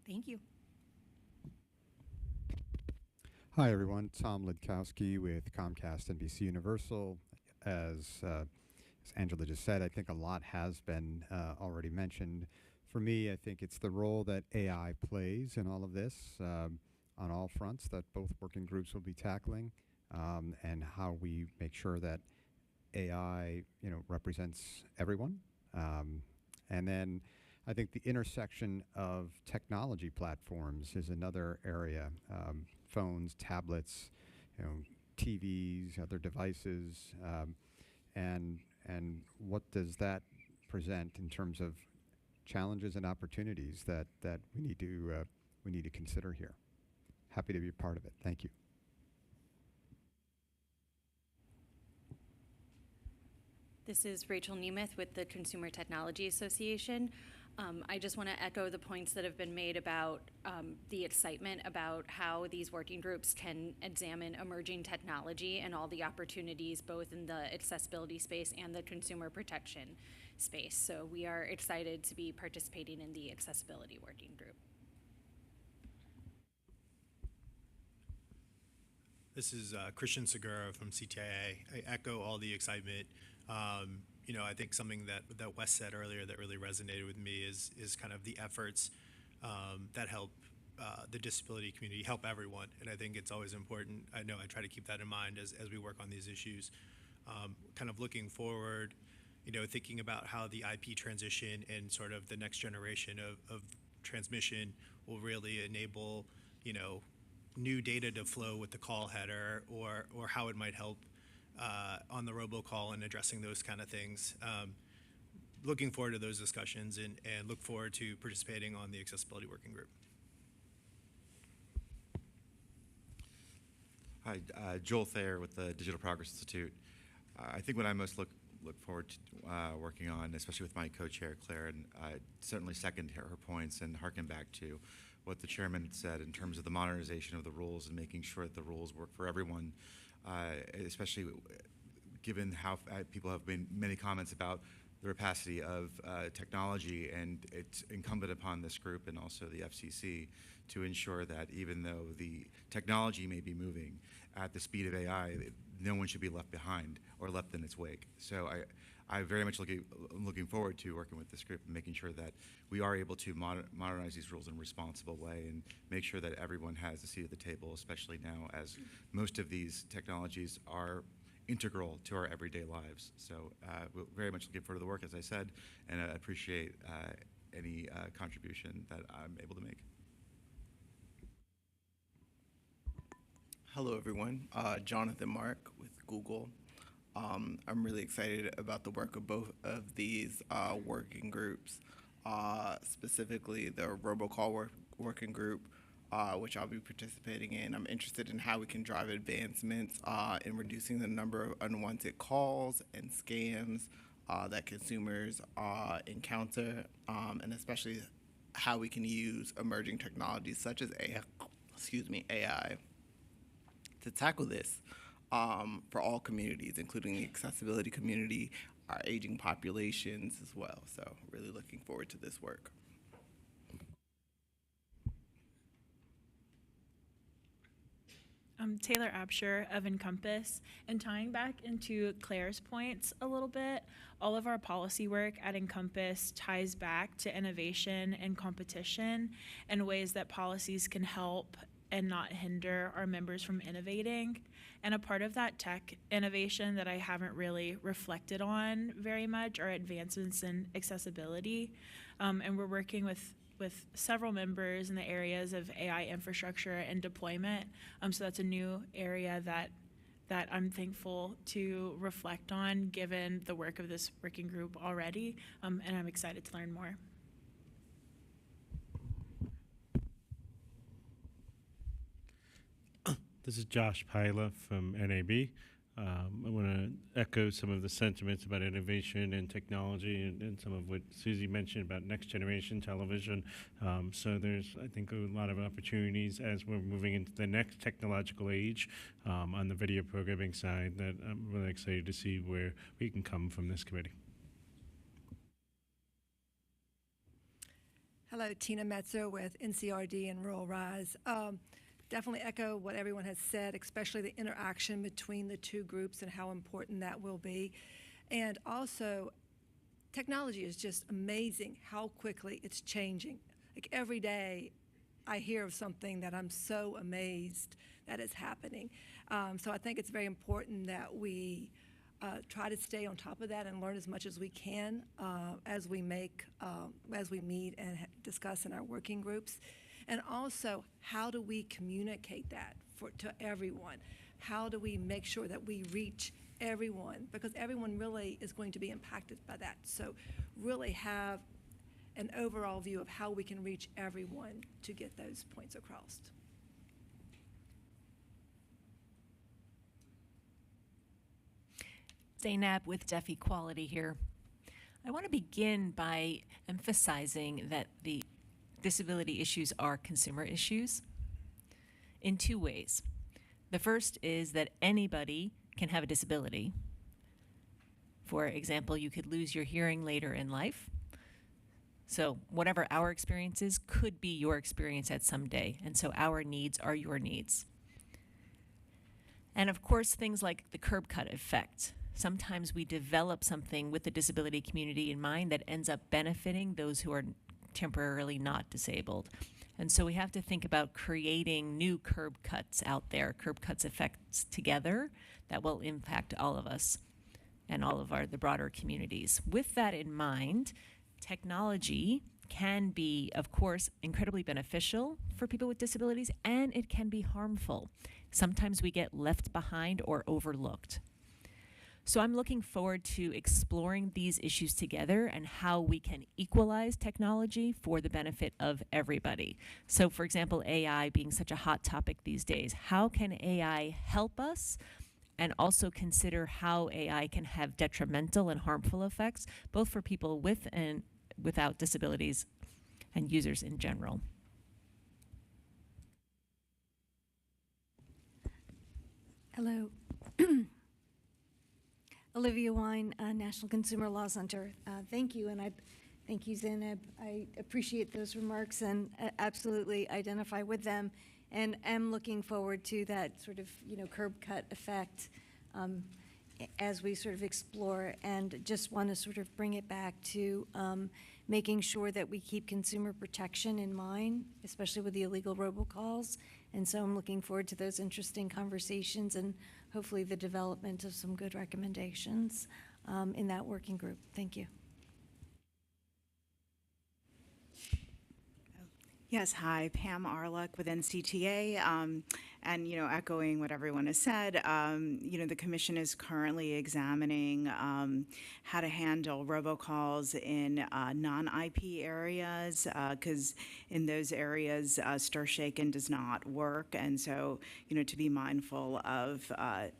Thank you. Hi, everyone. Tom Lidkowski with Comcast NBC Universal. As Angela just said, I think a lot has been already mentioned. For me, I think it's the role that AI plays in all of this, on all fronts, that both working groups will be tackling, and how we make sure that AI, represents everyone. And then I think the intersection of technology platforms is another area. Phones, tablets, TVs, other devices, and what does that present in terms of challenges and opportunities that we need to consider here. Happy to be a part of it. Thank you. This is Rachel Nemeth with the Consumer Technology Association. I just want to echo the points that have been made about the excitement about how these working groups can examine emerging technology and all the opportunities both in the accessibility space and the consumer protection space. So we are excited to be participating in the accessibility working group. This is Christian Segura from CPAAC. I echo all the excitement. I think something that Wes said earlier that really resonated with me is kind of the efforts that help the disability community, help everyone. And I think it's always important. I know I try to keep that in mind as we work on these issues. Kind of looking forward, thinking about how the IP transition and sort of the next generation of transmission will really enable, new data to flow with the call header, or how it might help on the robocall and addressing those kind of things. Looking forward to those discussions and look forward to participating on the accessibility working group. Hi, Joel Thayer with the Digital Progress Institute. I think what I most look forward to working on, especially with my co-chair Claire, and I certainly second her points and harken back to what the chairman said in terms of the modernization of the rules and making sure that the rules work for everyone, especially given how people have made many comments about the rapacity of technology, and it's incumbent upon this group and also the FCC to ensure that even though the technology may be moving at the speed of AI, no one should be left behind or left in its wake. So I very much looking forward to working with this group and making sure that we are able to modernize these rules in a responsible way and make sure that everyone has a seat at the table, especially now as most of these technologies are integral to our everyday lives. So we're very much looking forward to the work, as I said, and I appreciate any contribution that I'm able to make. Hello, everyone. Jonathan Mark with Google. I'm really excited about the work of both of these working groups, specifically the robocall working group, which I'll be participating in. I'm interested in how we can drive advancements in reducing the number of unwanted calls and scams that consumers encounter, and especially how we can use emerging technologies such as AI to tackle this for all communities, including the accessibility community, our aging populations as well. So really looking forward to this work. I'm Taylor Absher of Encompass, and tying back into Claire's points a little bit, all of our policy work at Encompass ties back to innovation and competition and ways that policies can help and not hinder our members from innovating. And a part of that tech innovation that I haven't really reflected on very much are advancements in accessibility. And we're working with several members in the areas of AI infrastructure and deployment. So that's a new area that I'm thankful to reflect on given the work of this working group already, and I'm excited to learn more. This is Josh Pila from NAB. I want to echo some of the sentiments about innovation and technology and some of what Susie mentioned about next generation television. So there's, I think, a lot of opportunities as we're moving into the next technological age on the video programming side that I'm really excited to see where we can come from this committee. Hello, Tina Metzer with NCRD and Rural Rise. Definitely echo what everyone has said, especially the interaction between the two groups and how important that will be. And also, technology is just amazing how quickly it's changing. Like every day, I hear of something that I'm so amazed that is happening. So I think it's very important that we try to stay on top of that and learn as much as we can as we meet and discuss in our working groups. And also, how do we communicate that to everyone? How do we make sure that we reach everyone? Because everyone really is going to be impacted by that. So really have an overall view of how we can reach everyone to get those points across. Zainab with Deaf Equality here. I want to begin by emphasizing that the disability issues are consumer issues in two ways. The first is that anybody can have a disability. For example, you could lose your hearing later in life. So whatever our experience is could be your experience at some day, and so our needs are your needs. And of course, things like the curb cut effect. Sometimes we develop something with the disability community in mind that ends up benefiting those who are temporarily not disabled. And so we have to think about creating new curb cuts out there, curb cuts effects together that will impact all of us and all of the broader communities. With that in mind, technology can be, of course, incredibly beneficial for people with disabilities, and it can be harmful. Sometimes we get left behind or overlooked. So I'm looking forward to exploring these issues together and how we can equalize technology for the benefit of everybody. So for example, AI being such a hot topic these days, how can AI help us? And also consider how AI can have detrimental and harmful effects, both for people with and without disabilities and users in general. Hello. Olivia Wine, National Consumer Law Center. Thank you, and thank you, Zainab. I appreciate those remarks and absolutely identify with them, and am looking forward to that sort of, curb cut effect as we sort of explore, and just want to sort of bring it back to making sure that we keep consumer protection in mind, especially with the illegal robocalls. And so I'm looking forward to those interesting conversations and hopefully the development of some good recommendations in that working group. Thank you. Yes, hi, Pam Arluck with NCTA, and echoing what everyone has said, the Commission is currently examining how to handle robocalls in non-IP areas, because in those areas, stir shaken does not work, and so to be mindful of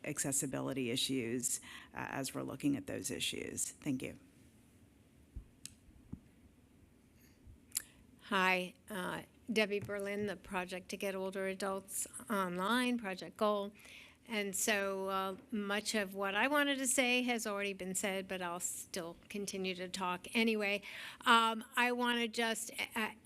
accessibility issues as we're looking at those issues. Thank you. Hi, Debbie Berlin, the Project to Get Older Adults Online, Project Goal. And so much of what I wanted to say has already been said, but I'll still continue to talk anyway. I want to just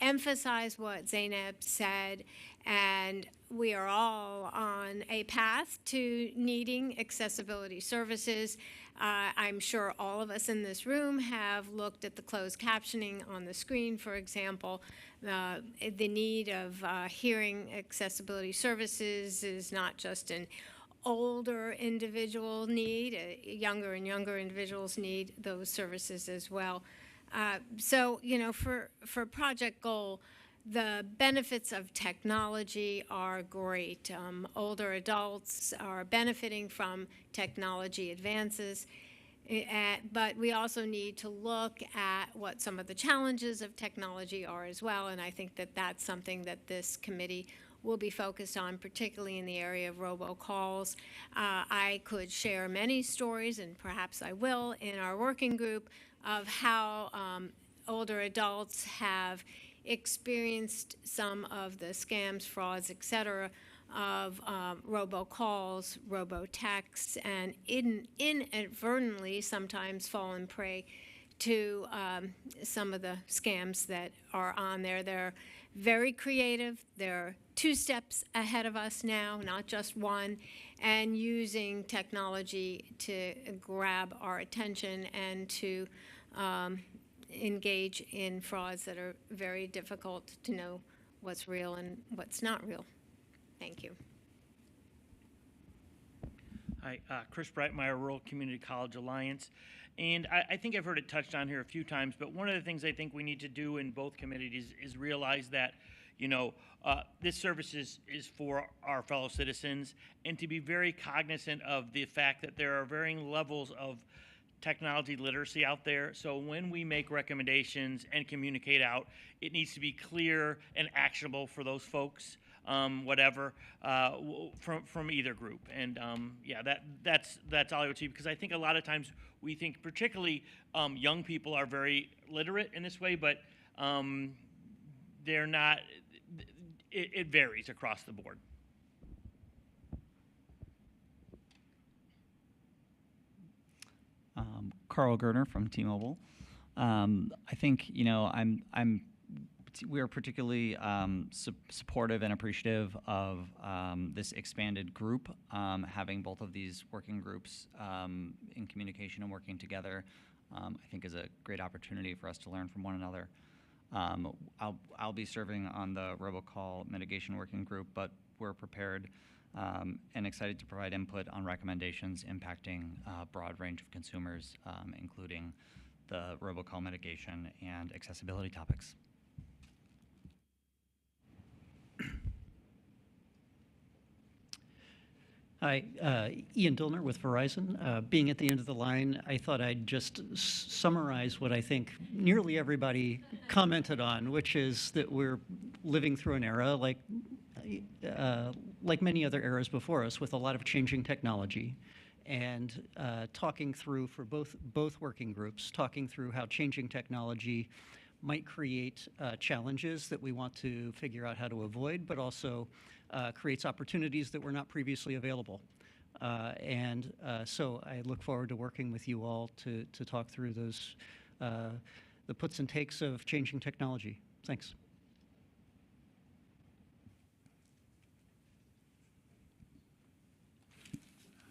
emphasize what Zainab said, and we are all on a path to needing accessibility services. I'm sure all of us in this room have looked at the closed captioning on the screen, for example. The need of hearing accessibility services is not just an older individual need, younger and younger individuals need those services as well. So, for Project Goal, the benefits of technology are great. Older adults are benefiting from technology advances, but we also need to look at what some of the challenges of technology are as well, and I think that that's something that this committee will be focused on, particularly in the area of robocalls. I could share many stories, and perhaps I will, in our working group of how older adults have experienced some of the scams, frauds, et cetera, of robocalls, robotexts, and inadvertently sometimes fallen prey to some of the scams that are on there. They're very creative. They're 2 steps ahead of us now, not just one, and using technology to grab our attention and to engage in frauds that are very difficult to know what's real and what's not real. Thank you. Hi, Chris Breitmeyer, Rural Community College Alliance. And I think I've heard it touched on here a few times, but one of the things I think we need to do in both committees is realize that, this service is for our fellow citizens, and to be very cognizant of the fact that there are varying levels of technology literacy out there. So when we make recommendations and communicate out, it needs to be clear and actionable for those folks. whatever, from either group. And yeah, that's all I would say, because I think a lot of times we think particularly young people are very literate in this way, but they're not. It varies across the board. Carl Gerner from T-Mobile. I think we are particularly supportive and appreciative of this expanded group, having both of these working groups in communication and working together. I think is a great opportunity for us to learn from one another. I'll be serving on the robocall mitigation working group, but we're prepared and excited to provide input on recommendations impacting a broad range of consumers, including the robocall mitigation and accessibility topics. Hi, Ian Dillner with Verizon. Being at the end of the line, I thought I'd just summarize what I think nearly everybody commented on, which is that we're living through an era like many other eras before us, with a lot of changing technology, and talking through for both working groups, talking through how changing technology might create challenges that we want to figure out how to avoid, but also creates opportunities that were not previously available. So I look forward to working with you all to talk through those, the puts and takes of changing technology. Thanks.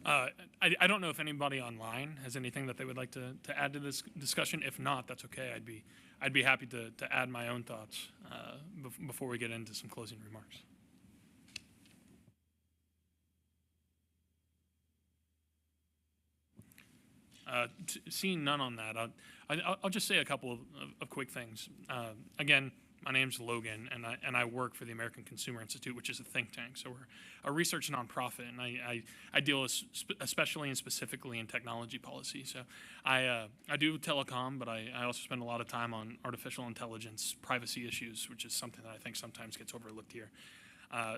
I don't know if anybody online has anything that they would like to add to this discussion. If not, that's okay. I'd be happy to add my own thoughts before we get into some closing remarks. Seeing none on that, I'll just say a couple of quick things. Again, my name's Logan, and I work for the American Consumer Institute, which is a think tank. So we're a research nonprofit, and I deal especially and specifically in technology policy. So I do telecom, but I also spend a lot of time on artificial intelligence privacy issues, which is something that I think sometimes gets overlooked here.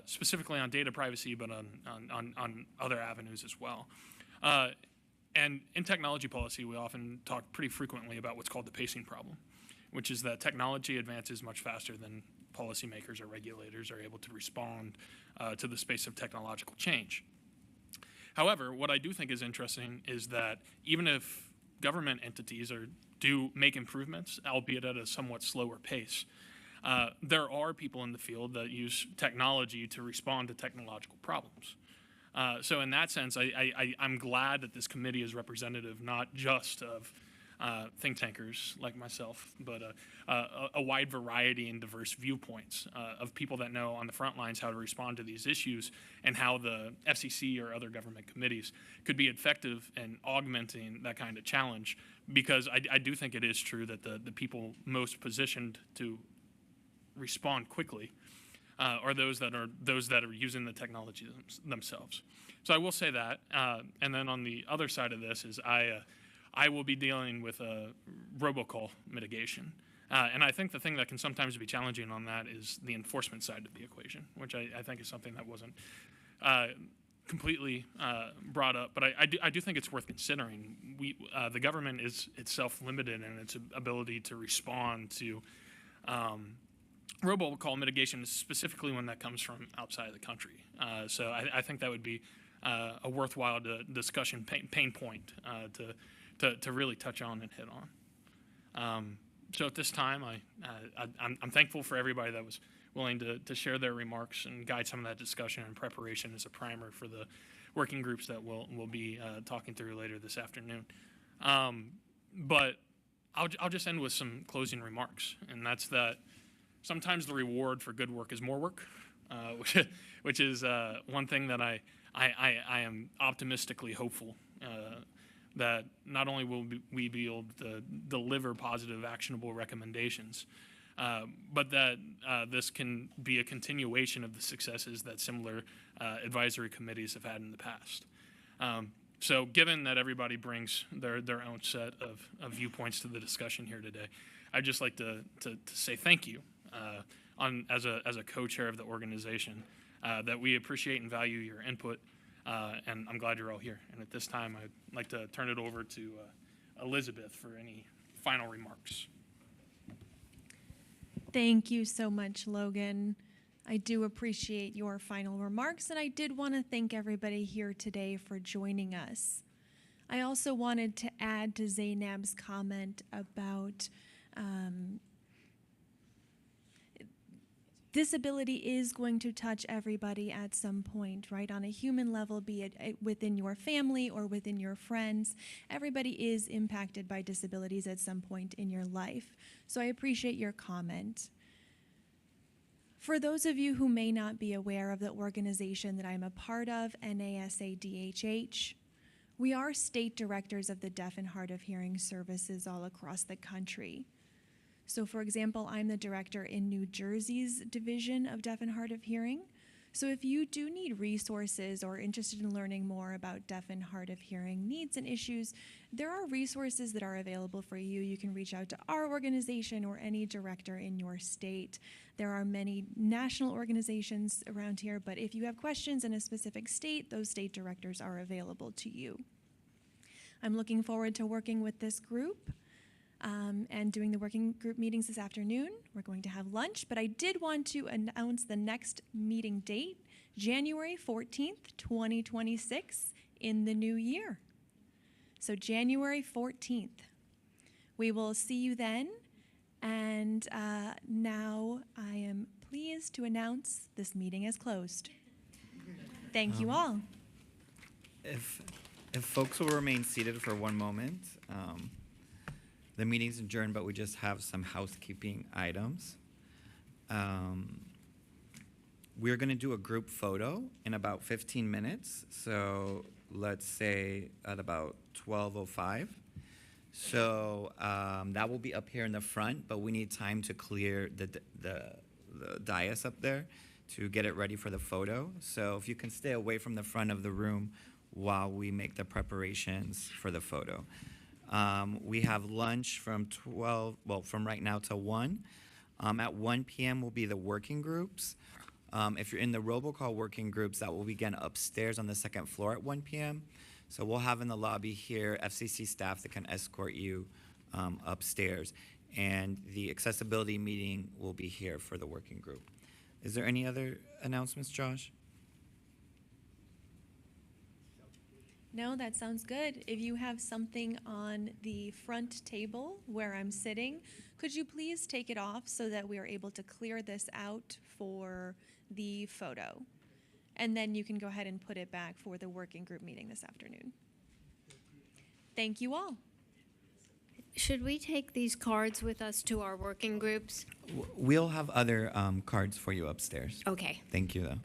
Specifically on data privacy, but on other avenues as well. And in technology policy, we often talk pretty frequently about what's called the pacing problem, which is that technology advances much faster than policymakers or regulators are able to respond to the space of technological change. However, what I do think is interesting is that even if government entities do make improvements, albeit at a somewhat slower pace, there are people in the field that use technology to respond to technological problems. So in that sense, I'm glad that this committee is representative not just of think tankers like myself, but a wide variety and diverse viewpoints of people that know on the front lines how to respond to these issues and how the FCC or other government committees could be effective in augmenting that kind of challenge, because I do think it is true that the people most positioned to respond quickly are those that are using the technology themselves. So I will say that, and then on the other side of this is I will be dealing with robocall mitigation. And I think the thing that can sometimes be challenging on that is the enforcement side of the equation, which I think is something that wasn't completely brought up. But I do think it's worth considering. The government is itself limited in its ability to respond to robocall mitigation, specifically when that comes from outside of the country. So I think that would be a worthwhile discussion pain point to really touch on and hit on. So at this time, I'm thankful for everybody that was willing to share their remarks and guide some of that discussion and preparation as a primer for the working groups that we'll be talking through later this afternoon. But I'll just end with some closing remarks, and that's that sometimes the reward for good work is more work, which is one thing that I am optimistically hopeful that not only will we be able to deliver positive, actionable recommendations, but that this can be a continuation of the successes that similar advisory committees have had in the past. So given that everybody brings their own set of viewpoints to the discussion here today, I'd just like to say thank you as a co-chair of the organization that we appreciate and value your input, and I'm glad you're all here. And at this time, I'd like to turn it over to Elizabeth for any final remarks. Thank you so much, Logan. I do appreciate your final remarks, and I did want to thank everybody here today for joining us. I also wanted to add to Zainab's comment about disability is going to touch everybody at some point, right? On a human level, be it within your family or within your friends. Everybody is impacted by disabilities at some point in your life. So I appreciate your comment. For those of you who may not be aware of the organization that I'm a part of, NASADHH, we are state directors of the deaf and hard of hearing services all across the country. So for example, I'm the director in New Jersey's division of deaf and hard of hearing. So if you do need resources or interested in learning more about deaf and hard of hearing needs and issues, there are resources that are available for you. You can reach out to our organization or any director in your state. There are many national organizations around here, but if you have questions in a specific state, those state directors are available to you. I'm looking forward to working with this group. And doing the working group meetings this afternoon. We're going to have lunch, but I did want to announce the next meeting date, January 14th, 2026, in the new year. So January 14th. We will see you then. And now I am pleased to announce this meeting is closed. Thank you all. If folks will remain seated for one moment. The meeting's adjourned, but we just have some housekeeping items. We're going to do a group photo in about 15 minutes. So let's say at about 12:05. So that will be up here in the front, but we need time to clear the dais up there to get it ready for the photo. So if you can stay away from the front of the room while we make the preparations for the photo. We have lunch from from right now to 1. At 1 p.m. will be the working groups. If you're in the robocall working groups, that will begin upstairs on the second floor at 1 p.m. So we'll have in the lobby here FCC staff that can escort you upstairs. And the accessibility meeting will be here for the working group. Is there any other announcements, Josh? No, that sounds good. If you have something on the front table where I'm sitting, could you please take it off so that we are able to clear this out for the photo? And then you can go ahead and put it back for the working group meeting this afternoon. Thank you all. Should we take these cards with us to our working groups? We'll have other cards for you upstairs. Okay. Thank you, though.